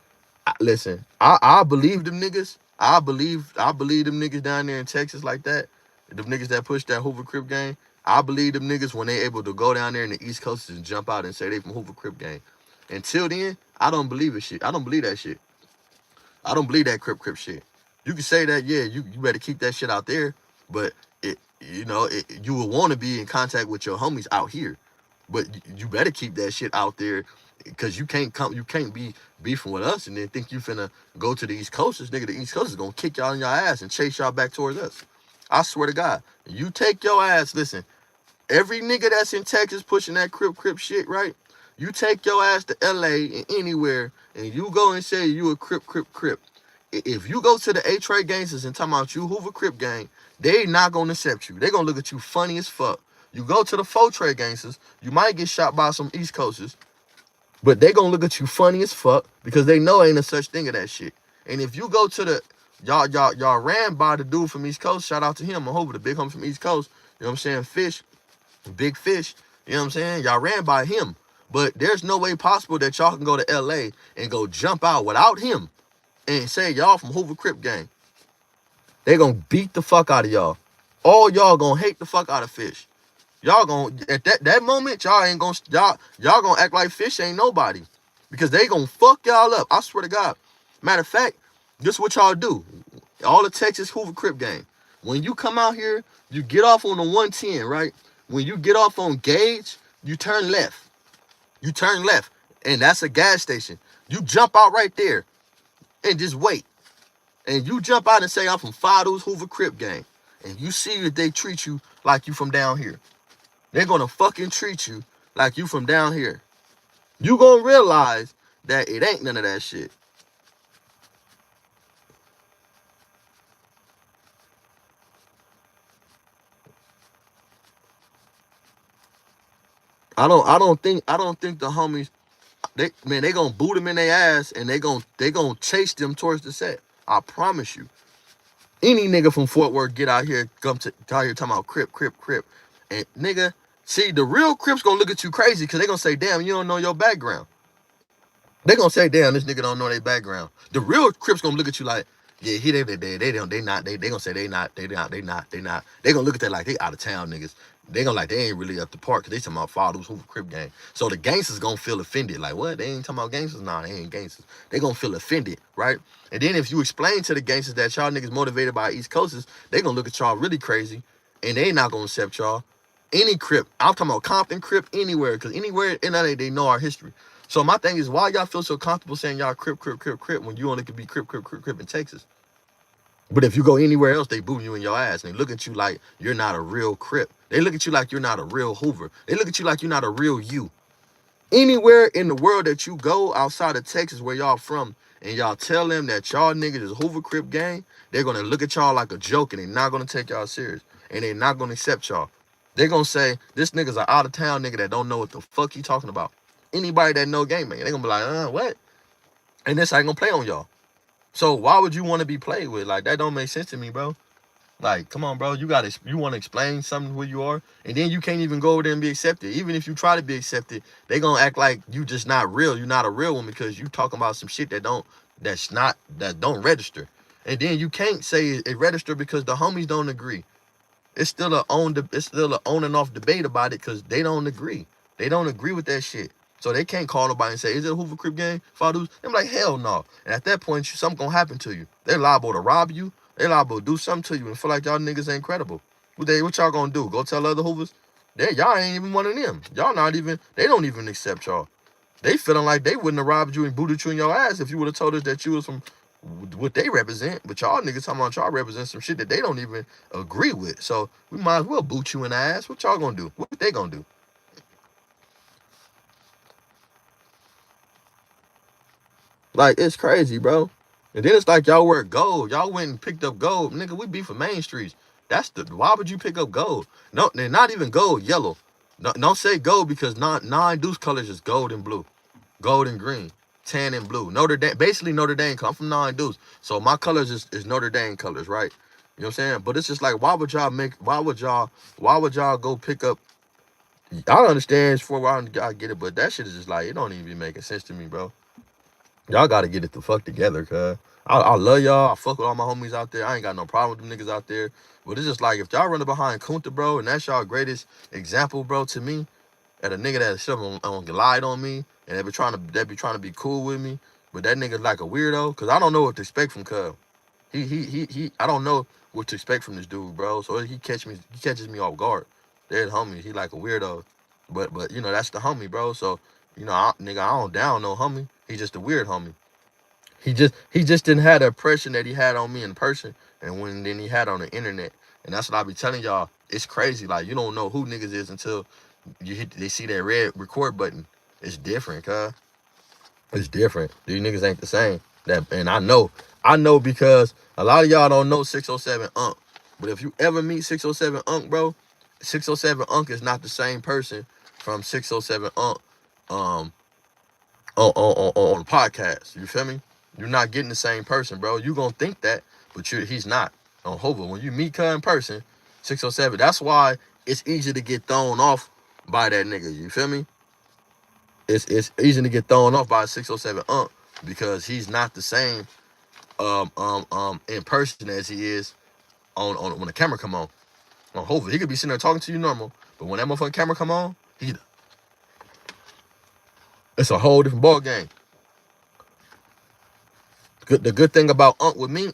Listen, I believe them niggas. I believe them niggas down there in Texas like that. Them niggas that push that Hoover Crip gang. I believe them niggas when they able to go down there in the East Coast and jump out and say they from Hoover Crip gang. Until then, I don't believe it shit. I don't believe that shit. I don't believe that Crip shit. You can say that, yeah, you better keep that shit out there, but you will want to be in contact with your homies out here. But you better keep that shit out there because you can't be beefing with us and then think you finna go to the East Coast. This nigga, the East Coast is gonna kick y'all in your ass and chase y'all back towards us. I swear to God, you take your ass. Listen, every nigga that's in Texas pushing that Crip shit, right? You take your ass to LA and anywhere, and you go and say you a Crip. If you go to the A-Trade gangsters and talk about you Hoover Crip gang, they not gonna accept you. They gonna look at you funny as fuck. You go to the 4-Trade gangsters, you might get shot by some East Coasters, but they gonna look at you funny as fuck because they know ain't a such thing of that shit. And if you go to the y'all ran by the dude from East Coast, shout out to him, Hoover, the big homie from East Coast. You know what I'm saying? Fish, big fish. You know what I'm saying? Y'all ran by him. But there's no way possible that y'all can go to LA and go jump out without him and say y'all from Hoover Crip gang. They gonna beat the fuck out of y'all. All y'all gonna hate the fuck out of Fish. Y'all gonna at that moment, y'all ain't gonna y'all gonna act like Fish ain't nobody. Because they gonna fuck y'all up. I swear to God. Matter of fact, this is what y'all do. All the Texas Hoover Crip gang. When you come out here, you get off on the 110, right? When you get off on Gage, you turn left. You turn left, and that's a gas station. You jump out right there and just wait. And you jump out and say, I'm from Fido's Hoover Crip gang. And you see that they treat you like you from down here. They're going to fucking treat you like you from down here. You going to realize that it ain't none of that shit. I don't think the homies, they gonna boot them in their ass and they gonna chase them towards the set. I promise you. Any nigga from Fort Worth get out here, out here talking about Crip. And nigga, see, the real Crips gonna look at you crazy because they gonna say, damn, you don't know your background. They gonna say, damn, this nigga don't know their background. The real Crips gonna look at you like, yeah, they gonna say they not. They gonna look at that like they out of town niggas. They gonna like they ain't really up the park because they talking about fathers Hoover Crip gang. So the gangsters gonna feel offended. Like, what? They ain't talking about gangsters? Nah, they ain't gangsters. They gonna feel offended, right? And then if you explain to the gangsters that y'all niggas motivated by East Coasters, they gonna look at y'all really crazy and they not gonna accept y'all. Any Crip, I'm talking about Compton Crip, anywhere, because anywhere in LA, they know our history. So my thing is, why y'all feel so comfortable saying y'all Crip when you only could be Crip in Texas? But if you go anywhere else, they boo you in your ass and they look at you like you're not a real Crip. They look at you like you're not a real Hoover. They look at you like you're not a real you. Anywhere in the world that you go outside of Texas where y'all from and y'all tell them that y'all niggas is Hoover Crip gang, they're going to look at y'all like a joke and they're not going to take y'all serious. And they're not going to accept y'all. They're going to say, this nigga's an out-of-town nigga that don't know what the fuck he talking about. Anybody that know game, man, they're going to be like, what? And this ain't going to play on y'all. So why would you want to be played with? Like, that don't make sense to me, bro. Like, come on, bro. You want to explain something who you are, and then you can't even go over there and be accepted. Even if you try to be accepted, they gonna act like you just not real. You're not a real one because you talking about some shit that don't register. And then you can't say it register because the homies don't agree. It's still a on and off debate about it because they don't agree. They don't agree with that shit. So they can't call nobody and say, is it a Hoover Crip gang? Fathers? I'm like, hell no. And at that point, something gonna happen to you. They're liable to rob you. They liable to do something to you and feel like y'all niggas ain't credible. What y'all gonna do? Go tell other Hoovers? Y'all ain't even one of them. Y'all not even, they don't even accept y'all. They feeling like they wouldn't have robbed you and booted you in your ass if you would have told us that you was from what they represent. But y'all niggas talking about y'all represent some shit that they don't even agree with. So we might as well boot you in the ass. What y'all gonna do? What they gonna do? Like, it's crazy, bro. And then it's like y'all wear gold. Y'all went and picked up gold. Nigga, we be for Main Streets. Why would you pick up gold? No, they're not even gold, yellow. No, don't say gold because nine deuce colors is gold and blue, gold and green, tan and blue. Notre Dame, basically Notre Dame. I'm from nine deuce, so my colors is Notre Dame colors, right? You know what I'm saying? But it's just like, why would y'all go pick up? I don't understand for why I get it, but that shit is just like, it don't even be making sense to me, bro. Y'all gotta get it the fuck together, cuz. I love y'all. I fuck with all my homies out there. I ain't got no problem with them niggas out there. But it's just like, if y'all running behind Kunta, bro, and that's y'all greatest example, bro, to me, and a nigga that shit lied on me, and they be trying to be cool with me, but that nigga like a weirdo, cause I don't know what to expect from Cub. I don't know what to expect from this dude, bro. So he catches me off guard. That homie, he like a weirdo, but you know that's the homie, bro. So you know, nigga, I don't down no homie. He just a weird homie. He just didn't have the impression that he had on me in person, and then he had on the internet. And that's what I be telling y'all. It's crazy. Like, you don't know who niggas is until they see that red record button. It's different, cuz. It's different. These niggas ain't the same. And I know because a lot of y'all don't know 607 Unk. But if you ever meet 607 Unk, bro, 607 Unk is not the same person from 607 Unk um on the podcast. You feel me? You're not getting the same person, bro. You gonna think that, but he's not. On Hova, when you meet her in person, 607. That's why it's easy to get thrown off by that nigga. You feel me? It's easy to get thrown off by 607 because he's not the same in person as he is on when the camera come on. On Hova, he could be sitting there talking to you normal, but when that motherfucking camera come on, it's a whole different ball game. The good thing about Unc with me,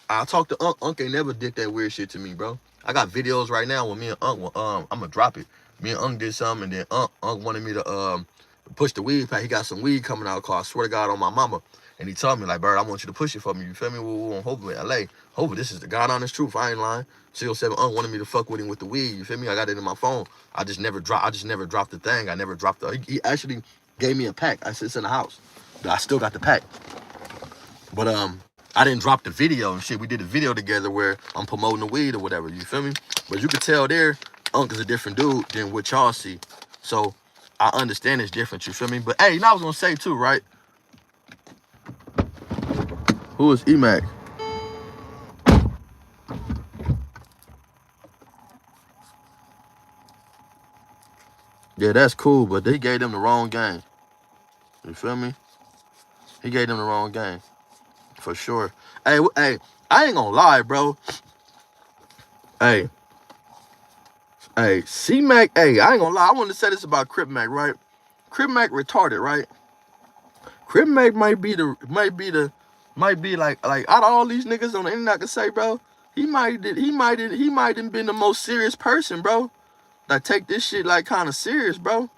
I talk to Unc. Unc ain't never did that weird shit to me, bro. I got videos right now with me and Unc. I'm gonna drop it. Me and Unc did something, and then Unc wanted me to push the weed pack. He got some weed coming out, called I swear to God on my mama. And he told me, like, Bird, I want you to push it for me. You feel me? We're on Hova in LA. Hova, this is the God honest truth. I ain't lying. 607 Unc wanted me to fuck with him with the weed. You feel me? I got it in my phone. I just never dropped the thing. I never dropped the. He actually gave me a pack. I said it's in the house. I still got the pack. But I didn't drop the video and shit. We did a video together where I'm promoting the weed or whatever. You feel me? But you could tell there, Unc is a different dude than what y'all see. So I understand it's different. You feel me? But hey, you know I was gonna say too, right? Who is Emac? Yeah, that's cool, but they gave them the wrong game. You feel me? He gave them the wrong game. For sure. Hey, I ain't gonna lie, bro. Hey, C-Mac, hey, I ain't gonna lie. I want to say this about Crip Mac, right? Crip Mac retarded, right? Crip Mac might be like out of all these niggas on the internet, I can say, bro, he might have been the most serious person, bro. That take this shit like kind of serious, bro.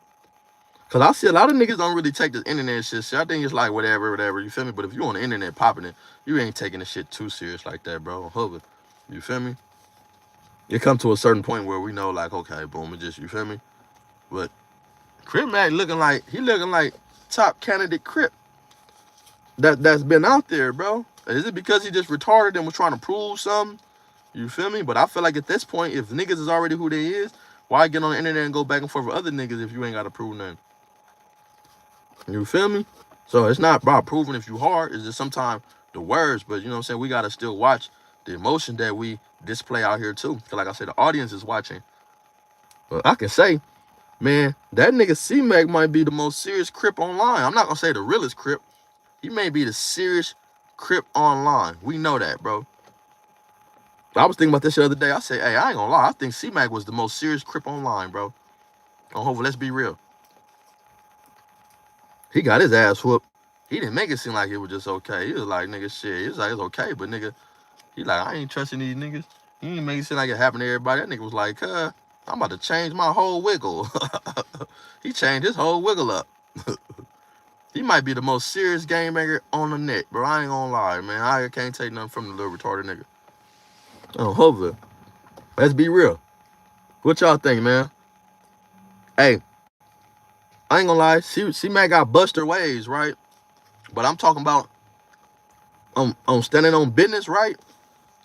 Cause I see a lot of niggas don't really take this internet shit. I think it's like whatever, you feel me? But if you on the internet popping it, you ain't taking the shit too serious like that, bro. Hover, you feel me? It come to a certain point where we know, like, okay, boom, it just, you feel me? But Crip Mac looking like top candidate Crip that's been out there, bro. Is it because he just retarded and was trying to prove something? You feel me? But I feel like at this point, if niggas is already who they is, why get on the internet and go back and forth with other niggas if you ain't got to prove nothing? You feel me? So it's not about proving if you hard. It's just sometimes the words, but you know what I'm saying? We got to still watch the emotion that we display out here too. Because like I said, the audience is watching. But I can say, man, that nigga C-Mac might be the most serious Crip online. I'm not going to say the realest Crip. He may be the serious Crip online. We know that, bro. I was thinking about this the other day. I said, hey, I ain't gonna lie. I think C-Mac was the most serious Crip online, bro. On Hova, let's be real. He got his ass whooped. He didn't make it seem like it was just okay. He was like, nigga, shit. He was like, it's okay, but nigga, he like, I ain't trusting these niggas. He didn't make it seem like it happened to everybody. That nigga was like, I'm about to change my whole wiggle. He changed his whole wiggle up. He might be the most serious game maker on the net, bro. I ain't gonna lie, man. I can't take nothing from the little retarded nigga. Oh, Hova. Let's be real. What y'all think, man? Hey, I ain't gonna lie. C-Mac got buster ways, right? But I'm talking about on standing on business, right?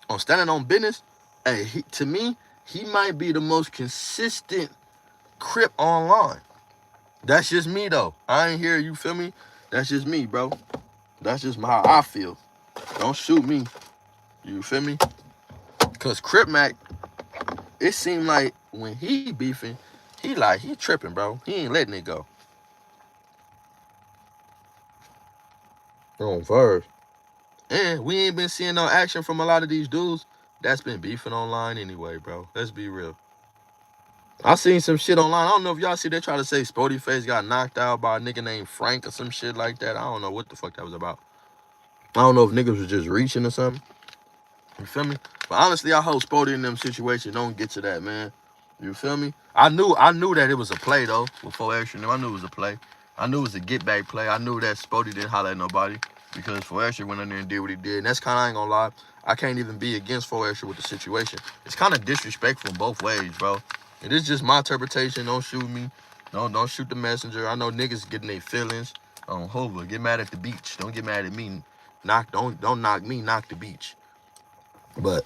On standing on business. Hey, to me, he might be the most consistent Crip online. That's just me though. I ain't here, you feel me? That's just me, bro. That's just how I feel. Don't shoot me. You feel me? Cause Crip Mac, it seemed like when he beefing, he tripping, bro. He ain't letting it go. On first. And we ain't been seeing no action from a lot of these dudes that's been beefing online anyway, bro. Let's be real. I seen some shit online. I don't know if y'all see they try to say Spody Face got knocked out by a nigga named Frank or some shit like that. I don't know what the fuck that was about. I don't know if niggas was just reaching or something. You feel me? But honestly, I hope Spody in them situations don't get to that, man. You feel me? I knew that it was a play though. Before extra, I knew it was a play. I knew it was a get back play. I knew that Spody didn't holler at nobody because Foestra went in there and did what he did. And that's kind of, I ain't gonna lie, I can't even be against Foestra with the situation. It's kind of disrespectful in both ways, bro. It is just my interpretation. Don't shoot me. Don't shoot the messenger. I know niggas getting their feelings. Hoover, get mad at the beach. Don't get mad at me. Don't knock me. Knock the beach. But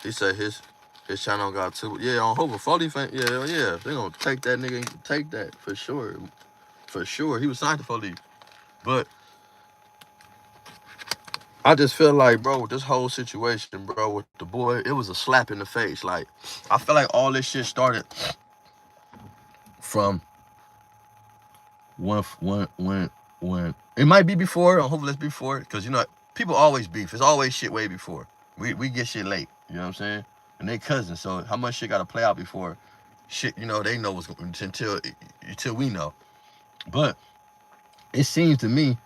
he said his channel got two. Yeah, on Hoover 40 fan. Yeah. They gonna take that nigga and take that for sure. For sure. He was signed to 40. But I just feel like, bro, this whole situation, bro, with the boy, it was a slap in the face. Like, I feel like all this shit started from when it might be before, or hopefully it's before, because, you know, people always beef. It's always shit way before. We get shit late, you know what I'm saying? And they cousins, so how much shit got to play out before shit, you know, they know what's going until we know. But it seems to me,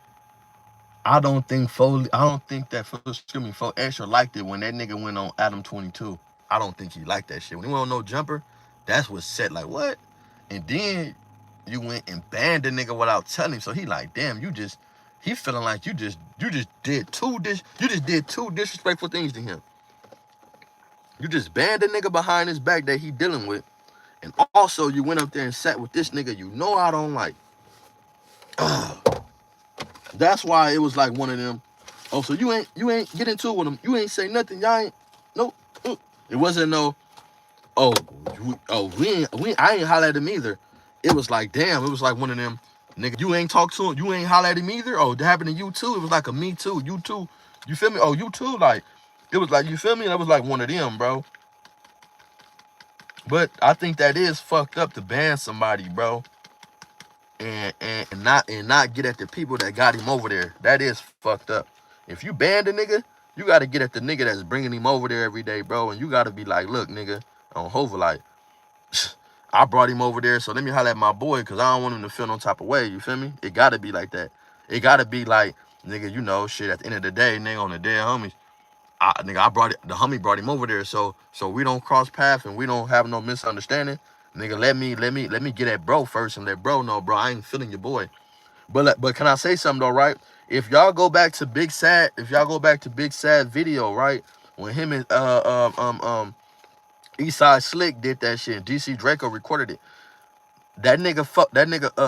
I don't think that Foestra liked it when that nigga went on Adam 22. I don't think he liked that shit. When he went on No Jumper, that's what set, like, what? And then you went and banned the nigga without telling him. So he like, damn, he feeling like you just did two disrespectful things to him. You just banned the nigga behind his back that he dealing with. And also you went up there and sat with this nigga you know I don't like. That's why it was like one of them. Oh, so you ain't get into it with him. You ain't say nothing. Y'all ain't nope. It wasn't no. I ain't holler at him either. It was like, damn. It was like one of them. Nigga, you ain't talk to him. You ain't holler at him either. Oh, that happened to you too. It was like a me too. You too. You feel me? Oh, you too. Like, it was like, you feel me? That was like one of them, bro. But I think that is fucked up to ban somebody, bro. And not get at the people that got him over there. That is fucked up. If you ban a nigga, you got to get at the nigga that's bringing him over there every day, bro. And you got to be like, look, nigga, on Hova, like, I brought him over there, so let me holler at my boy because I don't want him to feel no type of way. You feel me? It got to be like that. It got to be like, nigga, you know, shit, at the end of the day, nigga, on the dead homies, the homie brought him over there, so we don't cross paths and we don't have no misunderstanding. Nigga, let me get at bro first and let bro know, bro, I ain't feeling your boy. But can I say something though, right? If y'all go back to Big Sad video, right? When him and Eastside Slick did that shit, DC Draco recorded it. That nigga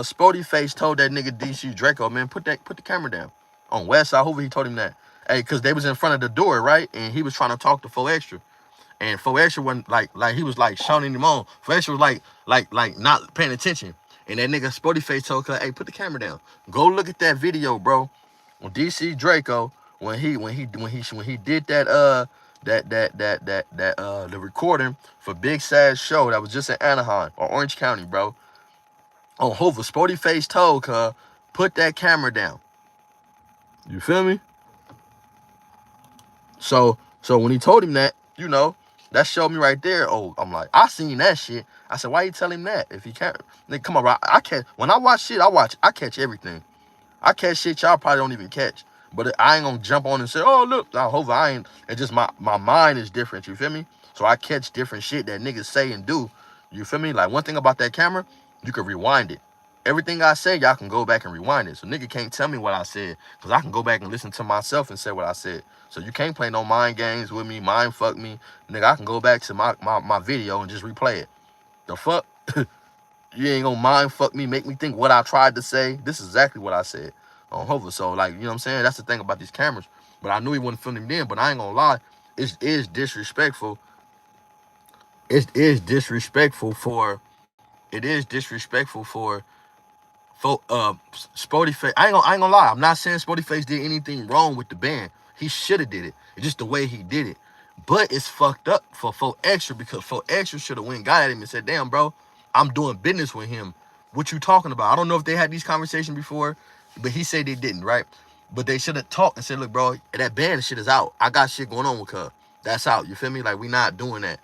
Spody Face told that nigga DC Draco, man, put the camera down. On Westside Hoover, he told him that. Hey, cause they was in front of the door, right? And he was trying to talk to Foestra. And Foestra wasn't like he was like shouting him on. Foestra was like not paying attention. And that nigga Spody Face told her, hey, put the camera down. Go look at that video, bro. When DC Draco, when he did that the recording for Big Sad's show that was just in Anaheim or Orange County, bro. On Hoover, Spody Face told her, put that camera down. You feel me? So when he told him that, you know, that showed me right there. Oh, I'm like, I seen that shit. I said, why you tell him that? If he can't, nigga, come on, bro. When I watch shit, I catch everything. I catch shit y'all probably don't even catch. But I ain't gonna jump on and say, oh, look, I hope I ain't. It's just my mind is different, you feel me? So I catch different shit that niggas say and do. You feel me? Like, one thing about that camera, you can rewind it. Everything I say, y'all can go back and rewind it. So nigga can't tell me what I said, because I can go back and listen to myself and say what I said. So you can't play no mind games with me, mind fuck me. Nigga, I can go back to my video and just replay it. The fuck? You ain't gonna mind fuck me, make me think what I tried to say. This is exactly what I said on Hover. So, like, you know what I'm saying? That's the thing about these cameras. But I knew he wasn't filming then, but I ain't gonna lie. It is disrespectful it is disrespectful for Sporty Face. I ain't gonna lie. I'm not saying Sporty Face did anything wrong with the band. He should have did it. It's just the way he did it. But it's fucked up for 4Extra because 4Extra should have went got at him and said, "Damn, bro, I'm doing business with him. What you talking about?" I don't know if they had these conversations before, but he said they didn't, right? But they should have talked and said, "Look, bro, that band shit is out. I got shit going on with her. That's out. You feel me? Like, we not doing that."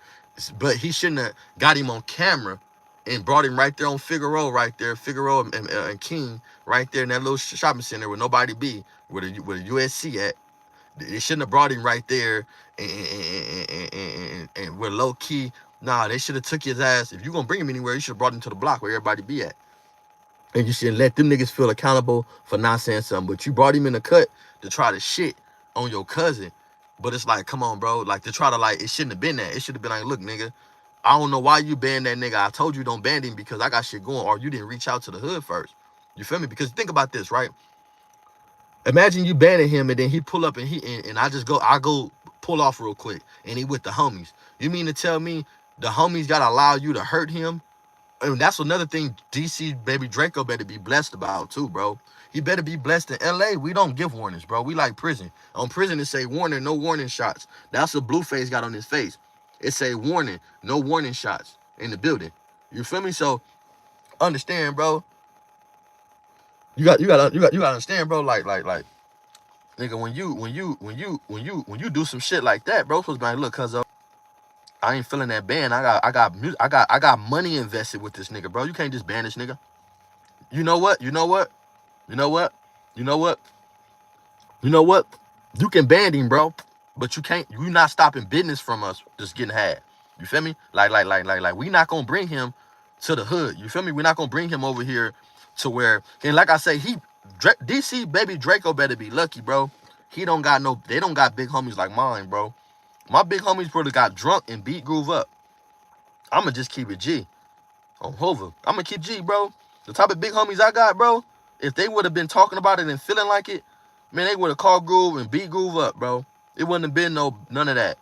But he shouldn't have got him on camera and brought him right there on Figueroa, right there, Figueroa and King, right there in that little shopping center where nobody be, where the USC at. They shouldn't have brought him right there and we're low key. Nah, they should have took his ass. If you gonna bring him anywhere, you should have brought him to the block where everybody be at. And you should let them niggas feel accountable for not saying something. But you brought him in the cut to try to shit on your cousin. But it's like, come on, bro. Like, to try to, like, it shouldn't have been that. It should have been like, look, nigga, I don't know why you banned that nigga. I told you don't ban him because I got shit going, or you didn't reach out to the hood first. You feel me? Because think about this, right? Imagine you banning him and then he pull up and I go pull off real quick and he with the homies. You mean to tell me the homies gotta allow you to hurt him? And that's another thing DC baby Draco better be blessed about too, bro. He better be blessed. In LA, we don't give warnings, bro. We like prison. On prison, it say warning, no warning shots. That's what Blueface got on his face. It say warning, no warning shots in the building. You feel me? So understand, bro. You gotta understand, bro. Like, nigga, when you do some shit like that, bro, supposed to be like, look, cuz I ain't feeling that ban. I got money invested with this nigga, bro. You can't just ban this nigga. You know what? You know what? You know what? You know what? You know what? You can ban him, bro, but you can't. You not stopping business from us just getting had. You feel me? Like, we not gonna bring him to the hood. You feel me? We're not gonna bring him over here to where. And like I say, DC baby Draco better be lucky, bro. They don't got big homies like mine, bro. My big homies probably got drunk and beat Groove up. I'ma just keep it G on Hoover. I'ma keep G, bro. The type of big homies I got, bro, if they would have been talking about it and feeling like it, man, they would have called Groove and beat Groove up, bro. It wouldn't have been none of that.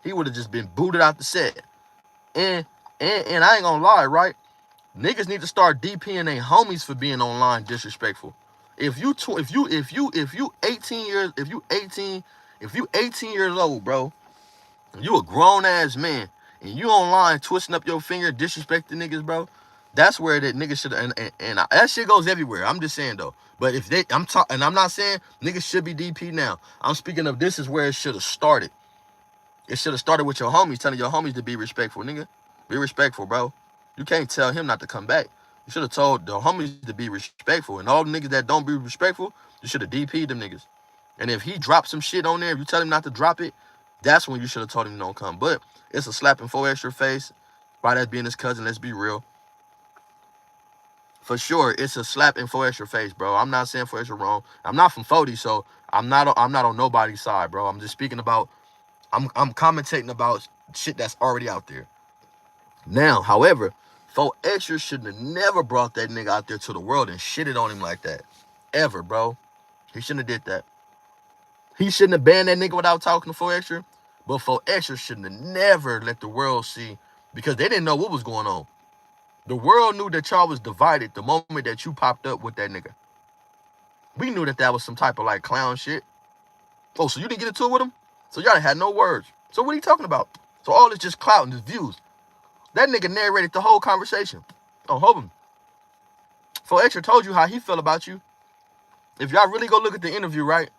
He would have just been booted out the set. And I ain't gonna lie, right? Niggas need to start DPing their homies for being online disrespectful. If you 18 years old, bro, you a grown ass man and you online twisting up your finger, disrespecting niggas, bro. That's where that niggas should, and that shit goes everywhere. I'm just saying though. But if they, I'm talking, and I'm not saying niggas should be DP now. I'm speaking of this is where it should have started. It should have started with your homies, telling your homies to be respectful, nigga. Be respectful, bro. You can't tell him not to come back. You should have told the homies to be respectful. And all the niggas that don't be respectful, you should have DP'd them niggas. And if he drops some shit on there, if you tell him not to drop it, that's when you should have told him don't come. But it's a slap in 4Extra face. By that being his cousin, let's be real. For sure, it's a slap in 4Extra face, bro. I'm not saying 4Extra wrong. I'm not from 40, so I'm not on nobody's side, bro. I'm just speaking about, I'm commentating about shit that's already out there. Now, however, 4Extra shouldn't have never brought that nigga out there to the world and shitted on him like that. Ever, bro. He shouldn't have did that. He shouldn't have banned that nigga without talking to 4Extra. But 4Extra shouldn't have never let the world see, because they didn't know what was going on. The world knew that y'all was divided the moment that you popped up with that nigga. We knew that was some type of like clown shit. Oh, so you didn't get into it with him? So y'all had no words. So what are you talking about? So all this just clout and just views. That nigga narrated the whole conversation. Oh, hope him. 4Extra told you how he felt about you. If y'all really go look at the interview, right?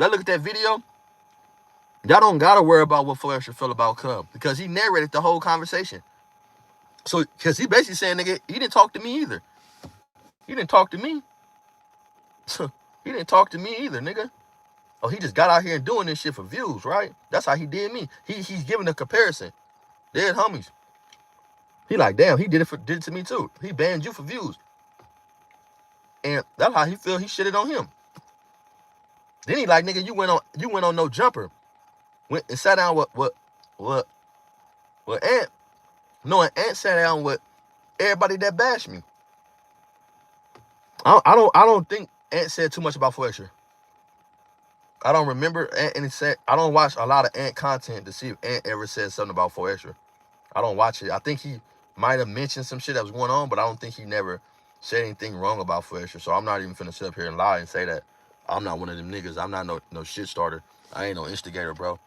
Y'all look at that video. Y'all don't gotta worry about what 4Extra felt about Cub, because he narrated the whole conversation. So, because he basically saying, nigga, he didn't talk to me either. He didn't talk to me. He didn't talk to me either, nigga. Oh, he just got out here and doing this shit for views, right? That's how he did me. He's giving a comparison. They're homies. He like, damn, he did it to me too. He banned you for views. And that's how he feel he shitted on him. Then he like, nigga, you went on No Jumper. Went and sat down with Ant. Knowing Ant sat down with everybody that bashed me. I don't think Ant said too much about 4Extra. I don't remember Ant, and he said, I don't watch a lot of Ant content to see if Ant ever said something about 4Extra. I don't watch it. I think he might have mentioned some shit that was going on, but I don't think he never said anything wrong about Fletcher. So I'm not even finna sit up here and lie and say that I'm not one of them niggas. I'm not no shit starter. I ain't no instigator, bro.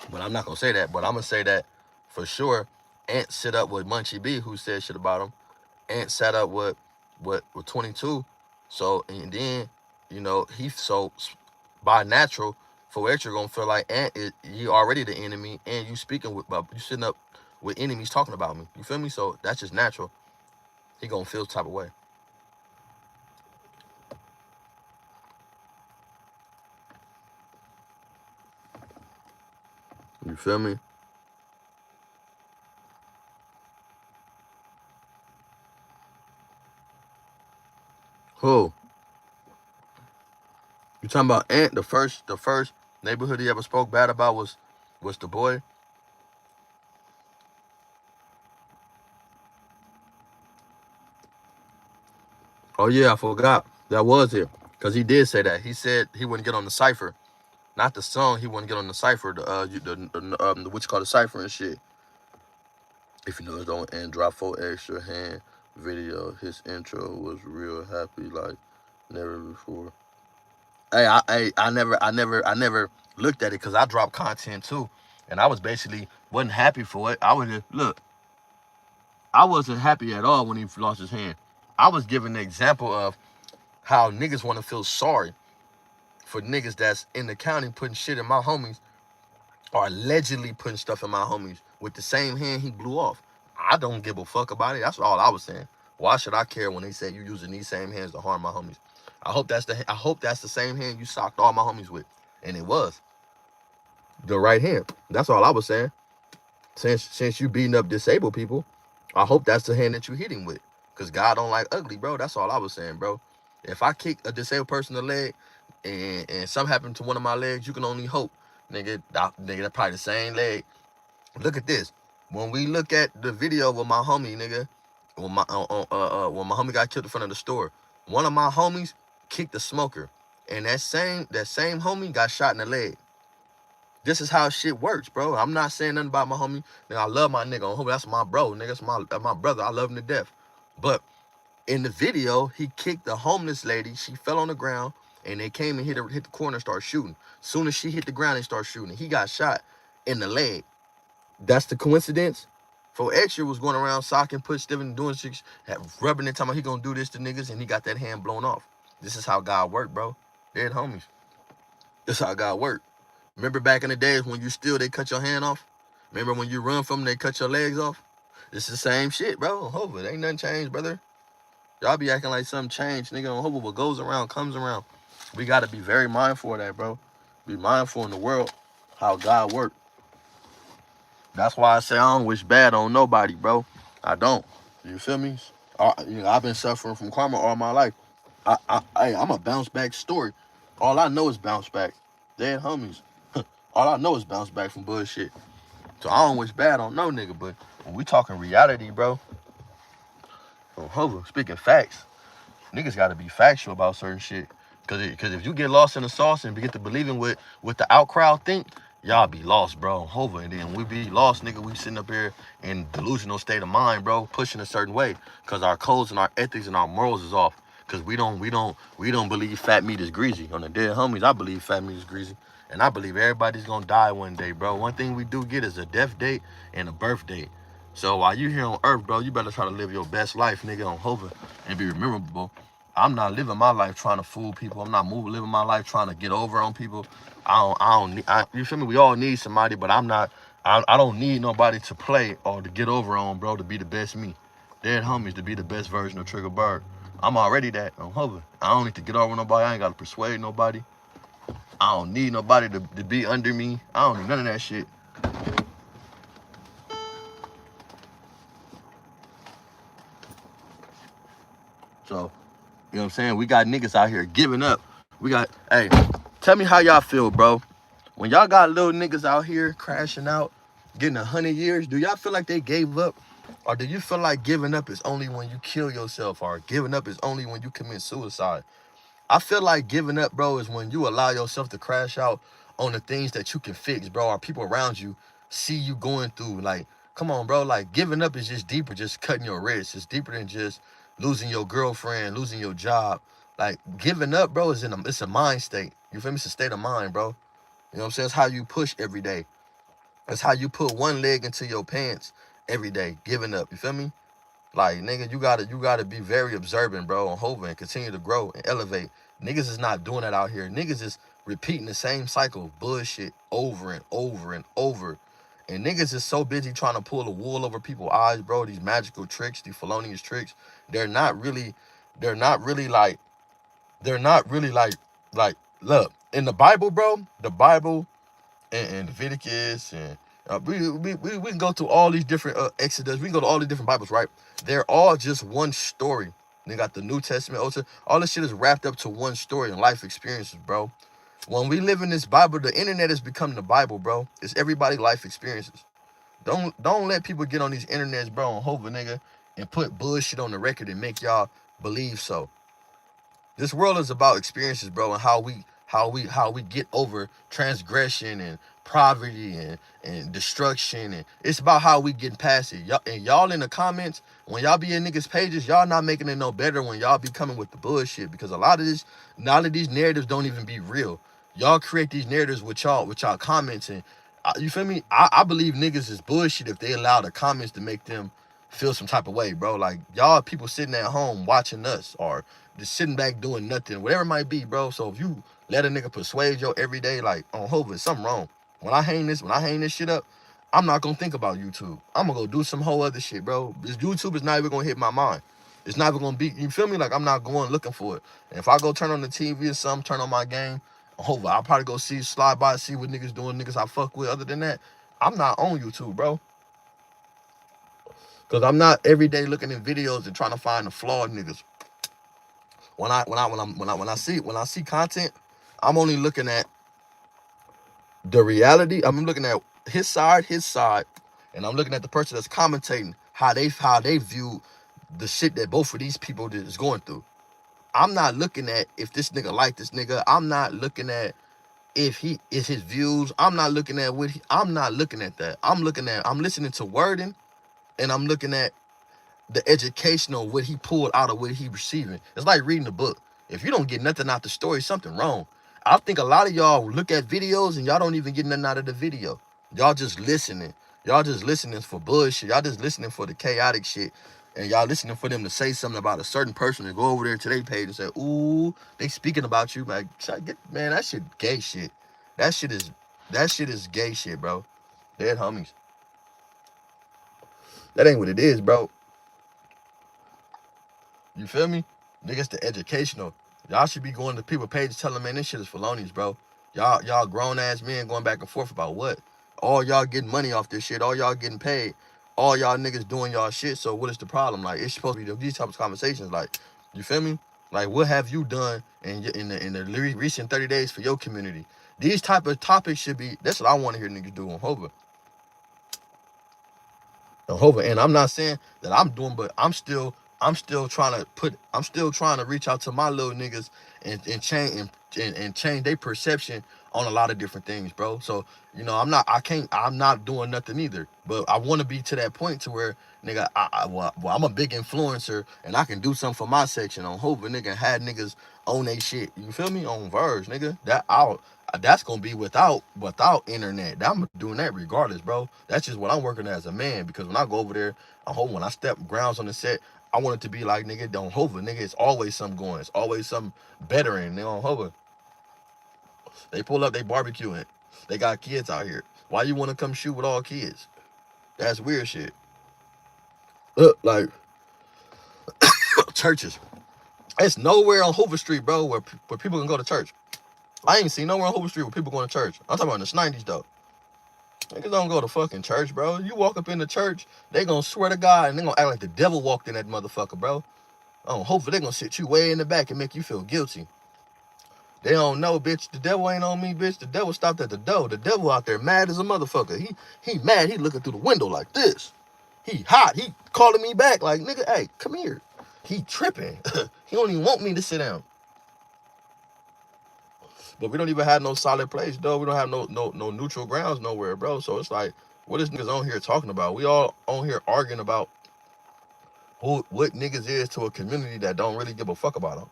But I'm not gonna say that. But I'm gonna say that for sure. Ant sit up with Munchie B, who said shit about him. Ant sat up with 22. So and then, you know, by natural, Fletcher gonna feel like Ant is you already the enemy, and you speaking with you sitting up with enemies talking about me. You feel me? So that's just natural. He gonna feel the type of way. You feel me? Who? You talking about Ant? The first neighborhood he ever spoke bad about was the boy. Oh yeah, I forgot. That was it. Cause he did say that. He said he wouldn't get on the cipher. Not the song, he wouldn't get on the cipher, the what you call the cipher and shit. If you know it's on and drop 4 extra hand video. His intro was real happy like never before. Hey, I never looked at it because I dropped content too, and I was basically wasn't happy for it. I was just look, I wasn't happy at all when he lost his hand. I was giving the example of how niggas want to feel sorry for niggas that's in the county putting shit in my homies or allegedly putting stuff in my homies with the same hand he blew off. I don't give a fuck about it. That's all I was saying. Why should I care when they say you using these same hands to harm my homies? I hope that's the same hand you socked all my homies with, and it was the right hand. That's all I was saying. Since you beating up disabled people, I hope that's the hand that you hit him with. Cause God don't like ugly, bro. That's all I was saying, bro. If I kick a disabled person in the leg and something happened to one of my legs, you can only hope, nigga, that's probably the same leg. Look at this. When we look at the video with my homie, nigga, when my homie got killed in front of the store, one of my homies kicked the smoker, and that same homie got shot in the leg. This is how shit works, bro. I'm not saying nothing about my homie. Nigga, I love my nigga. Homie, that's my bro, nigga. That's my brother. I love him to death. But in the video, he kicked the homeless lady. She fell on the ground, and they came and hit the corner and started shooting. Soon as she hit the ground, they started shooting. He got shot in the leg. That's the coincidence. For Extra was going around socking, push stiffing, doing shit, rubbing it, talking about he gonna do this to niggas, and he got that hand blown off. This is how God worked, bro. Dead homies. This is how God worked. Remember back in the days when you steal, they cut your hand off? Remember when you run from them, they cut your legs off? It's the same shit, bro. On Hova, ain't nothing changed, brother. Y'all be acting like something changed, nigga. On Hova, what goes around comes around. We gotta be very mindful of that, bro. Be mindful in the world how God worked. That's why I say I don't wish bad on nobody, bro. I don't. You feel me? I've been suffering from karma all my life. I'm a bounce back story. All I know is bounce back. Dead homies. All I know is bounce back from bullshit. So I don't wish bad on no nigga, but when we talking reality, bro, speaking facts, niggas gotta be factual about certain shit. Cause if you get lost in the sauce and get to believing what the out crowd think, y'all be lost, bro. Hova, and then we be lost, nigga. We sitting up here in delusional state of mind, bro, pushing a certain way. Cause our codes and our ethics and our morals is off. Cause we don't believe fat meat is greasy. On the dead homies, I believe fat meat is greasy. And I believe everybody's gonna die one day, bro. One thing we do get is a death date and a birth date. So while you here on earth, bro, you better try to live your best life, nigga, on Hova and be memorable. I'm not living my life trying to fool people. I'm not living my life trying to get over on people. You feel me? We all need somebody, but I don't need nobody to play or to get over on, bro, to be the best me. Dead homies to be the best version of Triggerbird. I'm already that on Hova. I don't need to get over nobody. I ain't got to persuade nobody. I don't need nobody to be under me. I don't need none of that shit. So, you know what I'm saying? We got niggas out here giving up. Hey, tell me how y'all feel, bro. When y'all got little niggas out here crashing out, getting 100 years, do y'all feel like they gave up? Or do you feel like giving up is only when you kill yourself, or giving up is only when you commit suicide? I feel like giving up, bro, is when you allow yourself to crash out on the things that you can fix, bro, or people around you see you going through. Like, Come on, bro. Like, giving up is just deeper, just cutting your wrist. It's deeper than just losing your girlfriend, losing your job. Like, giving up, bro, it's a mind state. You feel me? It's a state of mind, bro. You know what I'm saying? It's how you push every day. That's how you put one leg into your pants every day, giving up. You feel me? Like, nigga, you gotta be very observant, bro, on Hova and continue to grow and elevate. Niggas is not doing that out here. Niggas is repeating the same cycle of bullshit over and over and over. And niggas is so busy trying to pull the wool over people's eyes, bro. These magical tricks, these felonious tricks. They're not really, they're not really like, they're not really like, look, in the Bible, bro, the Bible and Leviticus and we can go through all these different Exodus. We can go to all these different Bibles, right? They're all just one story. They got the New Testament, Old Testament. All this shit is wrapped up to one story and life experiences, bro. When we live in this Bible, the internet has become the Bible, bro. It's everybody's life experiences. Don't let people get on these internets, bro, on Hova, nigga, and put bullshit on the record and make y'all believe so. This world is about experiences, bro, and how we get over transgression and poverty and destruction, and it's about how we get past it. Y'all in the comments, when y'all be in niggas' pages, y'all not making it no better when y'all be coming with the bullshit, because a lot of these narratives don't even be real. Y'all create these narratives with y'all comments, and you feel me? I believe niggas is bullshit if they allow the comments to make them feel some type of way, bro. Like, y'all people sitting at home watching us, or just sitting back doing nothing, whatever it might be, bro. So if you let a nigga persuade your everyday, like, on Hova, something wrong. When I hang this shit up, I'm not gonna think about YouTube. I'm gonna go do some whole other shit, bro. This YouTube is not even gonna hit my mind. It's not even gonna be, you feel me? Like, I'm not going looking for it. And if I go turn on the TV or something, turn on my game, Hova, I'll probably go slide by, see what niggas doing, niggas I fuck with. Other than that, I'm not on YouTube, bro. Cause I'm not every day looking at videos and trying to find the flawed niggas. When I see content, I'm only looking at the reality. I'm looking at his side, and I'm looking at the person that's commentating how they view the shit that both of these people is going through. I'm not looking at if this nigga like this nigga. I'm not looking at if he is his views. I'm not looking at I'm not looking at that. I'm listening to wording, and I'm looking at the educational, what he pulled out of what he receiving. It's like reading a book. If you don't get nothing out the story, something wrong. I think a lot of y'all look at videos and y'all don't even get nothing out of the video. Y'all just listening. Y'all just listening for bullshit. Y'all just listening for the chaotic shit. And y'all listening for them to say something about a certain person and go over there to their page and say, ooh, they speaking about you. Like, man, that shit gay shit. That shit is gay shit, bro. Dead homies. That ain't what it is, bro. You feel me? Niggas, the educational. Y'all should be going to people pages telling them, man, this shit is felonies, bro. Y'all grown ass men going back and forth about what? All y'all getting money off this shit. All y'all getting paid. All y'all niggas doing y'all shit. So what is the problem? Like, it's supposed to be these types of conversations. Like, you feel me? Like, what have you done in the recent 30 days for your community? These type of topics should be, that's what I want to hear niggas do on Hova. And I'm not saying that I'm doing, but I'm still trying to reach out to my little niggas and change their perception on a lot of different things, bro. So, you know, I'm not doing nothing either, but I want to be to that point to where, nigga, I'm a big influencer and I can do something for my section on Hova, nigga, and had niggas on they shit. You feel me? On Verge, nigga. That's gonna be without internet. I'm doing that regardless, bro. That's just what I'm working as a man, because when I go over there, when I step grounds on the set, I want it to be like, nigga, don't Hova, nigga. It's always something going. It's always something better in there on Hova. They pull up, they barbecuing. They got kids out here. Why you want to come shoot with all kids? That's weird shit. Look, like churches. It's nowhere on Hoover Street, bro, where people can go to church. I ain't seen nowhere on Hoover Street where people going to church. I'm talking about in the 90s, though. Niggas don't go to fucking church, bro. You walk up in the church, they gonna swear to God, and they gonna act like the devil walked in that motherfucker, bro. Hopefully they gonna sit you way in the back and make you feel guilty. They don't know, bitch. The devil ain't on me, bitch. The devil stopped at the door. The devil out there mad as a motherfucker. He mad. He looking through the window like this. He hot. He calling me back like, nigga, hey, come here. He tripping. He don't even want me to sit down. But we don't even have no solid place, though. We don't have no neutral grounds nowhere, bro. So it's like, What is niggas on here talking about? We all on here arguing about what niggas is to a community that don't really give a fuck about them.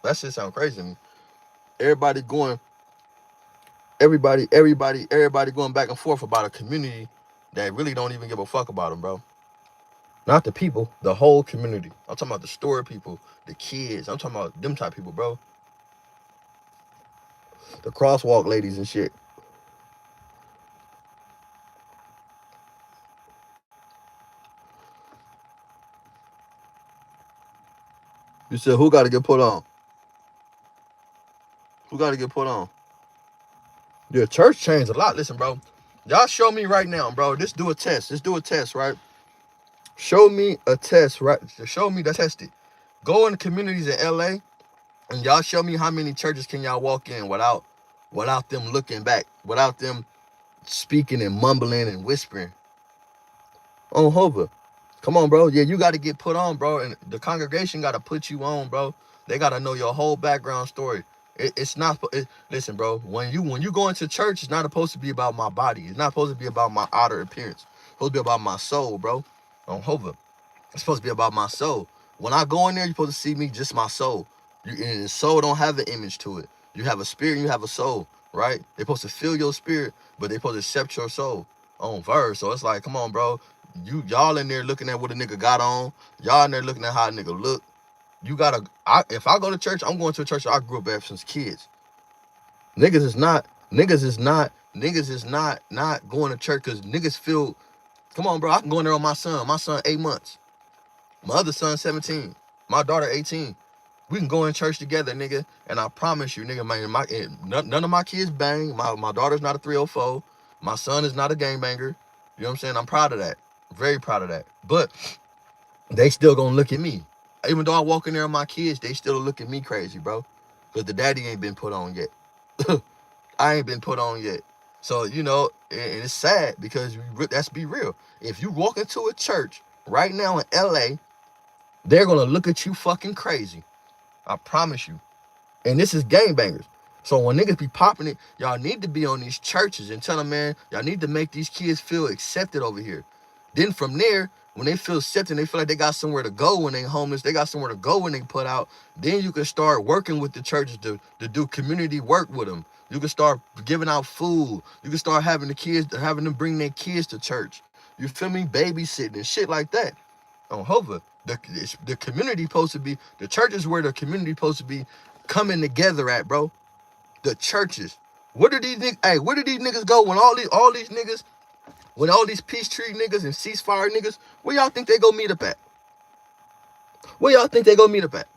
That shit sound crazy to me. Everybody going back and forth about a community that really don't even give a fuck about them, bro. Not the people, the whole community. I'm talking about the store people, the kids. I'm talking about them type of people, bro. The crosswalk ladies and shit. You said who got to get put on? Who got to get put on? The church changed a lot. Listen, bro. Y'all show me right now, bro. Just do a test. Just do a test, right? Show me a test, right? Show me that test it. Go in the communities in LA and y'all show me how many churches can y'all walk in without them looking back, without them speaking and mumbling and whispering. On Hova. Come on, bro. Yeah, you got to get put on, bro. And the congregation got to put you on, bro. They got to know your whole background story. It's not. Listen, bro. When you go into church, it's not supposed to be about my body. It's not supposed to be about my outer appearance. It's supposed to be about my soul, bro. On Hova. It's supposed to be about my soul. When I go in there, you're supposed to see me, just my soul. And the soul don't have an image to it. You have a spirit and you have a soul, right? They're supposed to feel your spirit, but they're supposed to accept your soul on verse. So it's like, come on, bro. Y'all in there looking at what a nigga got on. Y'all in there looking at how a nigga look. You gotta, if I go to church, I'm going to a church that I grew up at since kids. Niggas is not going to church because niggas feel, come on, bro, I can go in there on my son. My son 8 months. My other son 17. My daughter 18. We can go in church together, nigga. And I promise you, nigga, man, none of my kids bang. My daughter's not a 304. My son is not a gangbanger. You know what I'm saying? I'm proud of that. Very proud of that. But they still gonna look at me. Even though I walk in there with my kids, they still look at me crazy, bro. Because the daddy ain't been put on yet. I ain't been put on yet. So, you know, and it's sad because let's be real. If you walk into a church right now in LA, they're gonna look at you fucking crazy. I promise you. And this is gangbangers. So when niggas be popping it, y'all need to be on these churches and tell them, man, y'all need to make these kids feel accepted over here. Then from there, when they feel accepted, they feel like they got somewhere to go when they homeless, they got somewhere to go when they put out, then you can start working with the churches to do community work with them. You can start giving out food. You can start having them bring their kids to church. You feel me? Babysitting and shit like that. On Hova. The community supposed to be, the churches where the community supposed to be coming together at, bro. The churches. Where do these niggas go when all these niggas, when all these peace tree niggas and ceasefire niggas, where y'all think they go meet up at? Where y'all think they go meet up at?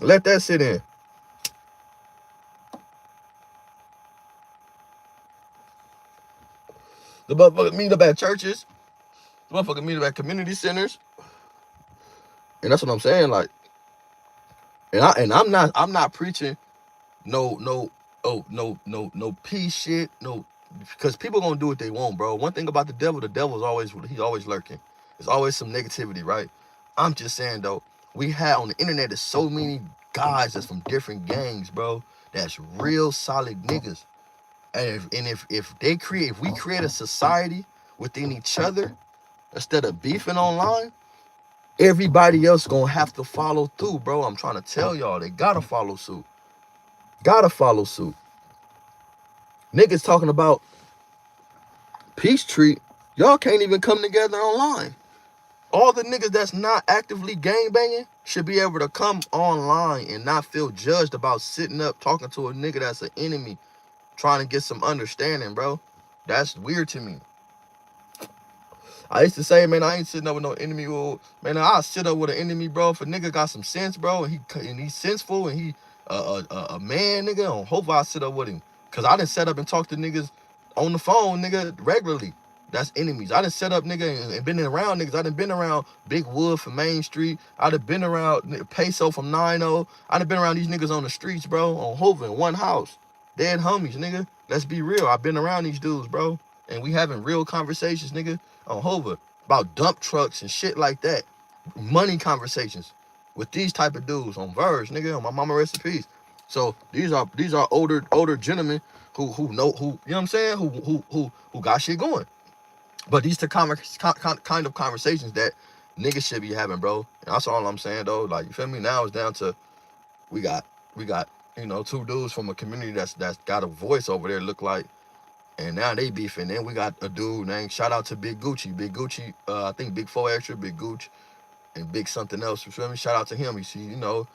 Let that sit in. The motherfuckers meet up at churches. The motherfuckers meet up at community centers. And that's what I'm saying, like, and I'm not preaching no peace shit, no, because people gonna do what they want, bro. One thing about the devil's always, he's always lurking. There's always some negativity, right? I'm just saying though, we have on the internet there's so many guys that's from different gangs, bro, that's real solid niggas. And if we create a society within each other instead of beefing online, everybody else gonna have to follow through, bro. I'm trying to tell y'all, they gotta follow suit. Gotta follow suit. Niggas talking about peace treat. Y'all can't even come together online. All the niggas that's not actively gangbanging should be able to come online and not feel judged about sitting up talking to a nigga that's an enemy, trying to get some understanding, bro. That's weird to me. I used to say, man, I ain't sitting up with no enemy. Well, man, I'll sit up with an enemy, bro. If a nigga got some sense, bro, and he's senseful and he a man, nigga, I hope I sit up with him. Cause I done set up and talk to niggas on the phone, nigga, regularly. That's enemies. I done set up, nigga, and been around niggas. I done been around Big Wood from Main Street. I done been around Peso from 90. I done been around these niggas on the streets, bro, on Hoover in one house. Dead homies, nigga. Let's be real. I've been around these dudes, bro. And we having real conversations, nigga, on Hoover about dump trucks and shit like that. Money conversations with these type of dudes on Verge, nigga, on my mama rest in peace. So these are older gentlemen who know who, you know what I'm saying, who got shit going. But these are kind of conversations that niggas should be having, bro. And that's all I'm saying though. Like, you feel me? Now it's down to we got you know, two dudes from a community that's got a voice over there, look like, and now they beefing. Then we got a dude named, shout out to Big Gucci, I think Big 4 Extra, Big Gooch, and Big something else. You feel me? Shout out to him. You see, you know,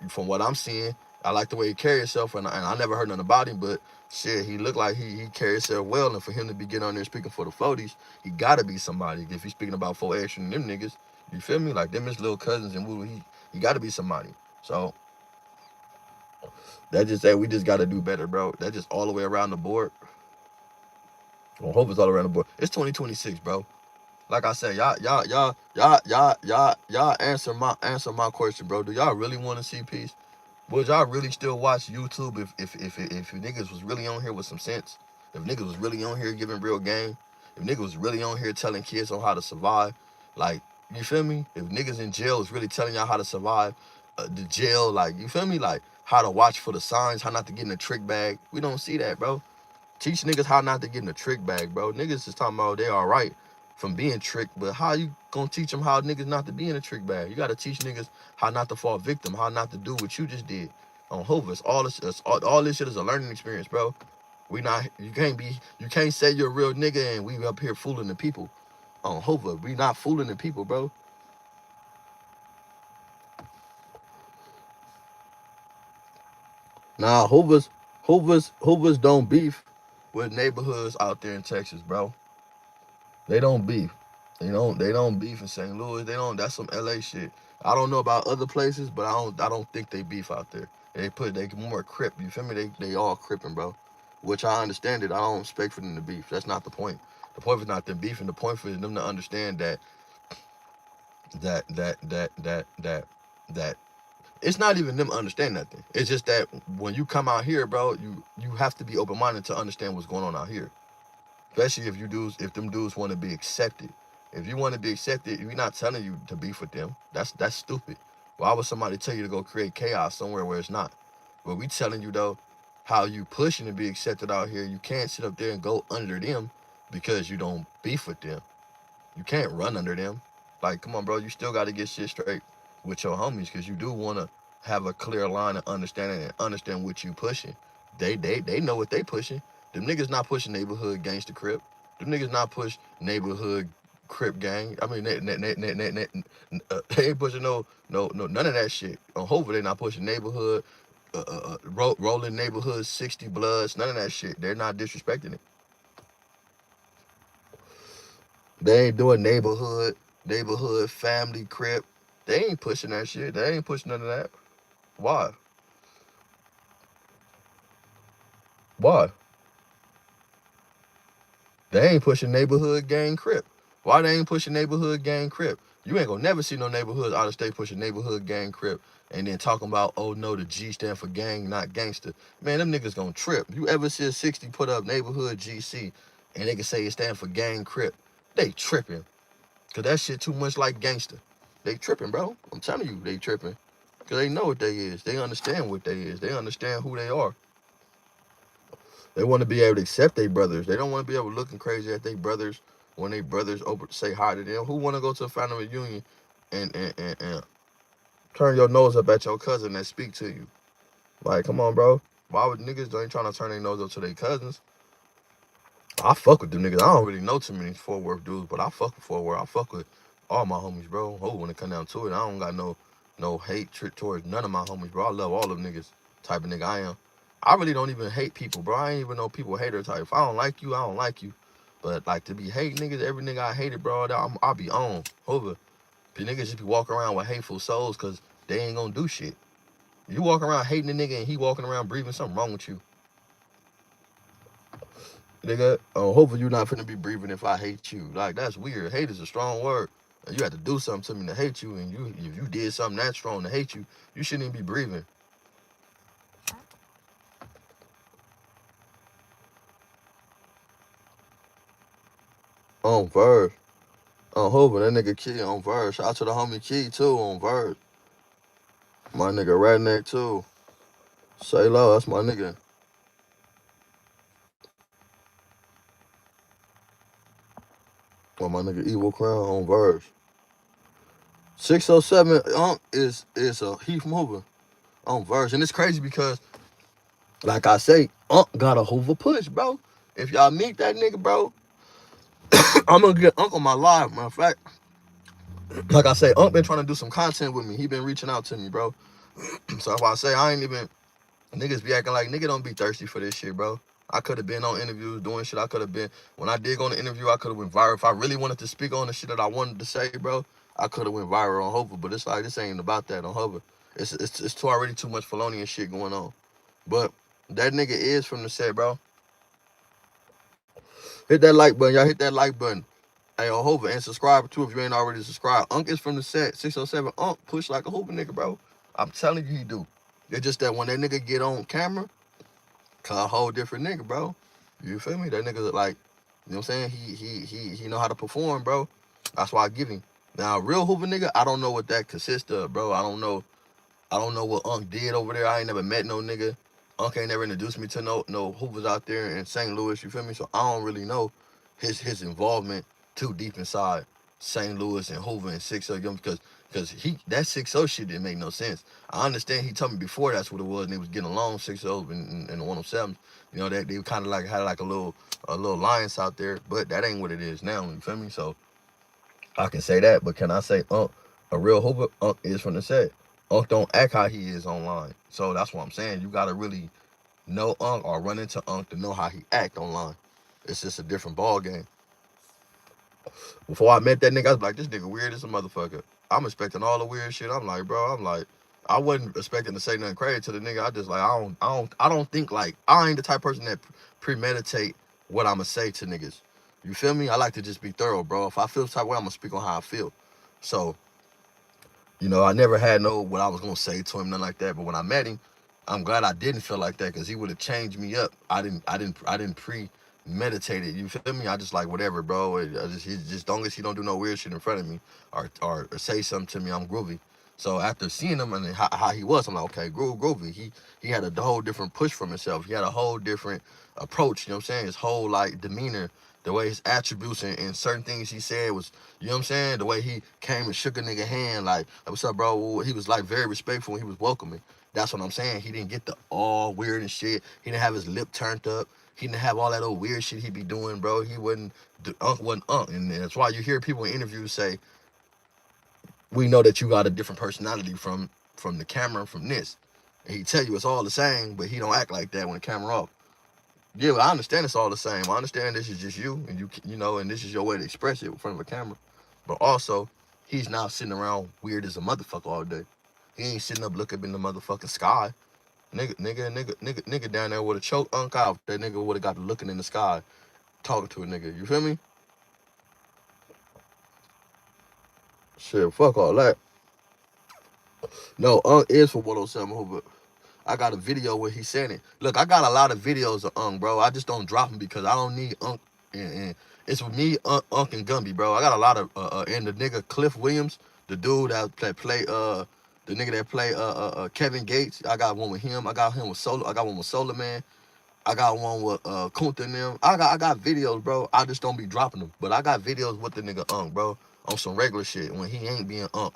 from what I'm seeing, I like the way he carry himself, and I never heard nothing about him, but shit, he looked like he carry himself well, and for him to be getting on there speaking for the floaties, he gotta be somebody. If he's speaking about 4 Extra and them niggas, you feel me? Like, them his little cousins, and he gotta be somebody. So that just that we just gotta do better, bro. That just all the way around the board. Well, hope it's all around the board. It's 2026, bro. Like I said, y'all answer my question, bro. Do y'all really want to see peace? Would y'all really still watch YouTube if niggas was really on here with some sense? If niggas was really on here giving real game? If niggas was really on here telling kids on how to survive? Like, you feel me? If niggas in jail is really telling y'all how to survive the jail, like, you feel me? Like, how to watch for the signs, how not to get in a trick bag. We don't see that, bro. Teach niggas how not to get in a trick bag, bro. Niggas is talking about they all right from being tricked, but how you gonna teach them how niggas not to be in a trick bag? You gotta teach niggas how not to fall victim, how not to do what you just did. On Hovis, all this shit is a learning experience, bro. You can't say you're a real nigga and we up here fooling the people. On Hova, we not fooling the people, bro. Nah, Hoovers don't beef with neighborhoods out there in Texas, bro. They don't beef. They don't beef in St. Louis. They don't. That's some LA shit. I don't know about other places, but I don't think they beef out there. They more crip. You feel me? They all cripping, bro. Which I understand it. I don't expect for them to beef. That's not the point. The point is not them beefing. The point is them to understand that that that that that that it's not even them understand nothing. It's just that when you come out here, bro, you have to be open minded to understand what's going on out here. Especially if them dudes want to be accepted. If you want to be accepted, we're not telling you to beef with them. That's stupid. Why would somebody tell you to go create chaos somewhere where it's not? But we telling you though, how you pushing to be accepted out here. You can't sit up there and go under them because you don't beef with them. You can't run under them. Like, come on, bro. You still got to get shit straight with your homies because you do want to have a clear line of understanding and understand what you pushing. They know what they pushing. Them niggas not pushing neighborhood gangster crip. Them niggas not push neighborhood crip gang. I mean, they ain't pushing no none of that shit. On Hopefully they not pushing neighborhood, rolling neighborhood 60 bloods. None of that shit. They're not disrespecting it. They ain't doing neighborhood family crip. They ain't pushing that shit. They ain't pushing none of that. Why? Why? They ain't pushing neighborhood gang crip. Why they ain't pushing neighborhood gang crip? You ain't gonna never see no neighborhoods out of state pushing neighborhood gang crip and then talking about, oh no, the G stand for gang, not gangster. Man, them niggas gonna trip. You ever see a 60 put up neighborhood GC and they can say it stand for gang crip? They tripping. Cause that shit too much like gangster. They tripping, bro. I'm telling you, they tripping. Cause they know what they is. They understand what they is. They understand who they are. They want to be able to accept their brothers. They don't want to be able to looking crazy at their brothers when they brothers say hi to them. Who want to go to a family reunion and turn your nose up at your cousin that speak to you? Like, come on, bro. Why would niggas ain't trying to turn their nose up to their cousins? I fuck with them niggas. I don't really know too many Fort Worth dudes, but I fuck with Fort Worth. I fuck with all my homies, bro. Oh, when it come down to it, I don't got no hate towards none of my homies, bro. I love all them niggas. Type of nigga I am. I really don't even hate people, bro. I ain't even know people hater type. If I don't like you, I don't like you. But like to be hating niggas, every nigga I hated, bro, I'll be on. Over. The niggas just be walking around with hateful souls because they ain't gonna do shit. You walking around hating a nigga and he walking around breathing, something wrong with you. Nigga, hopefully you're not finna be breathing if I hate you. Like, that's weird. Hate is a strong word. You have to do something to me to hate you, and if you did something that strong to hate you, you shouldn't even be breathing. On Verge. On Hoover, that nigga Key on Verge. Shout out to the homie Key too on Verge. My nigga Redneck too. Say low, that's my nigga. Well, my nigga Evil Crown on Verge. 607 is a Heath mover on Verge. And it's crazy because, like I say, got a Hoover push, bro. If y'all meet that nigga, bro, I'm gonna get on my live. Matter of fact, like I say, been trying to do some content with me. He been reaching out to me, bro. So that's why I say I ain't even, niggas be acting like nigga don't be thirsty for this shit, bro. I could have been on interviews doing shit. I could have been, when I did go on the interview, I could have went viral. If I really wanted to speak on the shit that I wanted to say, bro, I could have went viral on Hover. But it's like, this ain't about that on Hover. It's too already too much felonious shit going on. But that nigga is from the set, bro. Hit that like button, y'all. Hit that like button. Hey, on Hover, and subscribe too if you ain't already subscribed. Is from the set. 607 push like a Hoover nigga, bro. I'm telling you, he do. It's just that when that nigga get on camera, a whole different nigga, bro. You feel me? That nigga like, you know what I'm saying? He know how to perform, bro. That's why I give him. Now, real Hoover nigga, I don't know what that consists of, bro. I don't know what did over there. I ain't never met no nigga. Ain't never introduced me to no Hoovers out there in St. Louis, you feel me? So I don't really know his involvement too deep inside St. Louis and Hoover and 6-0 because that 6-0 shit didn't make no sense. I understand he told me before that's what it was and they was getting along 6-0 and the 107. You know, that they kind of like had like a little alliance out there, but that ain't what it is now, you feel me? So I can say that, but can I say a real Hoover? Is from the set. Don't act how he is online. So that's what I'm saying. You gotta really know or run into to know how he act online. It's just a different ball game. Before I met that nigga, I was like, this nigga weird as a motherfucker. I'm expecting all the weird shit. I'm like, I wasn't expecting to say nothing crazy to the nigga. I just like, I don't think like, I ain't the type of person that premeditate what I'ma say to niggas. You feel me? I like to just be thorough, bro. If I feel the type of way, I'm gonna speak on how I feel. So, you know, I never had what I was gonna say to him, nothing like that. But when I met him, I'm glad I didn't feel like that because he would have changed me up. I didn't premeditate it. You feel me? I just like whatever, bro. He just long as he don't do no weird shit in front of me or say something to me, I'm groovy. So after seeing him and how he was, I'm like, okay, groovy. He had a whole different push from himself. He had a whole different approach. You know what I'm saying? His whole like demeanor, the way his attributes and certain things he said was, you know what I'm saying? The way he came and shook a nigga hand, like, what's up, bro? He was like very respectful when he was welcoming. That's what I'm saying. He didn't get the all weird and shit. He didn't have his lip turned up. He didn't have all that old weird shit he be doing, bro. He wasn't and that's why you hear people in interviews say, we know that you got a different personality from the camera, from this. And he tell you it's all the same, but he don't act like that when the camera off. Yeah, I understand it's all the same. I understand this is just you, and you know, and this is your way to express it in front of a camera. But also, he's not sitting around weird as a motherfucker all day. He ain't sitting up looking up in the motherfucking sky. Nigga down there with a choke out. That nigga would have got to looking in the sky, talking to a nigga. You feel me? Shit, fuck all that. No, is for 107 but I got a video where he said it. Look, I got a lot of videos of bro. I just don't drop them because I don't need and it's with me, and Gumby, bro. I got a lot of and the nigga Cliff Williams, the dude that play the nigga that play Kevin Gates. I got one with him. I got him with Solo. I got one with Solar Man. I got one with Kunta and them. I got videos, bro. I just don't be dropping them. But I got videos with the nigga bro, on some regular shit when he ain't being You know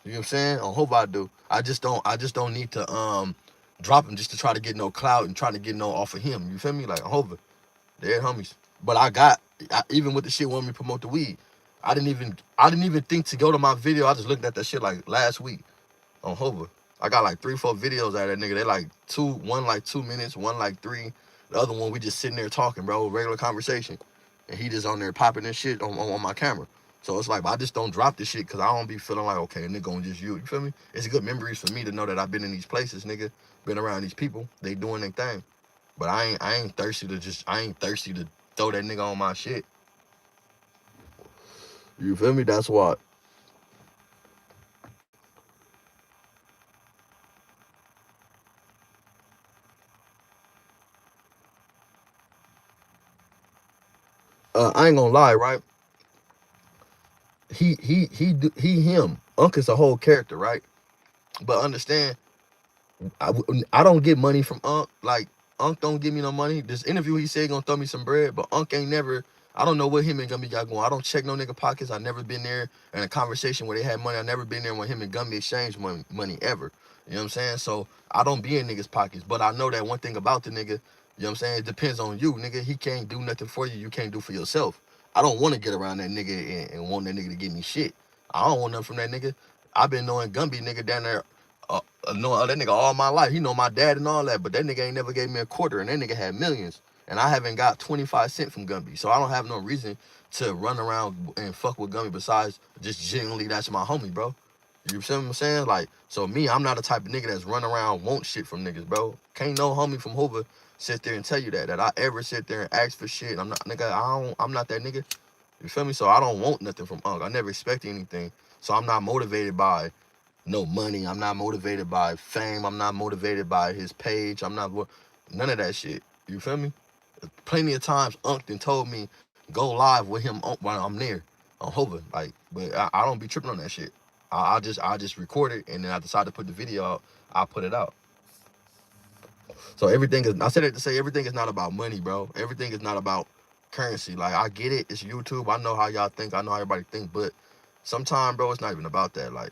what I'm saying? I hope I do. I just don't need to drop him just to try to get no clout and try to get no off of him. You feel me? Like, I hope they're homies. But even with the shit wanting me to promote the weed, I didn't even think to go to my video. I just looked at that shit like last week on Hover. I got like 3-4 videos out of that nigga. They like one like 2 minutes, one like 3. The other one we just sitting there talking, bro, regular conversation. And he just on there popping this shit on my camera. So it's like, I just don't drop this shit because I don't be feeling like, okay, nigga gonna just you feel me? It's good memories for me to know that I've been in these places, nigga. Been around these people. They doing their thing. But I ain't thirsty to throw that nigga on my shit. You feel me? That's what. I ain't gonna lie, right? Him. Is a whole character, right? But understand, I don't get money from Like, don't give me no money. This interview, he said he gonna throw me some bread, but ain't never, I don't know what him and Gumby got going. I don't check no nigga pockets. I never been there in a conversation where they had money. I never been there when him and Gumby exchanged money ever. You know what I'm saying? So I don't be in niggas pockets. But I know that one thing about the nigga, you know what I'm saying? It depends on you, nigga. He can't do nothing for you. You can't do for yourself. I don't want to get around that nigga and want that nigga to give me shit. I don't want nothing from that nigga. I've been knowing Gumby nigga down there, knowing that nigga all my life. He know my dad and all that, but that nigga ain't never gave me a quarter, and that nigga had millions. And I haven't got 25 cents from Gumby. So I don't have no reason to run around and fuck with Gumby besides just genuinely that's my homie, bro. You see what I'm saying? Like, so me, I'm not the type of nigga that's run around want shit from niggas, bro. Can't no homie from Hoover sit there and tell you that I ever sit there and ask for shit. I'm not, nigga, I'm not that nigga. You feel me? So I don't want nothing from Unc. I never expect anything. So I'm not motivated by no money. I'm not motivated by fame. I'm not motivated by his page. I'm not, none of that shit. You feel me? Plenty of times Unc done told me go live with him while I'm there on Hoover. Like, but I don't be tripping on that shit. I just record it, and then I decide to put the video out. I put it out. So everything is, I said it to say everything is not about money, bro. Everything is not about currency. Like, I get it. It's YouTube. I know how y'all think. I know how everybody think. But sometimes, bro, it's not even about that. Like,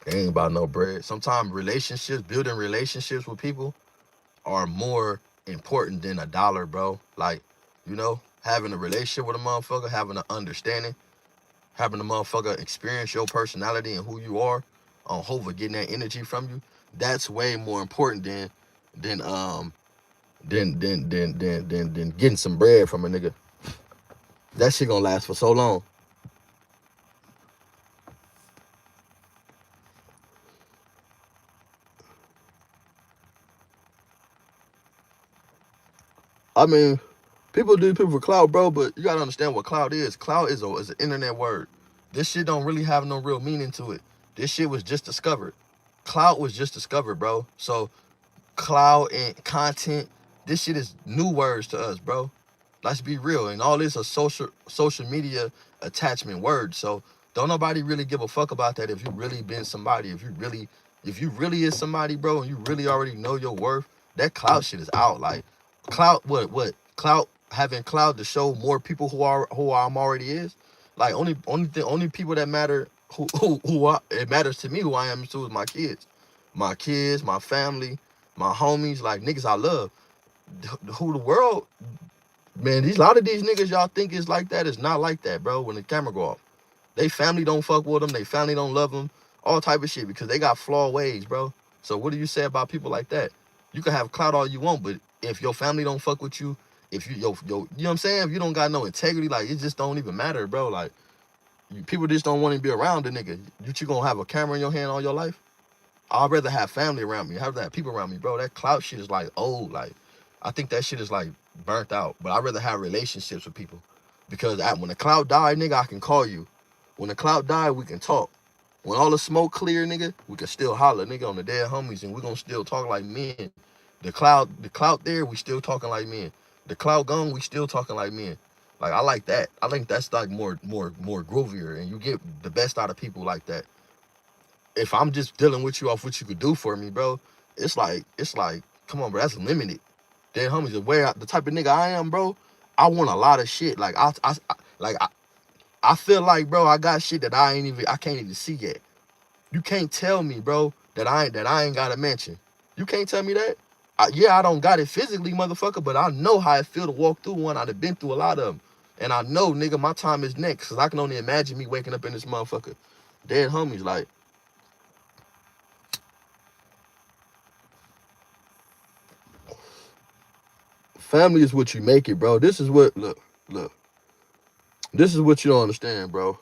it ain't about no bread. Sometimes relationships, building relationships with people are more important than a dollar, bro. Like, you know, having a relationship with a motherfucker, having an understanding, having a motherfucker experience your personality and who you are on Hoover, getting that energy from you, that's way more important than getting some bread from a nigga. That shit gonna last for so long. I mean, people do people for clout, bro, but you gotta understand what clout is. Clout is an internet word. This shit don't really have no real meaning to it. This shit was just discovered. Clout was just discovered, bro. So clout and content, this shit is new words to us, bro. Let's be real. And all this are social media attachment words. So don't nobody really give a fuck about that if you really been somebody. If you really is somebody, bro, and you really already know your worth, that clout shit is out. Like, clout, what? Clout, having clout to show more people who I'm already is. Like, only people that matter, it matters to me who I am too, is my kids. My kids, my family, my homies, like niggas I love. Who the world, man, a lot of these niggas y'all think is like that is not like that, bro, when the camera go off. They family don't fuck with them. They family don't love them. All type of shit because they got flawed ways, bro. So what do you say about people like that? You can have clout all you want, but if your family don't fuck with you, if you, you know what I'm saying? If you don't got no integrity, like, it just don't even matter, bro. Like, people just don't want to be around the nigga. You gonna have a camera in your hand all your life? I'd rather have family around me. I'd rather have people around me, bro. That clout shit is like old. Like, I think that shit is like burnt out. But I'd rather have relationships with people. Because when the clout die, nigga, I can call you. When the clout die, we can talk. When all the smoke clear, nigga, we can still holler, nigga, on the dead homies, and we gonna still talk like men. The clout there, we still talking like men. The clout gone, we still talking like men. Like, I like that. I think that's like more groovier, and you get the best out of people like that. If I'm just dealing with you off what you could do for me, bro, it's like, come on, bro, that's limited. Dead homies, the type of nigga I am, bro, I want a lot of shit. Like, I feel like, bro, I got shit that I can't even see yet. You can't tell me, bro, that I ain't got a mansion. You can't tell me that. Yeah, I don't got it physically, motherfucker, but I know how it feel to walk through one. I've been through a lot of them. And I know, nigga, my time is next, because I can only imagine me waking up in this motherfucker. Dead homies, like, family is what you make it, bro. This is what, look. This is what you don't understand, bro.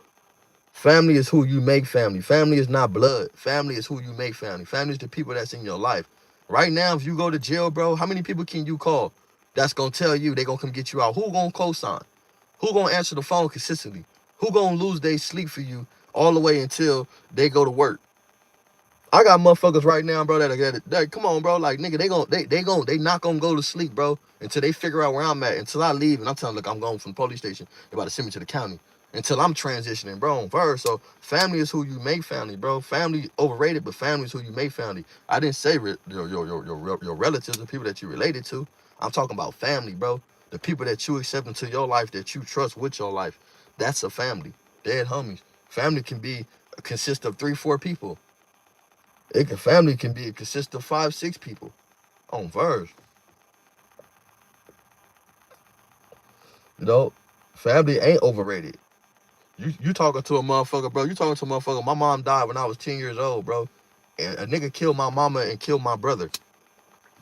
Family is who you make family. Family is not blood. Family is who you make family. Family is the people that's in your life. Right now, if you go to jail, bro, how many people can you call that's going to tell you they going to come get you out? Who going to co-sign? Who going to answer the phone consistently? Who going to lose their sleep for you all the way until they go to work? I got motherfuckers right now, bro, that come on, bro, like, nigga, they not gonna go to sleep, bro, until they figure out where I'm at, until I leave, and I'm telling them, look, I'm going from the police station, they about to send me to the county, until I'm transitioning, bro, on verse. So family is who you make family, bro. Family overrated, but family is who you make family. I didn't say your relatives, the people that you related to. I'm talking about family, bro. The people that you accept into your life, that you trust with your life, that's a family. Dead homies. Family can be consist of 3, 4 people. Family can be consist of 5, 6 people. On verse. You know, family ain't overrated. You talking to a motherfucker, bro. You talking to a motherfucker. My mom died when I was 10 years old, bro. And a nigga killed my mama and killed my brother.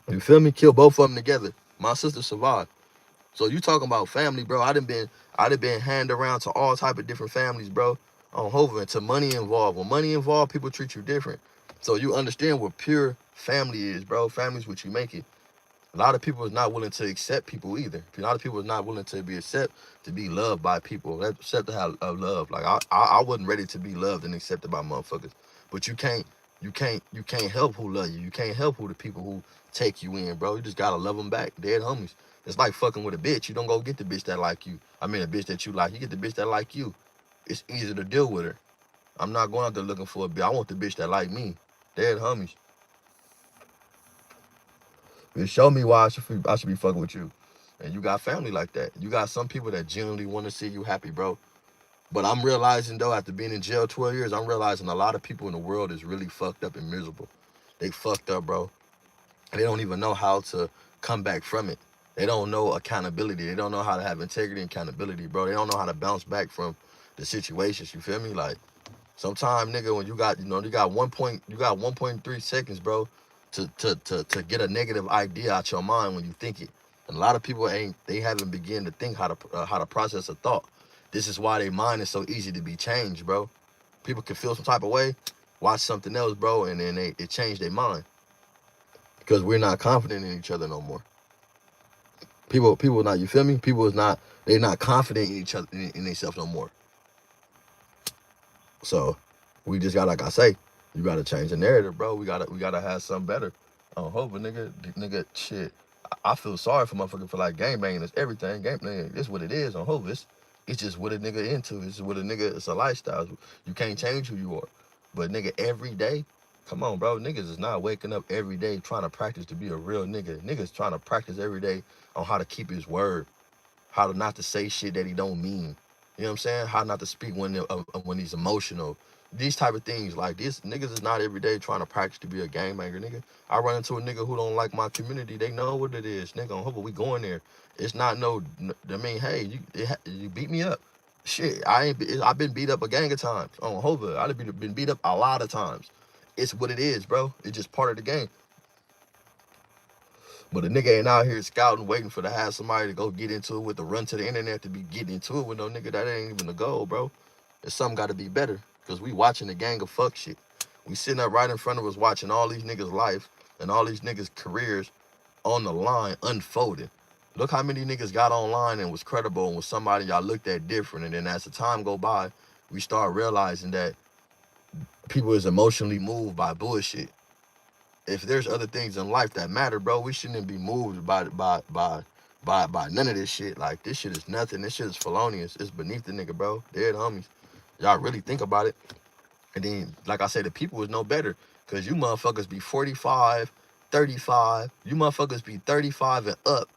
You feel me? Killed both of them together. My sister survived. So you talking about family, bro. I done been handed around to all type of different families, bro. On Hover, to money involved. When money involved, people treat you different. So you understand what pure family is, bro. Family's what you make it. A lot of people is not willing to accept people either. A lot of people is not willing to be loved by people. Accept to have love. Like I wasn't ready to be loved and accepted by motherfuckers. But you can't help who love you. You can't help who the people who take you in, bro. You just gotta love them back. Dead homies. It's like fucking with a bitch. You don't go get the bitch that like you. I mean, a bitch that you like. You get the bitch that like you. It's easier to deal with her. I'm not going out there looking for a bitch. I want the bitch that like me. Dead homies. It show me why I should be fucking with you. And you got family like that. You got some people that genuinely want to see you happy, bro. But I'm realizing, though, after being in jail 12 years, I'm realizing a lot of people in the world is really fucked up and miserable. They fucked up, bro. And they don't even know how to come back from it. They don't know accountability. They don't know how to have integrity and accountability, bro. They don't know how to bounce back from the situations. You feel me? Like, sometimes, nigga, when you got 1.3 seconds, bro, to get a negative idea out your mind when you think it. And a lot of people haven't begun to think how to process a thought. This is why their mind is so easy to be changed, bro. People can feel some type of way, watch something else, bro, and then it changed their mind because we're not confident in each other no more. People not, you feel me? They're not confident in each other in themselves no more. So we just got, like I say, you gotta change the narrative, bro. We gotta have something better. Hope a nigga, shit. I feel sorry for motherfuckers for like gangbanging. It's everything. Gangbanging, it's what it is. On Hope, it's just what a nigga into. It's what a nigga. It's a lifestyle. You can't change who you are. But nigga, every day, come on, bro. Niggas is not waking up every day trying to practice to be a real nigga. Niggas trying to practice every day on how to keep his word, how to not to say shit that he don't mean. You know what I'm saying? How not to speak when he's emotional. These type of things, like this, niggas is not every day trying to practice to be a gangbanger, nigga. I run into a nigga who don't like my community. They know what it is, nigga. On Hope we going there. It's not no. I mean, hey, you beat me up. Shit, I've been beat up a gang of times. On Hope, I've been beat up a lot of times. It's what it is, bro. It's just part of the game. But a nigga ain't out here scouting, waiting for to have somebody to go get into it with, the run to the internet to be getting into it with no nigga. That ain't even the goal, bro. There's something got to be better. Because we watching the gang of fuck shit. We sitting up right in front of us watching all these niggas' life and all these niggas' careers on the line unfolding. Look how many niggas got online and was credible and was somebody y'all looked at different. And then as the time go by, we start realizing that people is emotionally moved by bullshit. If there's other things in life that matter, bro, we shouldn't be moved by none of this shit. Like, this shit is nothing. This shit is felonious. It's beneath the nigga, bro. Dead homies. Y'all really think about it. And then, like I said, the people is no better. Because you motherfuckers be 45, 35. You motherfuckers be 35 and up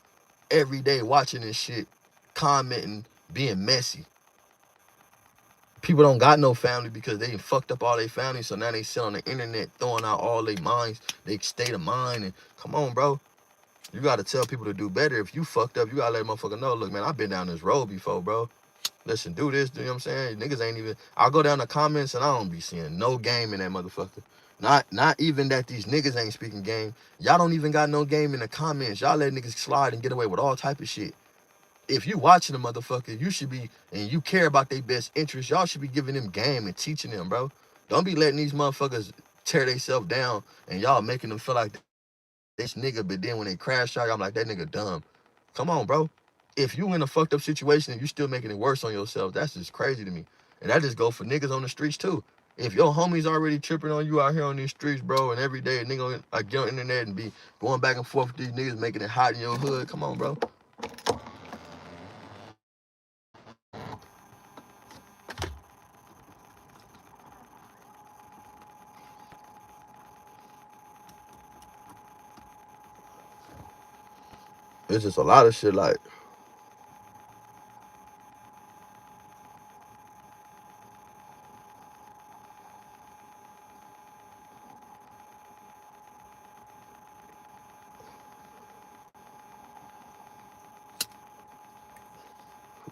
every day watching this shit, commenting, being messy. People don't got no family because they fucked up all their family, so now they sit on the internet throwing out all their minds, they state of mind. And come on, bro. You gotta tell people to do better. If you fucked up, you gotta let a motherfucker know, look, man, I've been down this road before, bro. Listen, do this, you know what I'm saying? Niggas ain't even, I'll go down the comments and I don't be seeing no game in that motherfucker. Not even that these niggas ain't speaking game. Y'all don't even got no game in the comments. Y'all let niggas slide and get away with all type of shit. If you watching a motherfucker, you should be, and you care about their best interest, y'all should be giving them game and teaching them, bro. Don't be letting these motherfuckers tear themselves down and y'all making them feel like this nigga, but then when they crash out, I'm like, that nigga dumb. Come on, bro. If you in a fucked up situation and you still making it worse on yourself, that's just crazy to me. And that just go for niggas on the streets too. If your homies already tripping on you out here on these streets, bro, and every day a nigga like get on the internet and be going back and forth with these niggas making it hot in your hood, come on, bro. It's just a lot of shit like,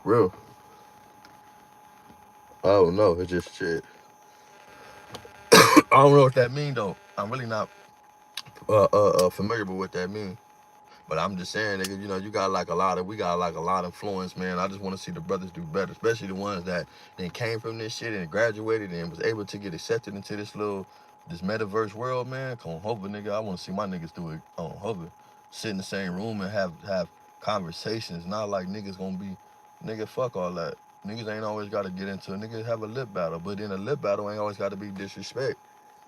Real. I don't know. It's just shit. I don't know what that mean though. I'm really not familiar with what that mean. But I'm just saying, nigga, you know, we got like a lot of influence, man. I just want to see the brothers do better, especially the ones that then came from this shit and graduated and was able to get accepted into this metaverse world, man. Come on, Hover, nigga. I want to see my niggas do it on Hover. Sit in the same room and have conversations. Not like niggas gonna be, nigga, fuck all that. Niggas ain't always got to get into it. Niggas have a lip battle, but in a lip battle ain't always got to be disrespect.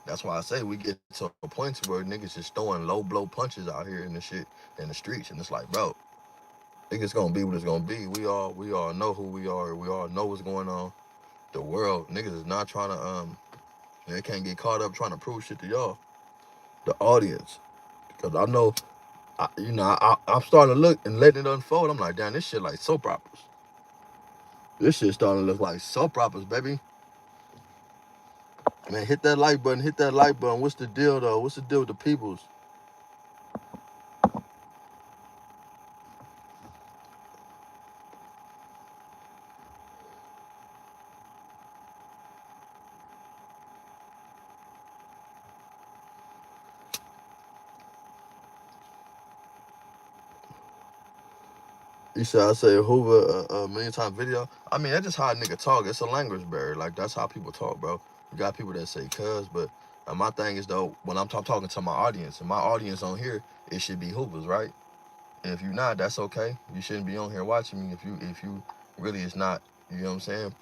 That's why I say we get to a point where niggas just throwing low blow punches out here in the shit in the streets, and it's like, bro, it's gonna be what it's gonna be. We all know who we are. We all know what's going on. The world, niggas is not trying to they can't get caught up trying to prove shit to y'all, the audience, because I know, I'm starting to look and letting it unfold. I'm like, damn, this shit like soap operas. This shit starting to look like soap operas, baby. Man, hit that like button. Hit that like button. What's the deal though? What's the deal with the peoples? You said I say Hoover a million time video. I mean, that's just how a nigga talk. It's a language barrier. Like, that's how people talk, bro. You got people that say cuz, but my thing is, though, when I'm talking to my audience, and my audience on here, it should be Hoovers, right? And if you're not, that's okay. You shouldn't be on here watching me if you really is not, you know what I'm saying,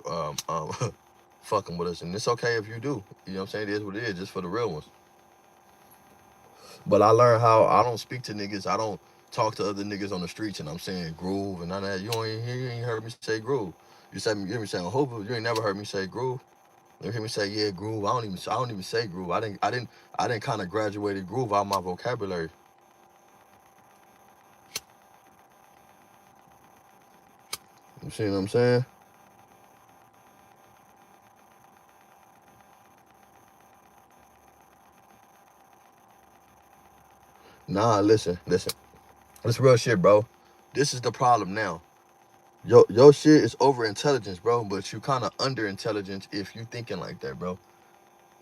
fucking with us. And it's okay if you do. You know what I'm saying? It is what it is, just for the real ones. But I learned how I don't speak to niggas. I don't talk to other niggas on the streets and I'm saying groove and none of that. You ain't heard me say groove. You hear me saying hope. You ain't never heard me say groove. You hear me say yeah groove. I don't even say groove. I didn't kind of graduated groove out of my vocabulary. You see what I'm saying? Nah, listen. This real shit, bro. This is the problem now. Your shit is over intelligence, bro, but you kind of under intelligence if you thinking like that, bro.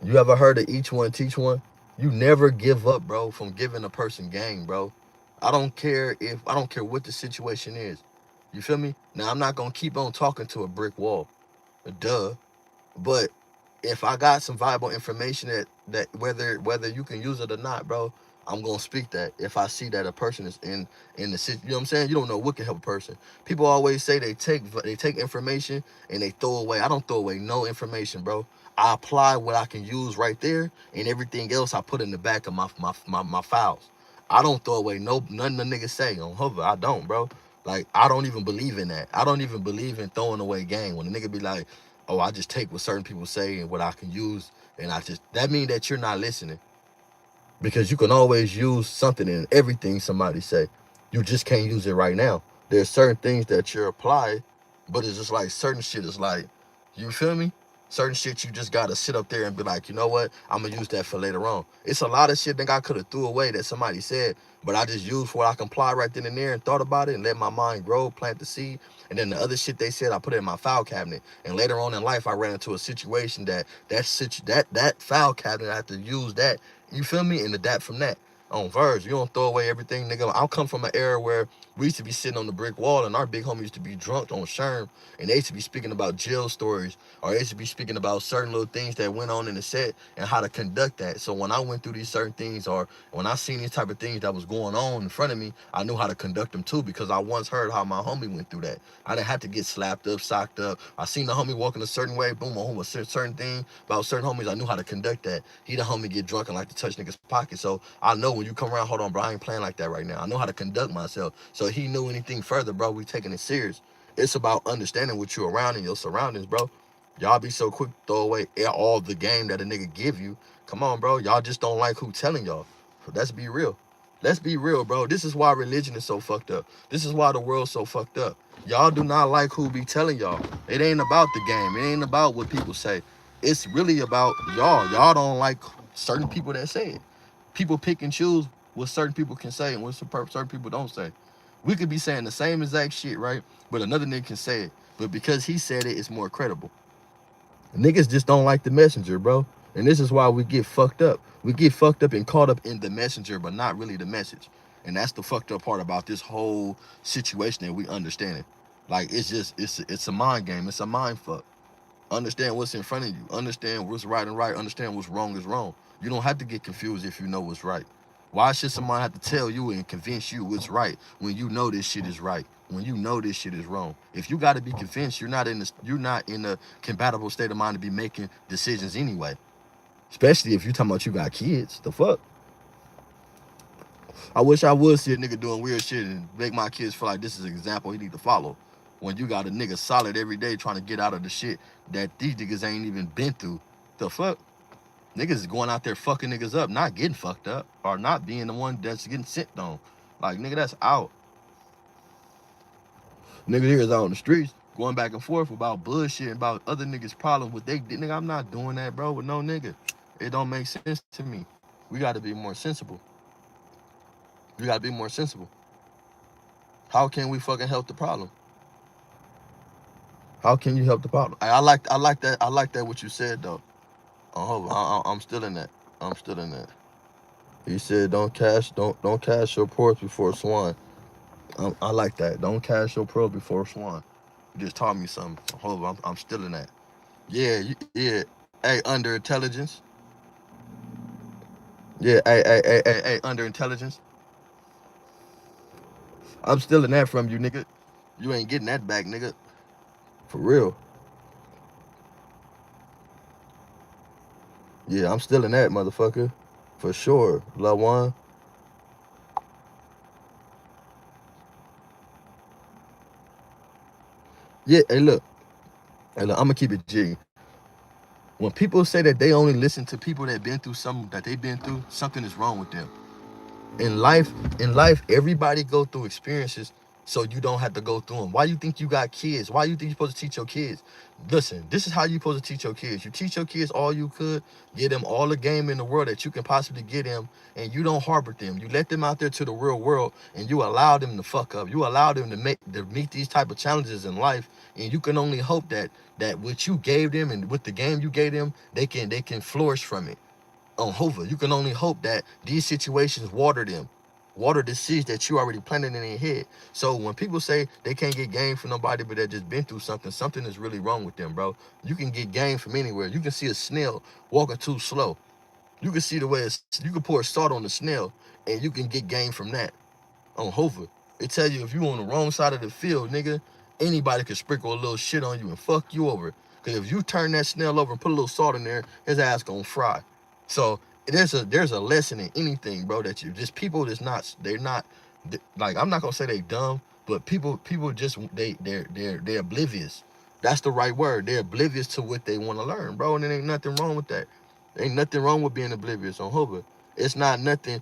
You ever heard of each one teach one? You never give up, bro, from giving a person game, bro. I don't care what the situation is. You feel me? Now I'm not gonna keep on talking to a brick wall. Duh. But if I got some viable information that whether you can use it or not, bro, I'm gonna speak that. If I see that a person is in the situation, you know what I'm saying? You don't know what can help a person. People always say they take information and they throw away. I don't throw away no information, bro. I apply what I can use right there, and everything else I put in the back of my files. I don't throw away nothing the niggas say on Hover. I don't, bro. Like, I don't even believe in that. I don't even believe in throwing away game. When a nigga be like, oh, I just take what certain people say and what I can use, and that means that you're not listening. Because you can always use something in everything somebody say. You just can't use it right now. There's certain things that you're applying, but it's just like certain shit is like, you feel me? Certain shit you just gotta sit up there and be like, you know what? I'm gonna use that for later on. It's a lot of shit that I could have threw away that somebody said, but I just used what I can apply right then and there and thought about it and let my mind grow, plant the seed. And then the other shit they said, I put it in my file cabinet. And later on in life, I ran into a situation that file cabinet, I had to use that. You feel me? And adapt from that. On Verge, you don't throw away everything, nigga. I come from an era where we used to be sitting on the brick wall and our big homie used to be drunk on Sherm, and they used to be speaking about jail stories, or they used to be speaking about certain little things that went on in the set and how to conduct that. So when I went through these certain things, or when I seen these type of things that was going on in front of me, I knew how to conduct them too, because I once heard how my homie went through that. I didn't have to get slapped up, socked up. I seen the homie walking a certain way, boom, a certain thing about certain homies. I knew how to conduct that. He the homie get drunk and like to touch niggas' pockets. So I know when you come around, hold on, bro, I ain't playing like that right now. I know how to conduct myself. So he knew anything further, bro, we taking it serious. It's about understanding what you're around and your surroundings, bro. Y'all be so quick to throw away all the game that a nigga give you. Come on, bro. Y'all just don't like who telling y'all. So let's be real. Let's be real, bro. This is why religion is so fucked up. This is why the world's so fucked up. Y'all do not like who be telling y'all. It ain't about the game. It ain't about what people say. It's really about y'all. Y'all don't like certain people that say it. People pick and choose what certain people can say and what certain people don't say. We could be saying the same exact shit, right? But another nigga can say it. But because he said it, it's more credible. Niggas just don't like the messenger, bro. And this is why we get fucked up. We get fucked up and caught up in the messenger, but not really the message. And that's the fucked up part about this whole situation that we understand it. Like it's a mind game. It's a mind fuck. Understand what's in front of you. Understand what's right and right. Understand what's wrong is wrong. You don't have to get confused if you know what's right. Why should somebody have to tell you and convince you what's right when you know this shit is right? When you know this shit is wrong. If you got to be convinced, you're not in a compatible state of mind to be making decisions anyway. Especially if you talking about you got kids. The fuck? I wish I would see a nigga doing weird shit and make my kids feel like this is an example he need to follow. When you got a nigga solid every day trying to get out of the shit that these niggas ain't even been through. The fuck? Niggas is going out there fucking niggas up, not getting fucked up, or not being the one that's getting sent on. Like, nigga, that's out. Nigga here is out on the streets going back and forth about bullshit, about other niggas' problems with they nigga. I'm not doing that, bro, with no nigga. It don't make sense to me. We gotta be more sensible. We gotta be more sensible. How can we fucking help the problem? How can you help the problem? I like that. I like that what you said though. I'm still in that. I'm still in that. He said, don't cash your pearls before swine. I like that. Don't cash your pearl before swine. You just taught me something. Hold on, I'm still in that. Yeah, yeah. Hey, under intelligence. Yeah, hey, under intelligence. I'm still in that from you, nigga. You ain't getting that back, nigga. For real. Yeah, I'm still in that, motherfucker. For sure. Love one. Yeah, hey, look. Hey, look, I'm gonna keep it G. When people say that they only listen to people that been through something that they've been through, something is wrong with them. in life in life everybody go through experiences so you don't have to go through them. Why you think you got kids? Why you think you're supposed to teach your kids? Listen, this is how you supposed to teach your kids. You teach your kids all you could, get them all the game in the world that you can possibly get them, and you don't harbor them. You let them out there to the real world, and you allow them to fuck up. You allow them to meet these type of challenges in life, and you can only hope that what you gave them and with the game you gave them, they can flourish from it. On Hoover, you can only hope that these situations water the seeds that you already planted in their head. So when people say they can't get game from nobody but they just been through something is really wrong with them, bro. You can get game from anywhere. You can see a snail walking too slow. You can see the way you can pour salt on the snail and you can get game from that. On Hoover, it tell you if you on the wrong side of the field, nigga, anybody could sprinkle a little shit on you and fuck you over. Cause if you turn that snail over and put a little salt in there, his ass gonna fry. So there's a lesson in anything, bro. That you just people that's not they're not like I'm not gonna say they dumb, but people just they're oblivious. That's the right word. They're oblivious to what they want to learn, bro. And there ain't nothing wrong with that. There ain't nothing wrong with being oblivious on Hoover. It's not nothing.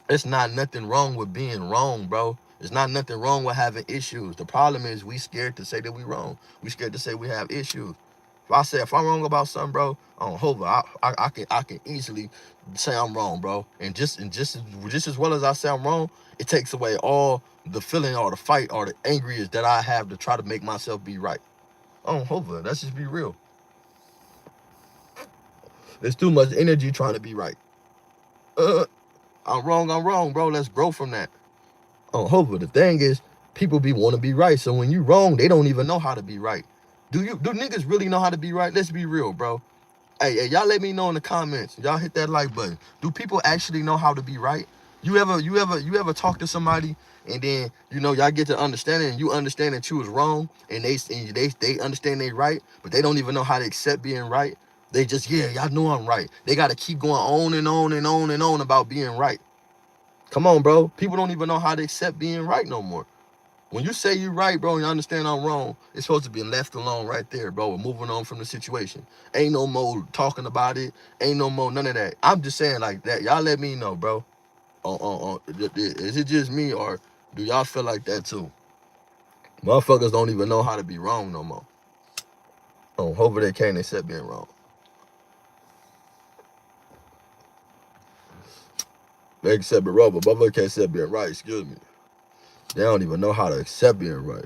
It's not nothing wrong with being wrong, bro. It's not nothing wrong with having issues. The problem is we scared to say that we wrong. We scared to say we have issues. If I'm wrong about something, bro, on Hoover, I can easily say I'm wrong, bro. And just as well as I say I'm wrong, it takes away all the feeling or the fight or the angriest that I have to try to make myself be right. On Hoover, let's just be real. There's too much energy trying to be right. Uh, I'm wrong, bro. Let's grow from that. On Hoover, the thing is, people want to be right. So when you wrong, they don't even know how to be right. Do niggas really know how to be right? Let's be real, bro. Hey, y'all let me know in the comments. Y'all hit that like button. Do people actually know how to be right? You ever talk to somebody and then y'all get to understand it and you understand that you was wrong and they understand they right, but they don't even know how to accept being right. They just y'all know I'm right. They gotta keep going on and on and on and on about being right. Come on, bro. People don't even know how to accept being right no more. When you say you're right, bro, and you understand I'm wrong, it's supposed to be left alone right there, bro. We're moving on from the situation. Ain't no more talking about it. Ain't no more none of that. I'm just saying like that. Y'all let me know, bro. Is it just me or do y'all feel like that too? Motherfuckers don't even know how to be wrong no more. Hopefully they can't accept being wrong. They accept it wrong, but motherfucker can't accept being right. Excuse me. They don't even know how to accept being right.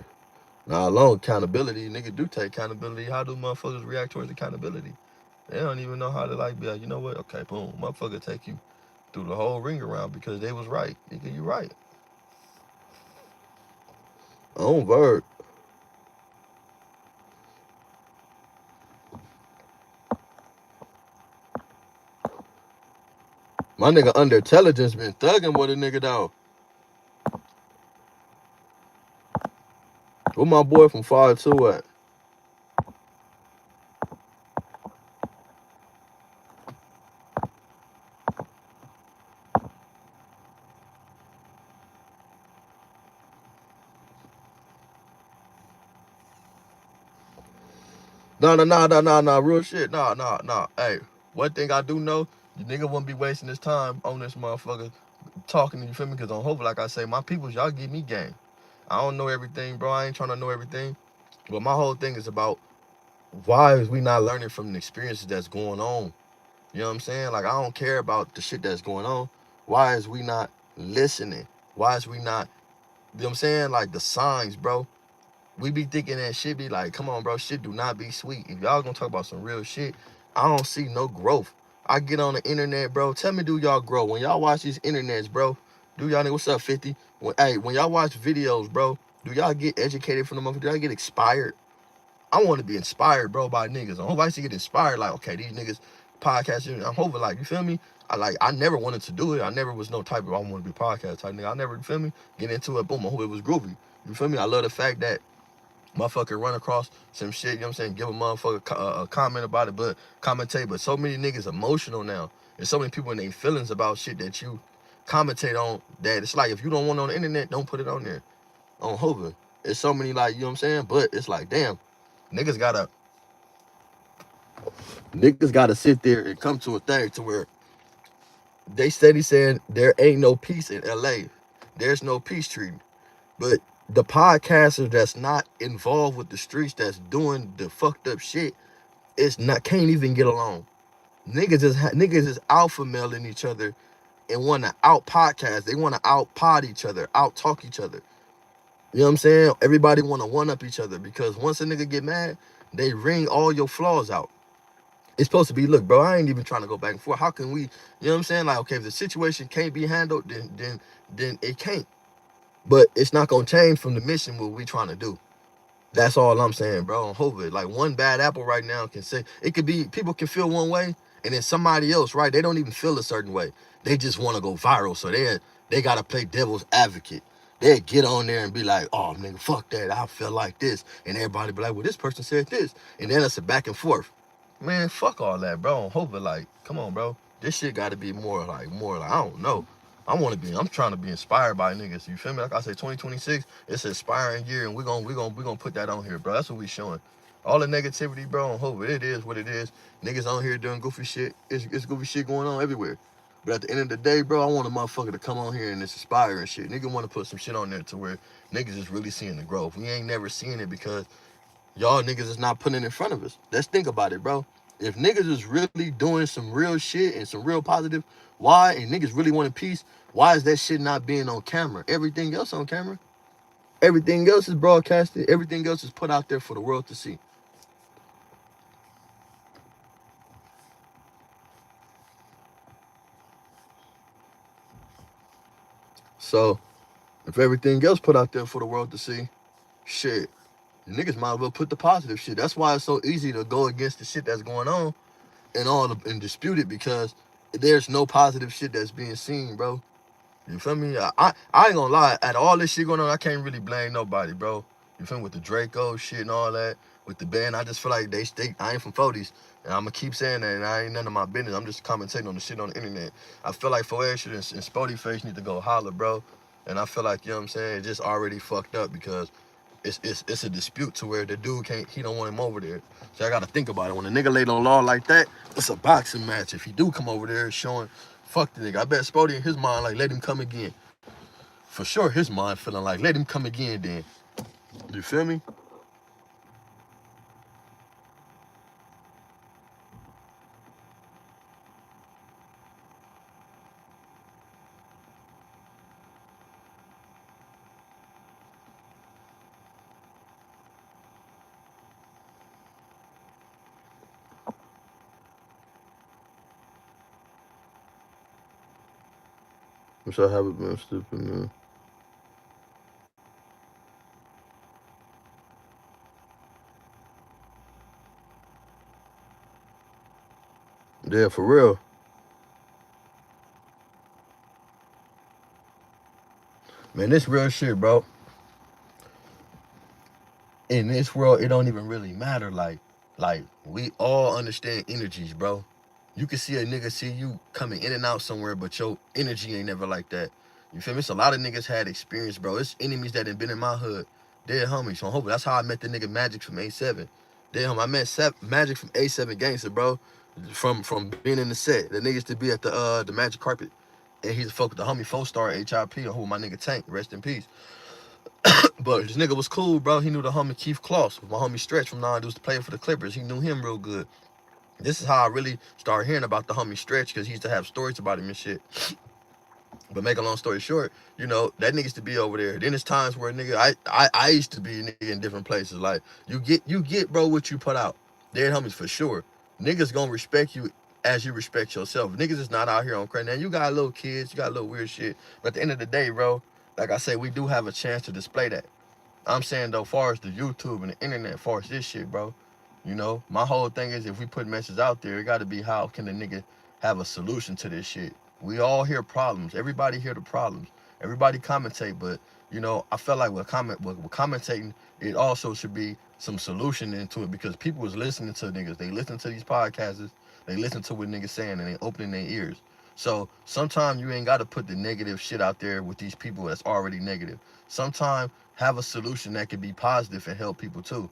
Now, alone accountability, niggas do take accountability. How do motherfuckers react towards accountability? They don't even know how to like be like, you know what? Okay, boom, motherfucker take you through the whole ring around because they was right. Nigga, you right. On word. My nigga under intelligence been thugging with a nigga though. Where my boy from 5'2" at? Nah. Real shit. Nah. Hey, one thing I do know, you nigga wouldn't be wasting his time on this motherfucker talking to you, feel me? Because on Hope, like I say, my peoples, y'all give me game. I don't know everything, bro. I ain't trying to know everything. But my whole thing is about why is we not learning from the experiences that's going on? You know what I'm saying? Like, I don't care about the shit that's going on. Why is we not listening? Why is we not, you know what I'm saying? Like, the signs, bro. We be thinking that shit be like, come on, bro, shit do not be sweet. If y'all gonna talk about some real shit, I don't see no growth. I get on the internet, bro. Tell me, do y'all grow? When y'all watch these internets, bro, do y'all nigga, what's up, 50? When y'all watch videos, bro, do y'all get educated from the motherfucker? Do y'all get inspired? I want to be inspired, bro, by niggas. I hope I used to get inspired, like, okay, these niggas podcasting. I'm hoping, like, you feel me? I never wanted to do it. I never was no type of I want to be podcast type nigga. I never, you feel me? Get into it, boom, I hope it was groovy. You feel me? I love the fact that motherfucker run across some shit, you know what I'm saying? Give a motherfucker a comment about it, but commentate. But so many niggas emotional now. There's so many people in their feelings about shit that you commentate on that it's like, if you don't want it on the internet, don't put it on there. On Hoover. It's so many, like, you know what I'm saying? But it's like, damn, niggas gotta sit there and come to a thing to where they steady saying there ain't no peace in LA. There's no peace treaty. But the podcasters that's not involved with the streets, that's doing the fucked up shit, it's not, can't even get along. Niggas is alpha mailing each other and want to out podcast. They want to out pod each other, out talk each other. You know what I'm saying? Everybody want to one up each other because once a nigga get mad, they ring all your flaws out. It's supposed to be, look, bro, I ain't even trying to go back and forth. How can we, you know what I'm saying? Like, okay, if the situation can't be handled, then it can't. But it's not gonna change from the mission what we trying to do. That's all I'm saying, bro. On Hovid, like, one bad apple right now can say, it could be, people can feel one way, and then somebody else, right? They don't even feel a certain way. They just want to go viral, so they gotta play devil's advocate. They get on there and be like, oh nigga, fuck that. I feel like this, and everybody be like, well, this person said this, and then it's a back and forth. Man, fuck all that, bro. On Hovid, like, come on, bro. This shit got to be more like, I don't know. I'm trying to be inspired by niggas. You feel me? Like I say, 2026, it's an inspiring year, and we gonna put that on here, bro. That's what we showing. All the negativity, bro, on Hope, it is what it is. Niggas on here doing goofy shit. It's goofy shit going on everywhere. But at the end of the day, bro, I want a motherfucker to come on here and it's inspiring shit. Nigga want to put some shit on there to where niggas is really seeing the growth. We ain't never seeing it because y'all niggas is not putting it in front of us. Let's think about it, bro. If niggas is really doing some real shit and some real positive, why, and niggas really wanting peace, why is that shit not being on camera? Everything else on camera. Everything else is broadcasted. Everything else is put out there for the world to see. So, if everything else put out there for the world to see, shit, niggas might as well put the positive shit. That's why it's so easy to go against the shit that's going on and dispute it because there's no positive shit that's being seen, bro. You feel me? I ain't gonna lie. At all this shit going on, I can't really blame nobody, bro. You feel me? With the Draco shit and all that, with the band, I just feel like I ain't from 40s. And I'm gonna keep saying that, and I ain't none of my business. I'm just commentating on the shit on the internet. I feel like Four shit and Spody Face need to go holler, bro. And I feel like, you know what I'm saying, it's just already fucked up because it's a dispute to where the dude he don't want him over there. So I gotta think about it. When a nigga laid on law like that, it's a boxing match. If he do come over there showing, fuck the nigga. I bet Spody in his mind like, let him come again. For sure, his mind feeling like, let him come again then. You feel me? So I haven't been stupid, man. Yeah, for real. Man, this real shit, bro. In this world, it don't even really matter. Like we all understand energies, bro. You can see a nigga see you coming in and out somewhere, but your energy ain't never like that. You feel me? It's a lot of niggas had experience, bro. It's enemies that ain't been in my hood. Dead homies. So hopefully that's how I met the nigga Magic from A7. Dead homie. I met Magic from A7 Gangster, bro. From being in the set. The niggas to be at the Magic Carpet. And he's a fuck with the homie 4-star HIP, who my nigga Tank, rest in peace. But this nigga was cool, bro. He knew the homie Keith Kloss, my homie Stretch from Nine Dudes to play for the Clippers. He knew him real good. This is how I really started hearing about the homie Stretch, because he used to have stories about him and shit. But make a long story short, you know, that niggas to be over there. Then there's times where nigga, I used to be a nigga in different places. Like you get bro what you put out. Dead homies for sure. Niggas gonna respect you as you respect yourself. Niggas is not out here on crack. Now you got little kids, you got little weird shit. But at the end of the day, bro, like I say, we do have a chance to display that. I'm saying though, far as the YouTube and the internet, far as this shit, bro, you know, my whole thing is if we put messages out there, it got to be how can the nigga have a solution to this shit. We all hear problems. Everybody hear the problems. Everybody commentate, but you know, I felt like with commentating, it also should be some solution into it because people was listening to niggas. They listen to these podcasts. They listen to what niggas saying and they opening their ears. So sometimes you ain't got to put the negative shit out there with these people that's already negative. Sometimes have a solution that can be positive and help people too.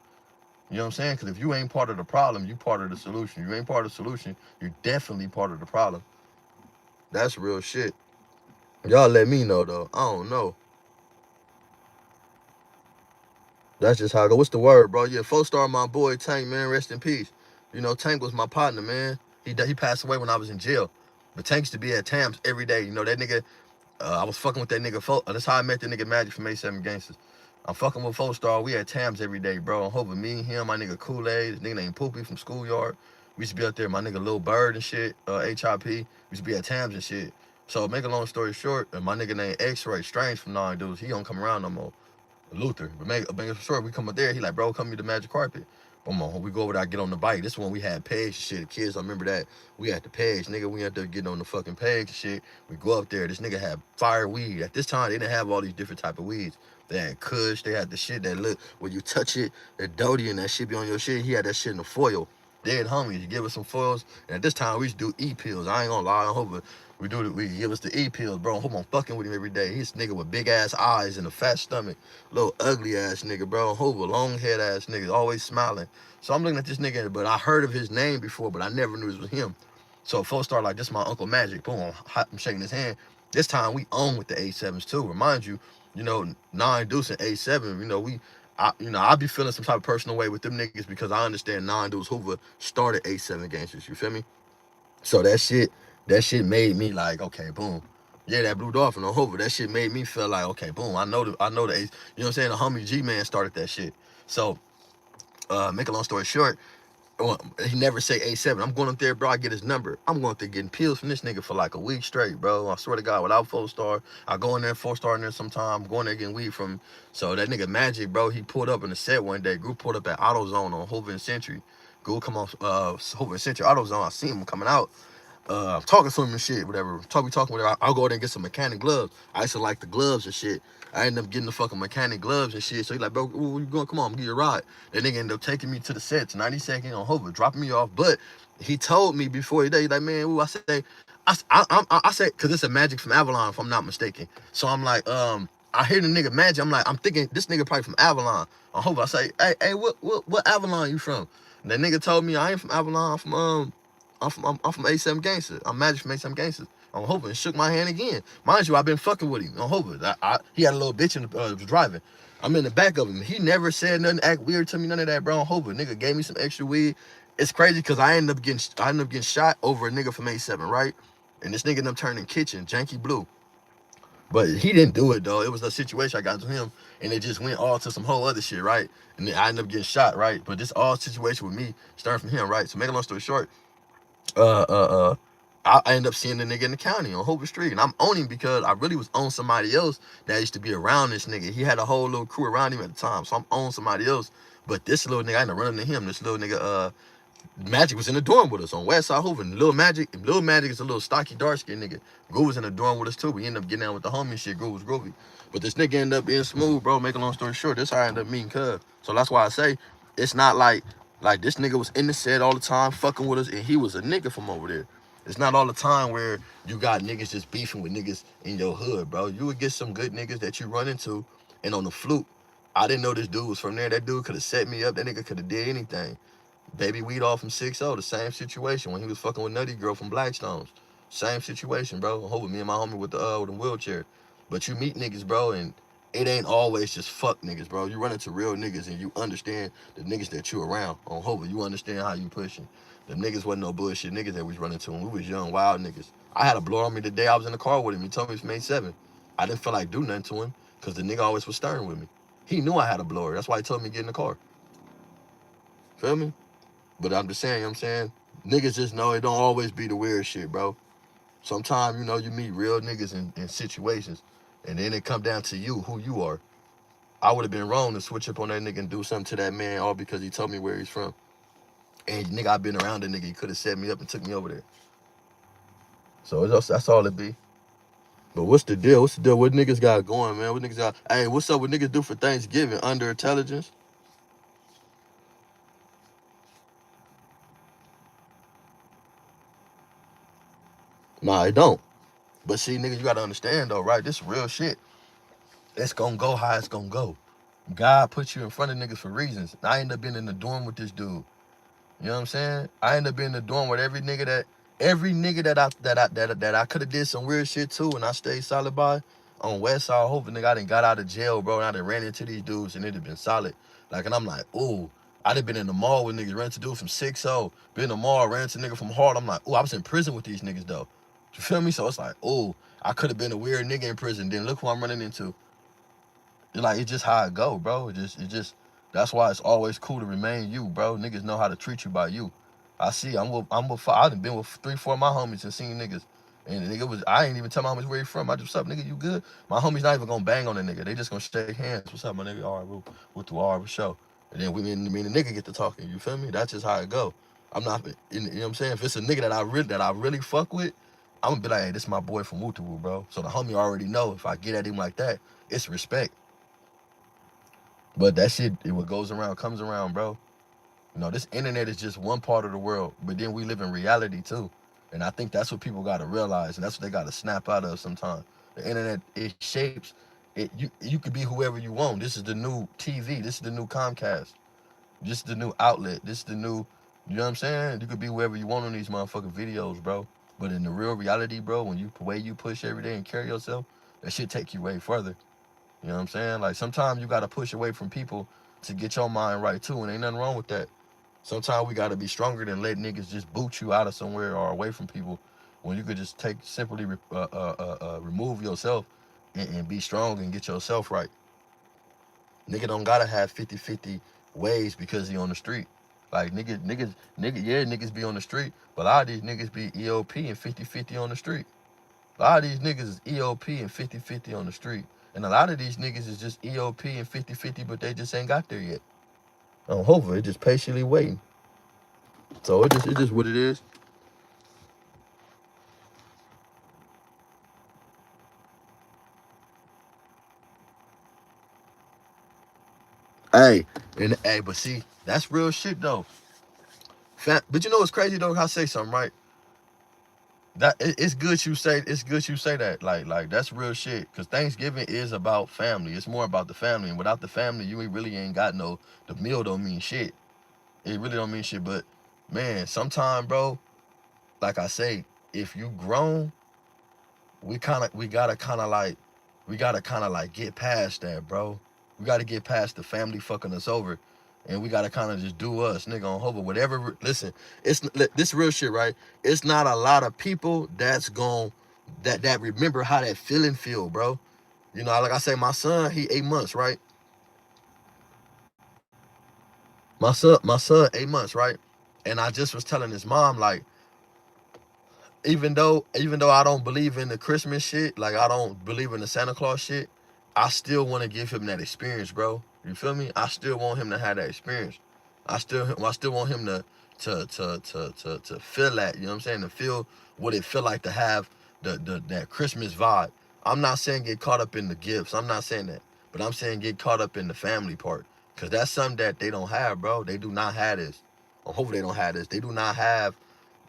You know what I'm saying? Because if you ain't part of the problem, you part of the solution. You ain't part of the solution, you're definitely part of the problem. That's real shit. Y'all let me know though. I don't know. That's just how I go. What's the word, bro? Yeah, 4-star, my boy Tank, man. Rest in peace. You know, Tank was my partner, man. He passed away when I was in jail. But Tank used to be at Tams every day. You know, that nigga, I was fucking with that nigga. That's how I met the nigga Magic from A7 Gangsters. I'm fucking with 4-star. We had Tams every day, bro. I'm hoping me, him, my nigga Kool-Aid, this nigga named Poopy from Schoolyard. We used to be out there, my nigga Lil Bird and shit, HIP. We used to be at Tams and shit. So make a long story short, my nigga named X-Ray Strange from Nine Dudes, he don't come around no more. Luther. But make sure we come up there. He like, bro, come to the Magic Carpet. Come on, we go over there, get on the bike. This one we had pegs and shit. The kids, I remember that. We had the pegs, nigga. We out there getting on the fucking pegs and shit. We go up there. This nigga had fire weed. At this time, they didn't have all these different type of weeds. They had Kush. They had the shit that look when you touch it, the Doty and that shit be on your shit. He had that shit in the foil. Dead homies, you give us some foils. And at this time, we used to do E-pills. I ain't gonna lie. I hope we give us the E-pills, bro. I hope I'm fucking with him every day. He's a nigga with big ass eyes and a fat stomach. Little ugly ass nigga, bro. Hoover, long head ass nigga, always smiling. So I'm looking at this nigga, but I heard of his name before, but I never knew it was him. So 4-star like this, my Uncle Magic. Boom, I'm shaking his hand. This time we own with the A7s too. Remind you, you know, 9 Deuce and A7. You know, I be feeling some type of personal way with them niggas because I understand 9 Deuce Hoover started A7 gangsters. You feel me? So that shit made me like, okay, boom. Yeah, that Blue Dolphin on Hoover, that shit made me feel like, okay, boom. I know the you know what I'm saying? The homie G Man started that shit. So, make a long story short, he never say A7. I'm going up there, bro. I get his number. I'm going up there getting pills from this nigga for like a week straight, bro. I swear to God, without 4-star, I go in there 4-star in there sometime. I'm going there getting weed from. So that nigga Magic, bro, he pulled up in the set one day. Group pulled up at AutoZone on Hoover and Century. Group come off Hoover and Century AutoZone. I seen him coming out. Talking to him and shit, whatever. Talking whatever. I'll go there and get some mechanic gloves. I used to like the gloves and shit. I ended up getting the fucking mechanic gloves and shit. So he like, bro, where you going? Come on, give you a ride. That nigga ended up taking me to the sets, 92nd on Hoover, dropping me off. But he told me before he did, he's like, man, ooh, I said, cause it's a Magic from Avalon, if I'm not mistaken. So I'm like, I hear the nigga Magic. I'm thinking this nigga probably from Avalon on Hoover. I say, hey, what Avalon you from? And that nigga told me I ain't from Avalon. I'm from A7 Gangster. I'm Magic from A7 Gangsters. I'm hoping. Shook my hand again. Mind you, I've been fucking with him. I'm hoping. He had a little bitch in the driving. I'm in the back of him. He never said nothing, act weird to me, none of that, bro. I'm hoping. Nigga gave me some extra weed. It's crazy because I ended up getting shot over a nigga from A7, right? And this nigga ended up turning kitchen, Janky Blue. But he didn't do it though. It was a situation I got to him, and it just went all to some whole other shit, right? And then I ended up getting shot, right? But this all situation with me starting from him, right? So make a long story short, uh, uh, uh, I end up seeing the nigga in the county on Hoover Street. And I'm owning because I really was on somebody else that used to be around this nigga. He had a whole little crew around him at the time. So I'm on somebody else. But this little nigga, I ended up running to him. This little nigga, Magic was in the dorm with us on West Side Hoover. And Little Magic is a little stocky, dark skinned nigga. Groove was in the dorm with us too. We ended up getting down with the homie shit. Groove was groovy. But this nigga ended up being smooth, bro. Make a long story short, this how I ended up meeting Cub. So that's why I say it's not like this nigga was in the set all the time, fucking with us, and he was a nigga from over there. It's not all the time where you got niggas just beefing with niggas in your hood, bro. You would get some good niggas that you run into, and on the fluke, I didn't know this dude was from there. That dude could have set me up. That nigga could have did anything. Baby Weed off from 6-0, the same situation when he was fucking with Nutty Girl from Blackstones. Same situation, bro. Hold me and my homie with the wheelchair. But you meet niggas, bro, and it ain't always just fuck niggas, bro. You run into real niggas and you understand the niggas that you around. On Hova, you understand how you pushing. The niggas wasn't no bullshit niggas that we was running to when we was young, wild niggas. I had a blower on me the day I was in the car with him. He told me it's May 7th. I didn't feel like do nothing to him because the nigga always was stern with me. He knew I had a blower. That's why he told me to get in the car. Feel me? But I'm just saying, you know what I'm saying? Niggas just know it don't always be the weird shit, bro. Sometimes, you meet real niggas in situations, and then it come down to you, who you are. I would have been wrong to switch up on that nigga and do something to that man all because he told me where he's from. And nigga, I've been around the nigga. He could have set me up and took me over there. So that's all it be. But what's the deal? What's the deal? What niggas got going, man? What niggas got? Hey, what's up with niggas do for Thanksgiving? Under intelligence? Nah, it don't. But see, niggas, you gotta understand though, right? This real shit. It's gonna go how it's gonna go. God put you in front of niggas for reasons. I end up being in the dorm with this dude. You know what I'm saying? I end up being in the dorm with every nigga that I could have did some weird shit too, and I stayed solid by on West Side. Hoping nigga I done got out of jail, bro, and I done ran into these dudes and it had been solid. Like, and I'm like, ooh, I done been in the mall with niggas, ran into dude from 6-0, been in the mall, ran into nigga from Hard. I'm like, ooh, I was in prison with these niggas though. You feel me? So it's like, ooh, I could have been a weird nigga in prison. Then look who I'm running into. Like, it's just how it go, bro. It just that's why it's always cool to remain you, bro. Niggas know how to treat you by you. I see. I done been with 3, 4 of my homies and seen niggas. And the nigga I ain't even tell my homies where you from. I just, what's up, nigga, you good? My homies not even gonna bang on the nigga. They just gonna shake hands. What's up, my nigga? All right, we'll do all right, show. And then me and the nigga get to talking. You feel me? That's just how it go. I'm not, you know what I'm saying? If it's a nigga that I really fuck with, I'm gonna be like, hey, this my boy from Woo, bro. So the homie already know if I get at him like that, it's respect. But that shit, what goes around comes around, bro. This internet is just one part of the world, but then we live in reality too. And I think that's what people gotta realize, and that's what they gotta snap out of sometimes. The internet, it shapes it. You could be whoever you want. This is the new TV. This is the new Comcast. This is the new outlet. This is the new, you know what I'm saying? You could be whoever you want on these motherfucking videos, bro. But in the real reality, bro, when the way you push every day and carry yourself, that shit take you way further. You know what I'm saying? Like, sometimes you got to push away from people to get your mind right, too, and ain't nothing wrong with that. Sometimes we got to be stronger than let niggas just boot you out of somewhere or away from people when you could just remove yourself and be strong and get yourself right. Nigga don't got to have 50-50 ways because he on the street. Like, niggas be on the street, but a lot of these niggas be EOP and 50-50 on the street. A lot of these niggas is EOP and 50-50 on the street. And a lot of these niggas is just EOP and 50-50, but they just ain't got there yet. Hopefully, it just patiently waiting. So it just what it is. Hey, but see, that's real shit though. But you know what's crazy though? I say something right. It's good you say that. Like that's real shit. Cause Thanksgiving is about family. It's more about the family. And without the family, you really ain't got no. The meal don't mean shit. It really don't mean shit. But man, sometime, bro, like I say, if you grown, we gotta kind of like get past that, bro. We gotta get past the family fucking us over, and we gotta kind of just do us, nigga, on hover whatever. Listen, this real shit, right? It's not a lot of people that remember how that feeling feel, bro. Like I say, my son, he 8 months, right? My son 8 months, right? And I just was telling his mom, like, even though I don't believe in the Christmas shit, like I don't believe in the Santa Claus shit, I still want to give him that experience, bro. You feel me? I still want him to have that experience. I still want him to feel that. You know what I'm saying? To feel what it feel like to have the that Christmas vibe. I'm not saying get caught up in the gifts. I'm not saying that, but I'm saying get caught up in the family part, cause that's something that they don't have, bro. They do not have this. Or hopefully they don't have this. They do not have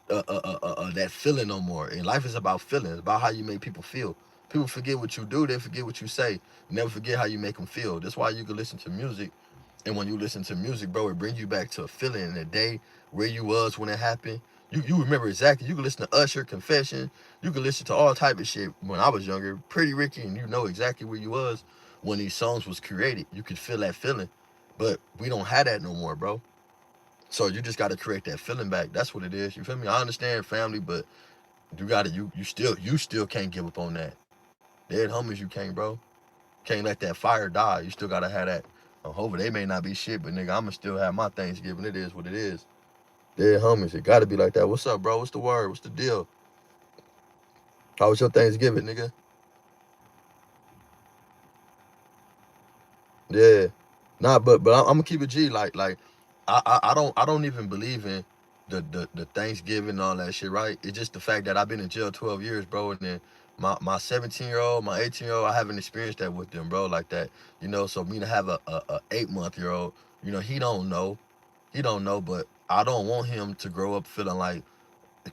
that feeling no more. And life is about feelings, about how you make people feel. People forget what you do, they forget what you say. Never forget how you make them feel. That's why you can listen to music, and when you listen to music, bro, it brings you back to a feeling in the day where you was when it happened. You remember exactly. You can listen to Usher, Confession. You can listen to all type of shit when I was younger, Pretty Ricky, and you know exactly where you was when these songs was created. You could feel that feeling, but we don't have that no more, bro. So you just got to create that feeling back. That's what it is. You feel me? I understand family, but you still can't give up on that. Dead homies, you can't, bro. Can't let that fire die. You still gotta have that. Hopefully they may not be shit, but nigga, I'ma still have my Thanksgiving. It is what it is. Dead homies, it gotta be like that. What's up, bro? What's the word? What's the deal? How was your Thanksgiving, nigga? Yeah. Nah, but I'm gonna keep it G. I don't even believe in the Thanksgiving and all that shit, right? It's just the fact that I've been in jail 12 years, bro, and then my 17-year-old, my 18-year-old, I haven't experienced that with them, bro, like that. You know, so me to have a 8-month-year-old, you know, he don't know, but I don't want him to grow up feeling like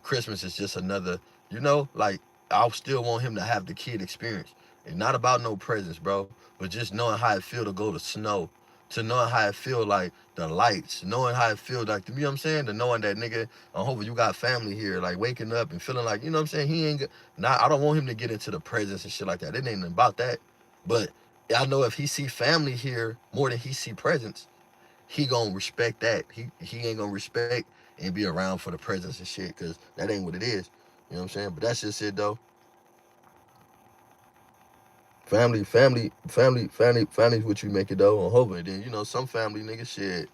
Christmas is just another, you know, like I still want him to have the kid experience. And not about no presents, bro, but just knowing how it feel to go to snow, to knowing how it feel like the lights, knowing how it feel like, you know what I'm saying? To knowing that nigga, I'm hoping you got family here, like waking up and feeling like, you know what I'm saying? He ain't, not, I don't want him to get into the presents and shit like that. It ain't about that. But I know if he see family here more than he see presents, he gonna respect that. He ain't gonna respect and be around for the presents and shit, cause that ain't what it is. You know what I'm saying? But that's just it though. Family's what you make it though. On hoping then you know some family niggas shit.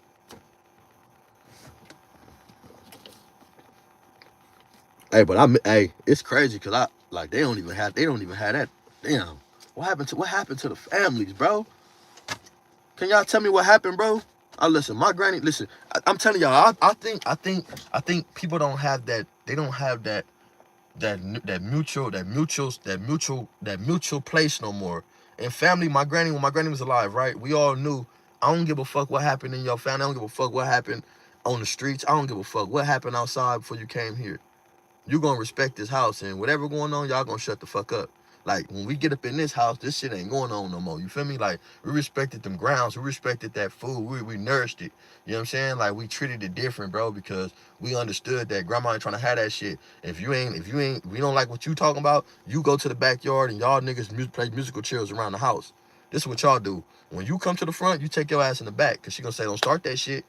Hey, but hey, it's crazy cause I like they don't even have that. Damn, what happened to the families, bro? Can y'all tell me what happened, bro? Listen, my granny. Listen, I'm telling y'all. I think people don't have that. They don't have that mutual place no more. And family, when my granny was alive, right? We all knew. I don't give a fuck what happened in your family. I don't give a fuck what happened on the streets. I don't give a fuck what happened outside before you came here. You gonna respect this house, and whatever going on, y'all gonna shut the fuck up. Like when we get up in this house, this shit ain't going on no more. You feel me? Like we respected them grounds, we respected that food, we nourished it. You know what I'm saying? Like we treated it different, bro, because we understood that grandma ain't trying to have that shit. We don't like what you talking about. You go to the backyard and y'all niggas play musical chairs around the house. This is what y'all do. When you come to the front, you take your ass in the back, cause she gonna say don't start that shit.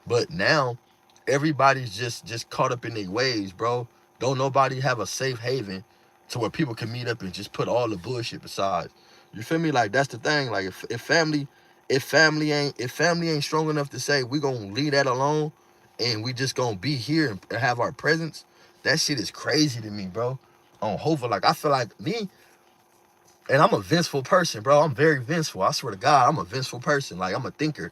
But now everybody's just caught up in their ways, bro. Don't nobody have a safe haven to where people can meet up and just put all the bullshit beside. You feel me? Like that's the thing. Like if family ain't strong enough to say we gonna leave that alone and we just gonna be here and have our presence, that shit is crazy to me, bro. On Hova, like I feel like me, and I'm a vengeful person, bro. I'm very vengeful. I swear to God, I'm a vengeful person. Like I'm a thinker.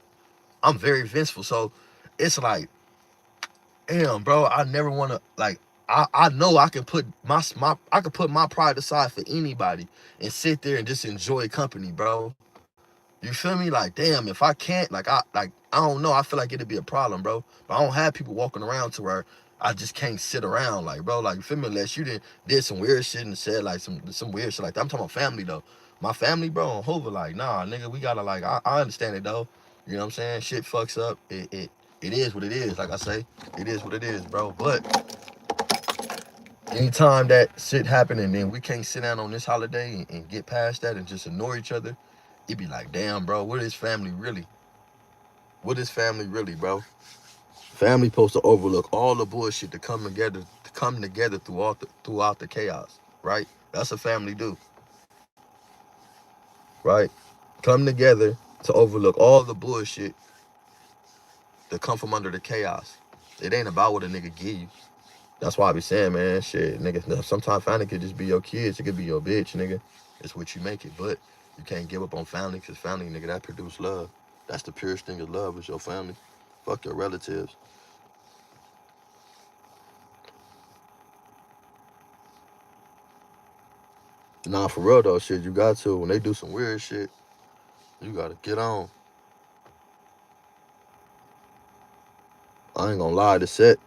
I'm very vengeful. So it's like, damn, bro, I never want to like. I know I can put I can put my pride aside for anybody and sit there and just enjoy company, bro. You feel me? Like, damn, if I can't, I don't know. I feel like it'd be a problem, bro. But I don't have people walking around to where I just can't sit around, like, bro. Like, you feel me? Unless you did some weird shit and said like some weird shit like that. I'm talking about family though. My family, bro, on Hoover, like, nah, nigga, we gotta like. I understand it though. You know what I'm saying? Shit fucks up. It is what it is. Like I say, it is what it is, bro. But anytime that shit happen and then we can't sit down on this holiday and get past that and just ignore each other, it be like, damn, bro, what is family really? What is family really, bro? Family supposed to overlook all the bullshit to come together throughout the chaos, right? That's what family do, right? Come together to overlook all the bullshit that come from under the chaos. It ain't about what a nigga give you. That's why I be saying, man, shit, nigga, sometimes family could just be your kids. It could be your bitch, nigga. It's what you make it. But you can't give up on family, because family, nigga, that produce love. That's the purest thing of love, is your family. Fuck your relatives. Nah, for real, though, shit, you got to. When they do some weird shit, you got to get on. I ain't gonna lie, the set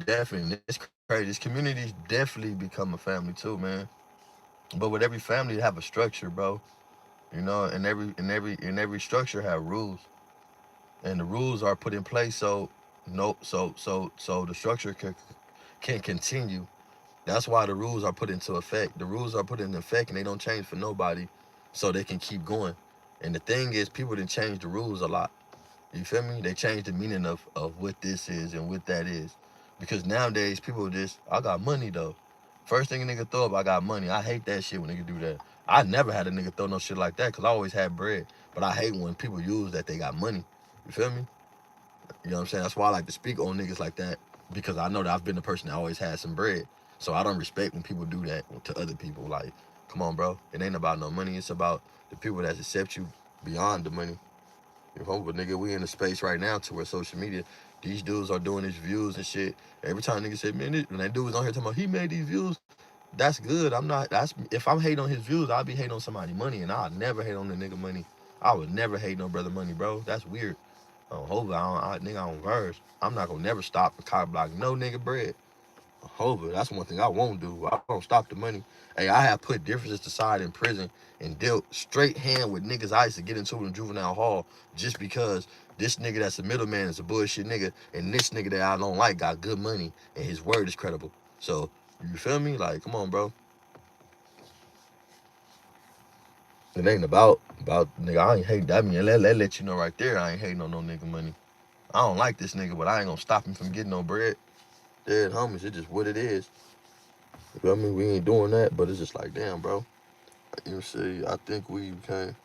definitely, it's crazy. This community's definitely become a family, too, man. But with every family, they have a structure, bro. You know, and every structure have rules, and the rules are put in place so no so the structure can continue. That's why the rules are put into effect. The rules are put into effect, and they don't change for nobody, so they can keep going. And the thing is, people didn't change the rules a lot. You feel me? They changed the meaning of what this is and what that is, because nowadays people just, I got money though. First thing a nigga throw up, I got money. I hate that shit when nigga do that. I never had a nigga throw no shit like that, because I always had bread. But I hate when people use that they got money. You feel me? You know what I'm saying? That's why I like to speak on niggas like that, because I know that I've been the person that always had some bread. So I don't respect when people do that to other people. Like, come on, bro. It ain't about no money. It's about the people that accept you beyond the money. You know, but nigga, we in a space right now to where social media, these dudes are doing these views and shit. Every time nigga say, man, when that dude was on here talking about he made these views, that's good. I'm not. That's, if I'm hating on his views, I'll be hating on somebody money, and I'll never hate on the nigga money. I would never hate no brother money, bro. That's weird. Hopefully, nigga, I don't verse. I'm not gonna never stop the cop block no nigga bread. Hova, that's one thing I won't do. I don't stop the money. Hey, I have put differences aside in prison and dealt straight hand with niggas I used to get into in juvenile hall, just because this nigga that's a middleman is a bullshit nigga, and this nigga that I don't like got good money and his word is credible. So, you feel me? Like, come on, bro. It ain't about nigga. I ain't hating that. I mean, let you know right there. I ain't hating on no nigga money. I don't like this nigga, but I ain't gonna stop him from getting no bread. Dead homies, it's just what it is. You feel me? We ain't doing that, but it's just like, damn, bro. You see, I think we can.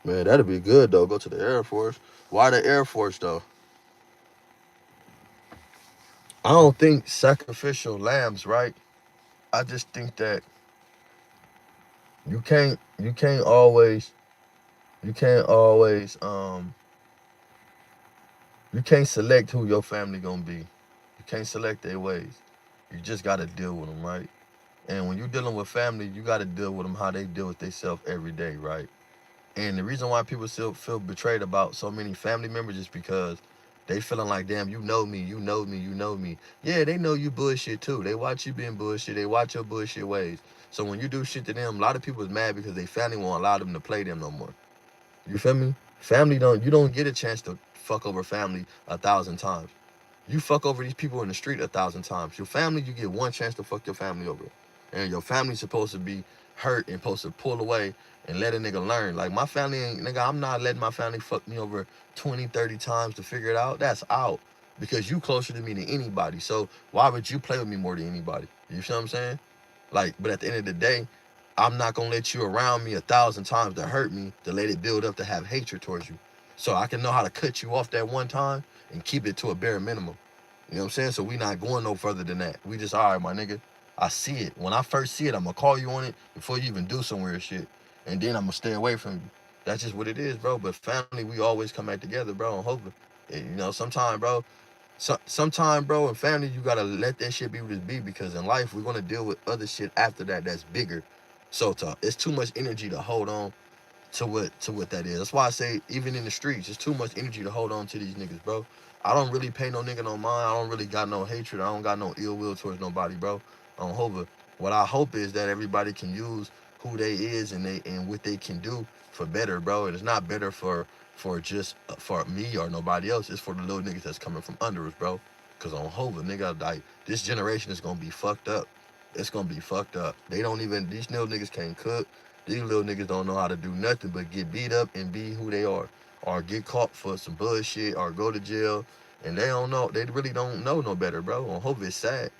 Man, that'd be good though. Go to the Air Force. Why the Air Force though? I don't think sacrificial lambs, right? I just think that you can't always you can't always you can't select who your family gonna be. You can't select their ways. You just gotta deal with them, right? And when you're dealing with family, you gotta deal with them how they deal with themselves every day, right? And the reason why people still feel betrayed about so many family members is because they feeling like, damn, you know me, you know me, you know me. Yeah, they know you bullshit too. They watch you being bullshit. They watch your bullshit ways. So when you do shit to them, a lot of people is mad because they family won't allow them to play them no more. You feel me? Family don't, you don't get a chance to fuck over family 1,000 times. You fuck over these people in the street 1,000 times. Your family, you get one chance to fuck your family over. And your family's supposed to be hurt and supposed to pull away and let a nigga learn. Like, my family ain't, nigga, I'm not letting my family fuck me over 20, 30 times to figure it out. That's out. Because you closer to me than anybody. So why would you play with me more than anybody? You feel what I'm saying? Like, but at the end of the day, I'm not gonna let you around me 1,000 times to hurt me, to let it build up to have hatred towards you. So I can know how to cut you off that one time and keep it to a bare minimum. You know what I'm saying? So we not going no further than that. We just, all right, my nigga. I see it. When I first see it, I'm gonna call you on it before you even do some weird shit. And then I'm gonna stay away from you. That's just what it is, bro. But family, we always come back together, bro. And hopefully, you know, sometime, bro. Sometime, bro, in family, you gotta let that shit be what it be, because in life we're gonna deal with other shit after that that's bigger. So it's too much energy to hold on to what that is. That's why I say, even in the streets, it's too much energy to hold on to these niggas, bro. I don't really pay no nigga no mind. I don't really got no hatred. I don't got no ill will towards nobody, bro. On Hova. What I hope is that everybody can use who they is and what they can do for better, bro. And it's not better for just for me or nobody else. It's for the little niggas that's coming from under us, bro. Cause on Hova, nigga, like, this generation is gonna be fucked up. It's gonna be fucked up. They don't even, these little niggas can't cook. These little niggas don't know how to do nothing but get beat up and be who they are, or get caught for some bullshit, or go to jail, and they don't know. They really don't know no better, bro. I hope it's sad.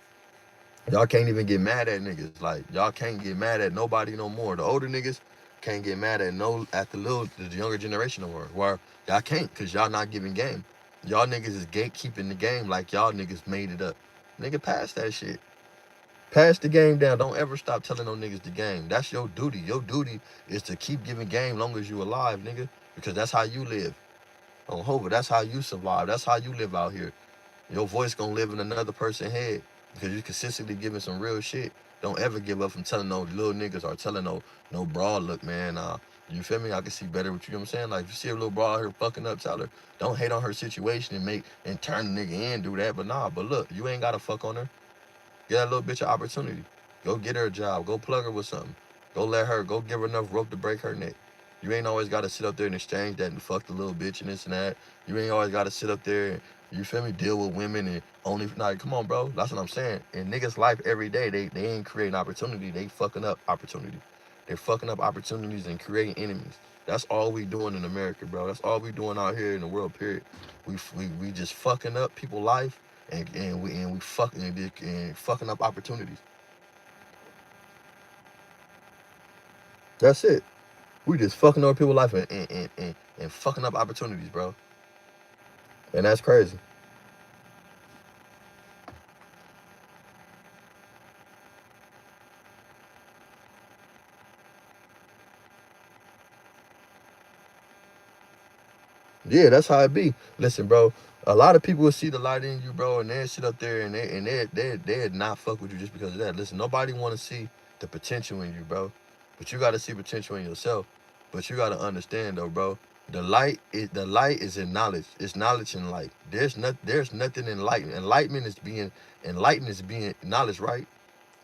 Y'all can't even get mad at niggas. Like, y'all can't get mad at nobody no more. The older niggas, can't get mad at the younger generation no more. Where y'all can't, cause y'all not giving game. Y'all niggas is gatekeeping the game like y'all niggas made it up. Nigga, pass that shit. Pass the game down. Don't ever stop telling no niggas the game. That's your duty. Your duty is to keep giving game long as you alive, nigga. Because that's how you live. On Hova, that's how you survive. That's how you live out here. Your voice gonna live in another person's head because you consistently giving some real shit. Don't ever give up from telling no little niggas or telling no broad, look, man, you feel me? I can see better with you, know what I'm saying? Like, if you see a little broad out here fucking up, tell her. Don't hate on her situation and turn the nigga in, do that. But nah, but look, you ain't gotta fuck on her. Get that little bitch an opportunity. Go get her a job. Go plug her with something. Go give her enough rope to break her neck. You ain't always got to sit up there and exchange that and fuck the little bitch and this and that. You ain't always got to sit up there and, you feel me, deal with women and only, like, come on, bro. That's what I'm saying. In niggas' life every day, they ain't creating opportunity. They fucking up opportunity. They're fucking up opportunities and creating enemies. That's all we doing in America, bro. That's all we doing out here in the world, period. We just fucking up people's life and fucking up opportunities. That's it. We just fucking up people's life and fucking up opportunities, bro. And that's crazy. Yeah, that's how it be. Listen, bro. A lot of people will see the light in you, bro, and they sit up there and they not fuck with you just because of that. Listen, nobody want to see the potential in you, bro. But you got to see potential in yourself. But you got to understand, though, bro. The light is in knowledge. It's knowledge and light. There's nothing enlightened. Enlightened is being knowledge, right?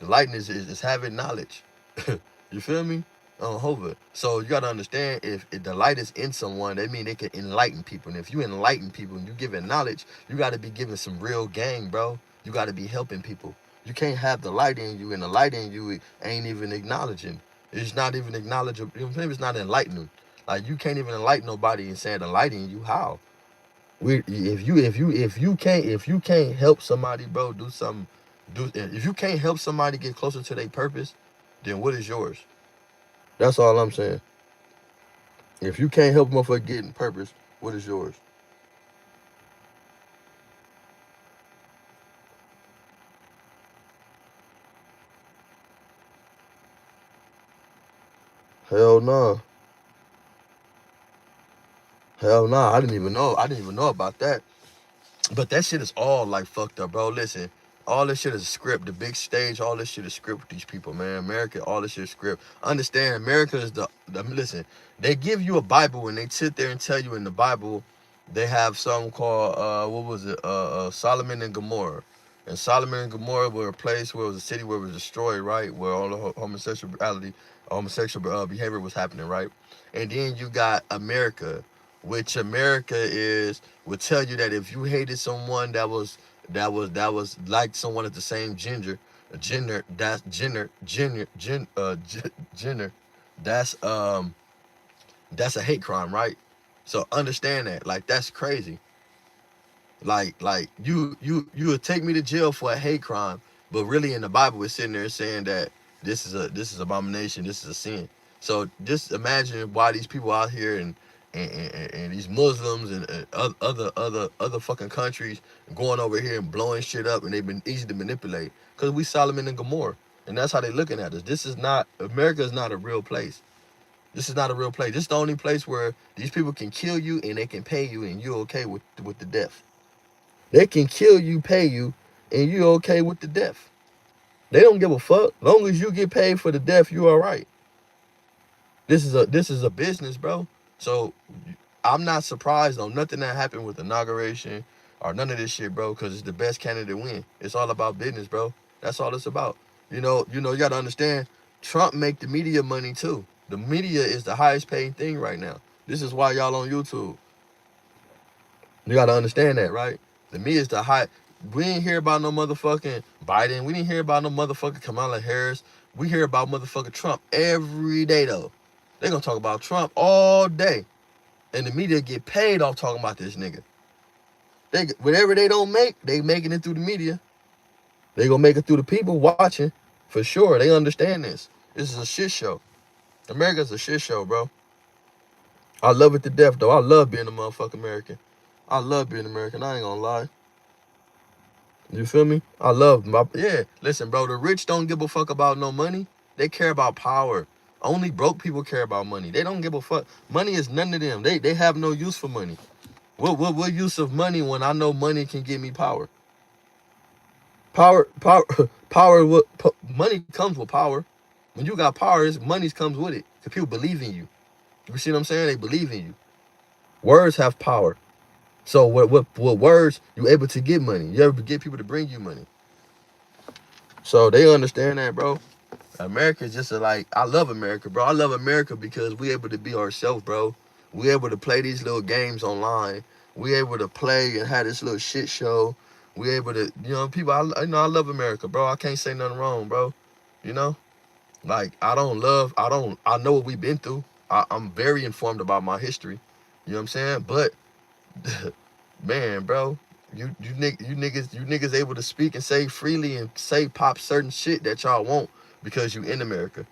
The light is having knowledge. You feel me? Hova. So you gotta understand, if the light is in someone, that mean they can enlighten people. And if you enlighten people and you giving knowledge, you gotta be giving some real game, bro. You gotta be helping people. You can't have the light in you, and the light in you ain't even acknowledging. It's not even acknowledging. It's not enlightening. Like, you can't even enlighten nobody and saying the light in you. How? If you can't help somebody, bro, do something. If you can't help somebody get closer to their purpose, then what is yours? That's all I'm saying. If you can't help a motherfucker getting purpose, what is yours? Hell no. Hell no. I didn't even know. I didn't even know about that. But that shit is all like fucked up, bro. Listen, all this shit is a script. The big stage, all this shit is script with these people, man. America, all this shit is script. Understand, America is listen, they give you a Bible and they sit there and tell you in the Bible they have something called what was it? Solomon and Gomorrah. And Solomon and Gomorrah were a place where it was a city where it was destroyed, right? Where all the homosexual behavior was happening, right? And then you got America, which America is would tell you that if you hated someone that was like someone of the same gender, that's that's a hate crime, right? So understand that, like, that's crazy. Like you would take me to jail for a hate crime, but really in the Bible it's sitting there saying that this is abomination, this is a sin. So just imagine why these people out here and these Muslims and other fucking countries going over here and blowing shit up, and they've been easy to manipulate because we Solomon and Gomorrah, and that's how they looking at us. This is not America. Is not a real place. This is not a real place. This is the only place where these people can kill you and they can pay you, and you're okay with the death. They can kill you, pay you, and you're okay with the death. They don't give a fuck. Long as you get paid for the death, you all right. This is a business, bro. So I'm not surprised on nothing that happened with inauguration or none of this shit, bro, because it's the best candidate win. It's all about business, bro. That's all it's about. You gotta understand, Trump make the media money too. The media is the highest paying thing right now. This is why y'all on YouTube. You gotta understand that, right? The media is the high. We ain't hear about no motherfucking Biden. We didn't hear about no motherfucking Kamala Harris. We hear about motherfucking Trump every day, though. They gonna talk about Trump all day. And the media get paid off talking about this nigga. Whatever they don't make, they making it through the media. They gonna make it through the people watching, for sure. They understand this. This is a shit show. America's a shit show, bro. I love it to death, though. I love being a motherfucking American. I love being American. I ain't gonna lie. You feel me? I love my, yeah. Listen, bro, the rich don't give a fuck about no money. They care about power. Only broke people care about money. They don't give a fuck. Money is none to them. They have no use for money. What use of money when I know money can give me power? Power power money comes with power. When you got power, money comes with it. Cause people believe in you. You see what I'm saying? They believe in you. Words have power. So what words you able to get money? You able to get people to bring you money. So they understand that, bro. America is just like, I love America, bro. I love America because we able to be ourselves, bro. We able to play these little games online. We able to play and have this little shit show. We able to, people. I love America, bro. I can't say nothing wrong, bro. You know, like I know what we've been through. I'm very informed about my history. You know what I'm saying? But man, bro, you niggas able to speak and say freely and say pop certain shit that y'all want because you in America.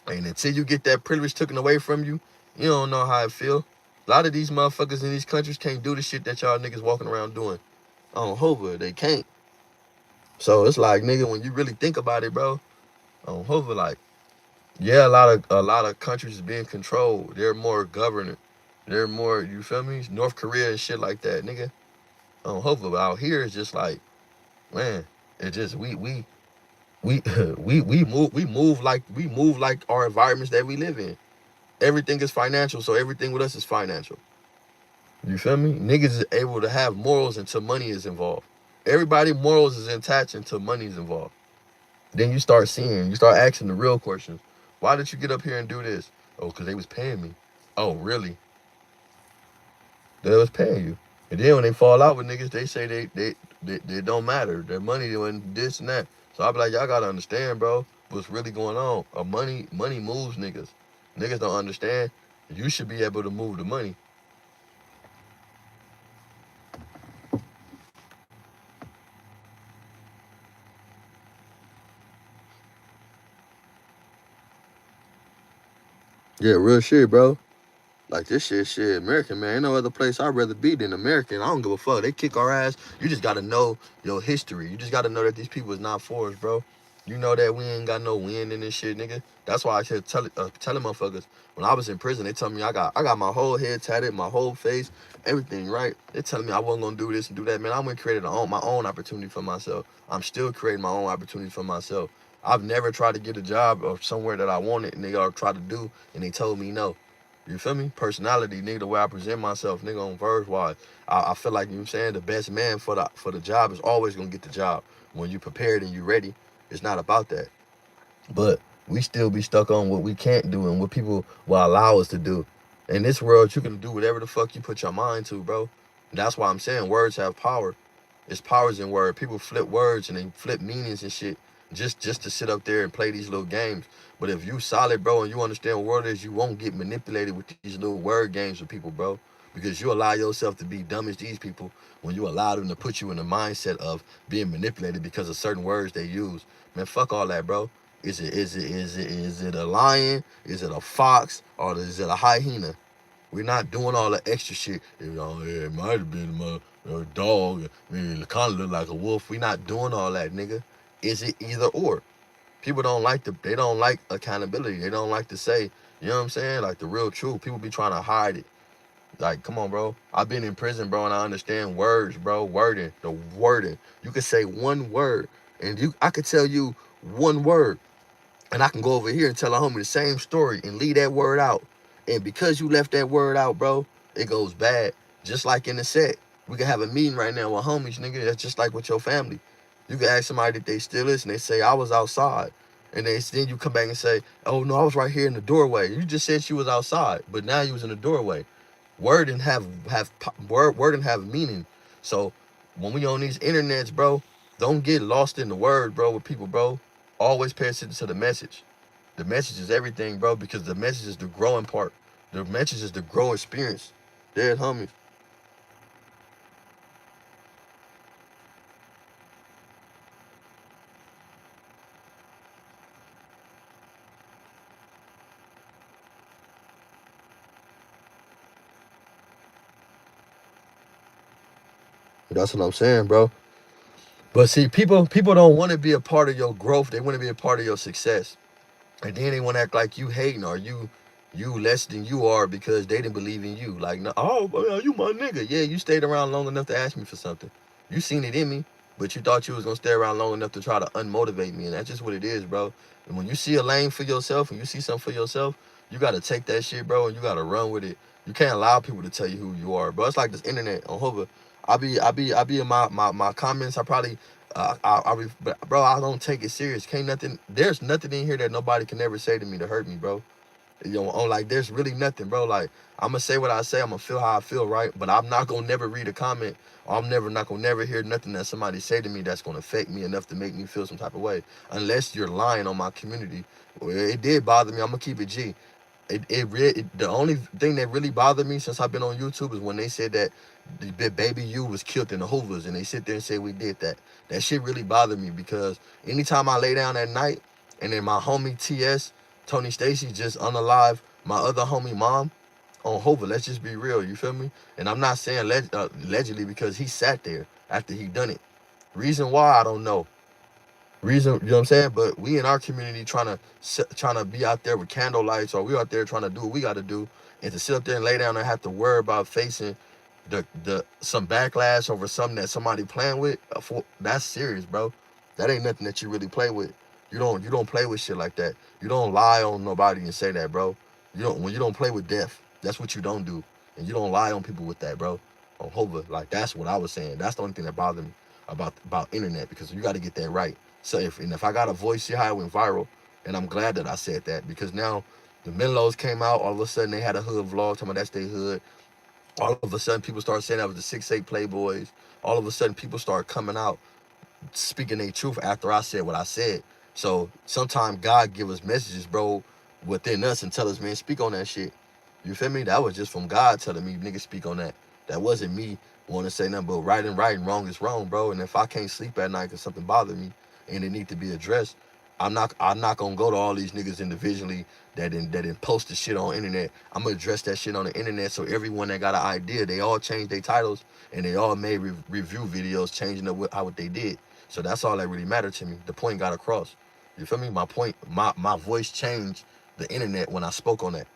And until you get that privilege taken away from you, you don't know how it feel. A lot of these motherfuckers in these countries can't do the shit that y'all niggas walking around doing. On Hoover, they can't. So it's like, nigga, when you really think about it, bro, on Hoover, like, yeah, a lot of countries is being controlled. They're more governed. They're more, you feel me? North Korea and shit like that, nigga. On Hoover, out here it's just like, man, it just we we move like our environments that we live in. Everything is financial, so everything with us is financial. You feel me? Niggas is able to have morals until money is involved. Everybody morals is attached until money is involved. Then you start asking the real questions. Why did you get up here and do this? Oh, because they was paying me. Oh, really? They was paying you. And then when they fall out with niggas, they say they don't matter. Their money and this and that. So I be like, y'all gotta understand, bro, what's really going on. Money moves niggas. Niggas don't understand. You should be able to move the money. Yeah, real shit, bro. Like this shit, American, man. Ain't no other place I'd rather be than American. I don't give a fuck. They kick our ass. You just gotta know your history. You just gotta know that these people is not for us, bro. You know that we ain't got no win in this shit, nigga. That's why I said telling motherfuckers when I was in prison, they tell me I got my whole head tatted, my whole face, everything, right? They telling me I wasn't gonna do this and do that, man. I went and created my own opportunity for myself. I'm still creating my own opportunity for myself. I've never tried to get a job or somewhere that I wanted and they all try to do and they told me no. You feel me? Personality, nigga, the way I present myself, nigga, on verse wise. I feel like, you know what I'm saying, the best man for the job is always gonna get the job. When you prepared and you ready, it's not about that. But we still be stuck on what we can't do and what people will allow us to do. In this world, you can do whatever the fuck you put your mind to, bro. And that's why I'm saying words have power. It's powers in word. People flip words and they flip meanings and shit just to sit up there and play these little games. But if you solid, bro, and you understand what word is, you won't get manipulated with these little word games with people, bro. Because you allow yourself to be dumb as these people when you allow them to put you in the mindset of being manipulated because of certain words they use. Man, fuck all that, bro. Is it a lion? Is it a fox? Or is it a hyena? We're not doing all the extra shit. It might have been a dog. I mean, it kind of looked like a wolf. We're not doing all that, nigga. Is it either or? People they don't like accountability. They don't like to say, you know what I'm saying? Like the real truth. People be trying to hide it. Like, come on, bro. I've been in prison, bro, and I understand words, bro. The wording. You could say one word, and I could tell you one word, and I can go over here and tell a homie the same story and leave that word out. And because you left that word out, bro, it goes bad. Just like in the set. We can have a meeting right now with homies, nigga. That's just like with your family. You can ask somebody if they still listen. They say, I was outside. And then you come back and say, oh, no, I was right here in the doorway. You just said she was outside, but now you was in the doorway. Word and word and have meaning. So when we on these internets, bro, don't get lost in the word, bro, with people, bro. Always pay attention to the message. The message is everything, bro, because the message is the growing part. The message is the growing experience. Dead homie. That's what I'm saying, bro. But see, people don't want to be a part of your growth. They want to be a part of your success. And then they want to act like you hating or you less than you are because they didn't believe in you. Like, no, oh, well, you my nigga. Yeah, you stayed around long enough to ask me for something. You seen it in me, but you thought you was gonna stay around long enough to try to unmotivate me, and that's just what it is, bro. And when you see a lane for yourself and you see something for yourself, you gotta take that shit, bro, and you gotta run with it. You can't allow people to tell you who you are, bro. It's like this internet on Hover. I be in my comments. I probably but bro, I don't take it serious. Can't nothing. There's nothing in here that nobody can ever say to me to hurt me, bro. You know, on like there's really nothing, bro. Like I'm gonna say what I say. I'm gonna feel how I feel, right? But I'm not gonna never read a comment. Or I'm never not gonna never hear nothing that somebody say to me that's gonna affect me enough to make me feel some type of way. Unless you're lying on my community. Well, it did bother me. I'm gonna keep it G. The only thing that really bothered me since I've been on YouTube is when they said that the baby you was killed in the Hoovers, and they sit there and say we did that. That shit really bothered me because anytime I lay down at night and then my homie TS, Tony Stacy, just unalive my other homie mom on Hoover. Let's just be real, you feel me? And I'm not saying allegedly because he sat there after he done it. Reason why, I don't know. Reason, you know what I'm saying? But we in our community trying to be out there with candle lights, or we out there trying to do what we got to do, and to sit up there and lay down and have to worry about facing the some backlash over something that somebody playing with, that's serious, bro. That ain't nothing that you really play with. You don't play with shit like that. You don't lie on nobody and say that, bro. You don't play with death. That's what you don't do, and you don't lie on people with that, bro. On Hova, like that's what I was saying. That's the only thing that bothered me about internet, because you got to get that right. So if I got a voice, see how it went viral, and I'm glad that I said that, because now the Menlos came out. All of a sudden they had a hood vlog talking about that's their hood. All of a sudden people started saying that was the 6'8" Playboys. All of a sudden people started coming out speaking their truth after I said what I said. So sometimes God give us messages, bro, within us and tell us, man, speak on that shit. You feel me? That was just from God telling me, nigga, speak on that. That wasn't me wanting to say nothing but right and wrong is wrong, bro. And if I can't sleep at night because something bothered me and it need to be addressed, I'm not gonna go to all these niggas individually that post the shit on internet. I'm gonna address that shit on the internet, so everyone that got an idea, they all changed their titles and they all made review videos changing up what they did. So that's all that really mattered to me. The point got across. You feel me? My point, my voice changed the internet when I spoke on that.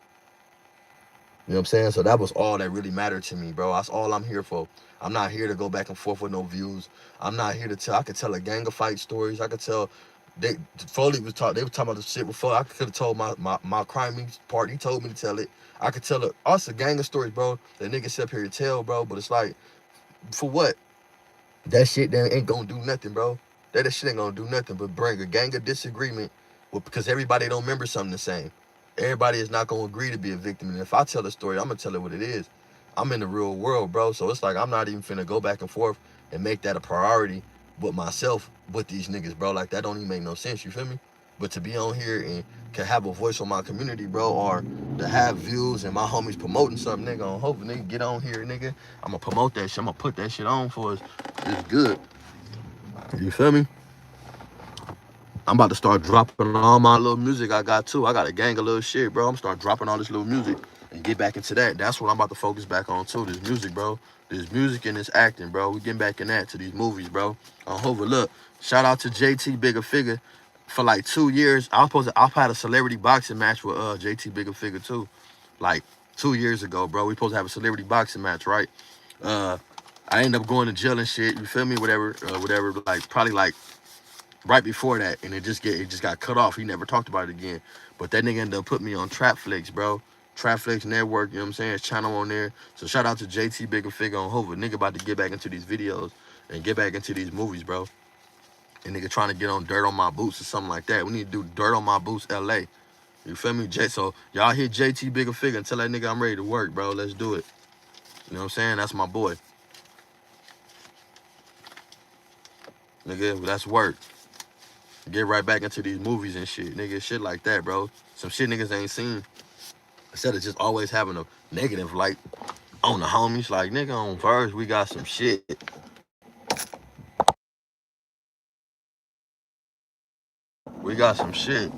You know what I'm saying? So that was all that really mattered to me, bro. That's all I'm here for. I'm not here to go back and forth with no views. I'm not here to tell. I could tell a gang of fight stories. I could tell. Foley was talking. They were talking about the shit before. I could have told my crime part. He told me to tell it. I could tell us a gang of stories, bro. That niggas sit up here to tell, bro. But it's like, for what? That shit that ain't gonna do nothing, bro. That shit ain't gonna do nothing but bring a gang of disagreement, because everybody don't remember something the same. Everybody is not gonna agree to be a victim. And if I tell a story, I'm gonna tell it what it is. I'm in the real world, bro. So it's like I'm not even finna go back and forth and make that a priority with myself with these niggas, bro. Like that don't even make no sense. You feel me? But to be on here and can have a voice on my community, bro, or to have views and my homies promoting something, nigga, on hope nigga get on here, nigga. I'm gonna promote that shit. I'm gonna put that shit on for us. It's good. You feel me? I'm about to start dropping all my little music I got too. I got a gang of little shit, bro. I'm start dropping all this little music and get back into that. That's what I'm about to focus back on too. This music, bro. This music and this acting, bro. We getting back in that to these movies, bro. On Hova, look. Shout out to JT Bigger Figure. For like 2 years, I've had a celebrity boxing match with JT Bigger Figure too. Like 2 years ago, bro. We supposed to have a celebrity boxing match, right? I ended up going to jail and shit. You feel me? Whatever. Like probably like right before that, and it just got cut off. He never talked about it again. But that nigga ended up putting me on Trapflix, bro. Trapflix Network, you know what I'm saying? It's channel on there. So shout out to JT Bigger Figure on Hova. Nigga about to get back into these videos and get back into these movies, bro. And nigga trying to get on Dirt on My Boots or something like that. We need to do Dirt on My Boots LA. You feel me? So y'all hit JT Bigger Figure and tell that nigga I'm ready to work, bro. Let's do it. You know what I'm saying? That's my boy. Nigga, that's work. Get right back into these movies and shit. Nigga, shit like that, bro. Some shit niggas ain't seen. Instead of just always having a negative light on the homies. Like, nigga, on Verge, we got some shit. We got some shit.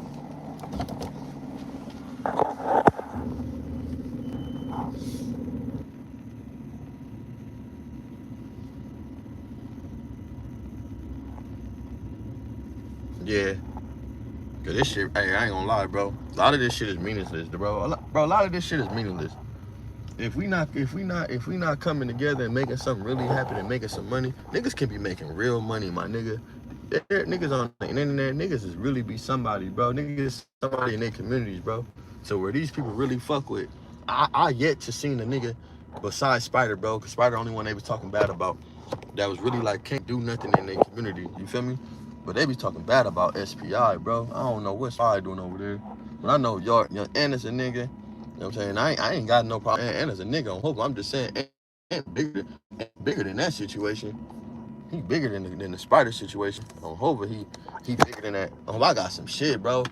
Yeah. Cause this shit, hey, I ain't gonna lie, bro. A lot of this shit is meaningless, bro. A lot of this shit is meaningless. If we not coming together and making something really happen and making some money, niggas can be making real money, my nigga. Niggas on the internet, niggas is really be somebody, bro. Niggas somebody in their communities, bro. So where these people really fuck with, I yet to seen a nigga besides Spider, bro, because Spider the only one they was talking bad about. That was really like can't do nothing in their community. You feel me? But they be talking bad about SPI, bro. I don't know what SPI doing over there. But I know y'all, Anna's a nigga. You know what I'm saying? I ain't got no problem. Anna's a nigga on Hope. I'm just saying, Ant bigger than that situation. He bigger than the Spider situation. On Hova, he bigger than that. Oh, I got some shit, bro.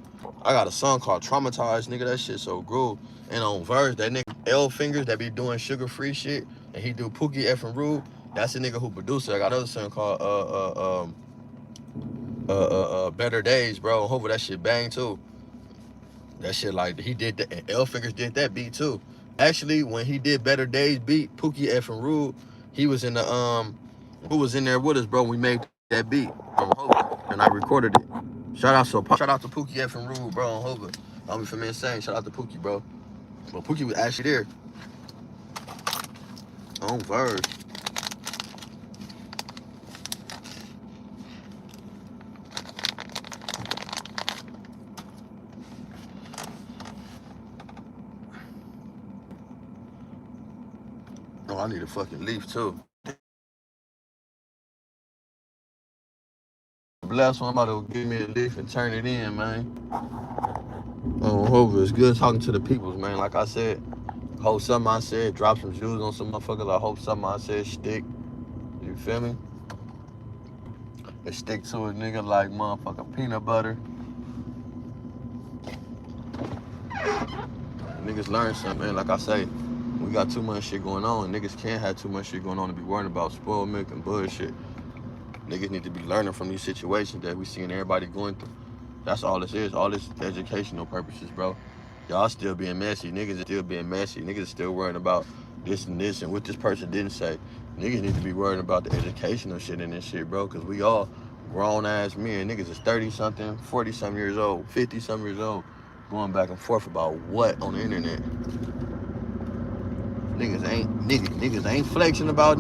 I got a song called Traumatized, nigga. That shit so groove. And on Verse, that nigga L Fingers that be doing sugar-free shit, and he do Pookie F and Rude. That's the nigga who produced it. I got another song called Better Days, bro. On Hova, that shit bang too. That shit like he did that. And L Fingers did that beat too. Actually, when he did Better Days beat Pookie F and Rude, he was in the who was in there with us, bro. We made that beat on Hova, and I recorded it. Shout out to Pookie F and Rude, bro, on Hova. I'm from insane. Shout out to Pookie, bro. But Pookie was actually there on Verse. Oh, I need a fucking leaf too. Bless somebody will give me a leaf and turn it in, man. On Hova, it's good talking to the peoples, man. Like I said, hope something I said, drop some jewels on some motherfuckers. I hope something I said stick. You feel me? It stick to a nigga like motherfucking peanut butter. Niggas learn something, man. Like I say, we got too much shit going on. Niggas can't have too much shit going on to be worrying about spoiled milk and bullshit. Niggas need to be learning from these situations that we seeing everybody going through. That's all this is. All this educational purposes, bro. Y'all still being messy. Niggas is still being messy. Niggas is still worrying about this and what this person didn't say. Niggas need to be worrying about the educational shit in this shit, bro. Because we all grown-ass men. Niggas is 30-something, 40-something years old, 50-something years old, going back and forth about what on the internet. Niggas ain't flexing about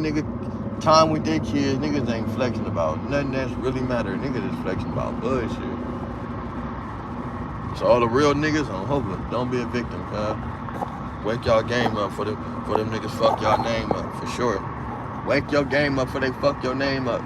time with their kids. Niggas ain't flexing about nothing that's really matter. Niggas is flexing about bullshit. So all the real niggas on Hova, don't be a victim, cuz. Wake y'all game up for them niggas fuck y'all name up, for sure. Wake your game up before they fuck your name up.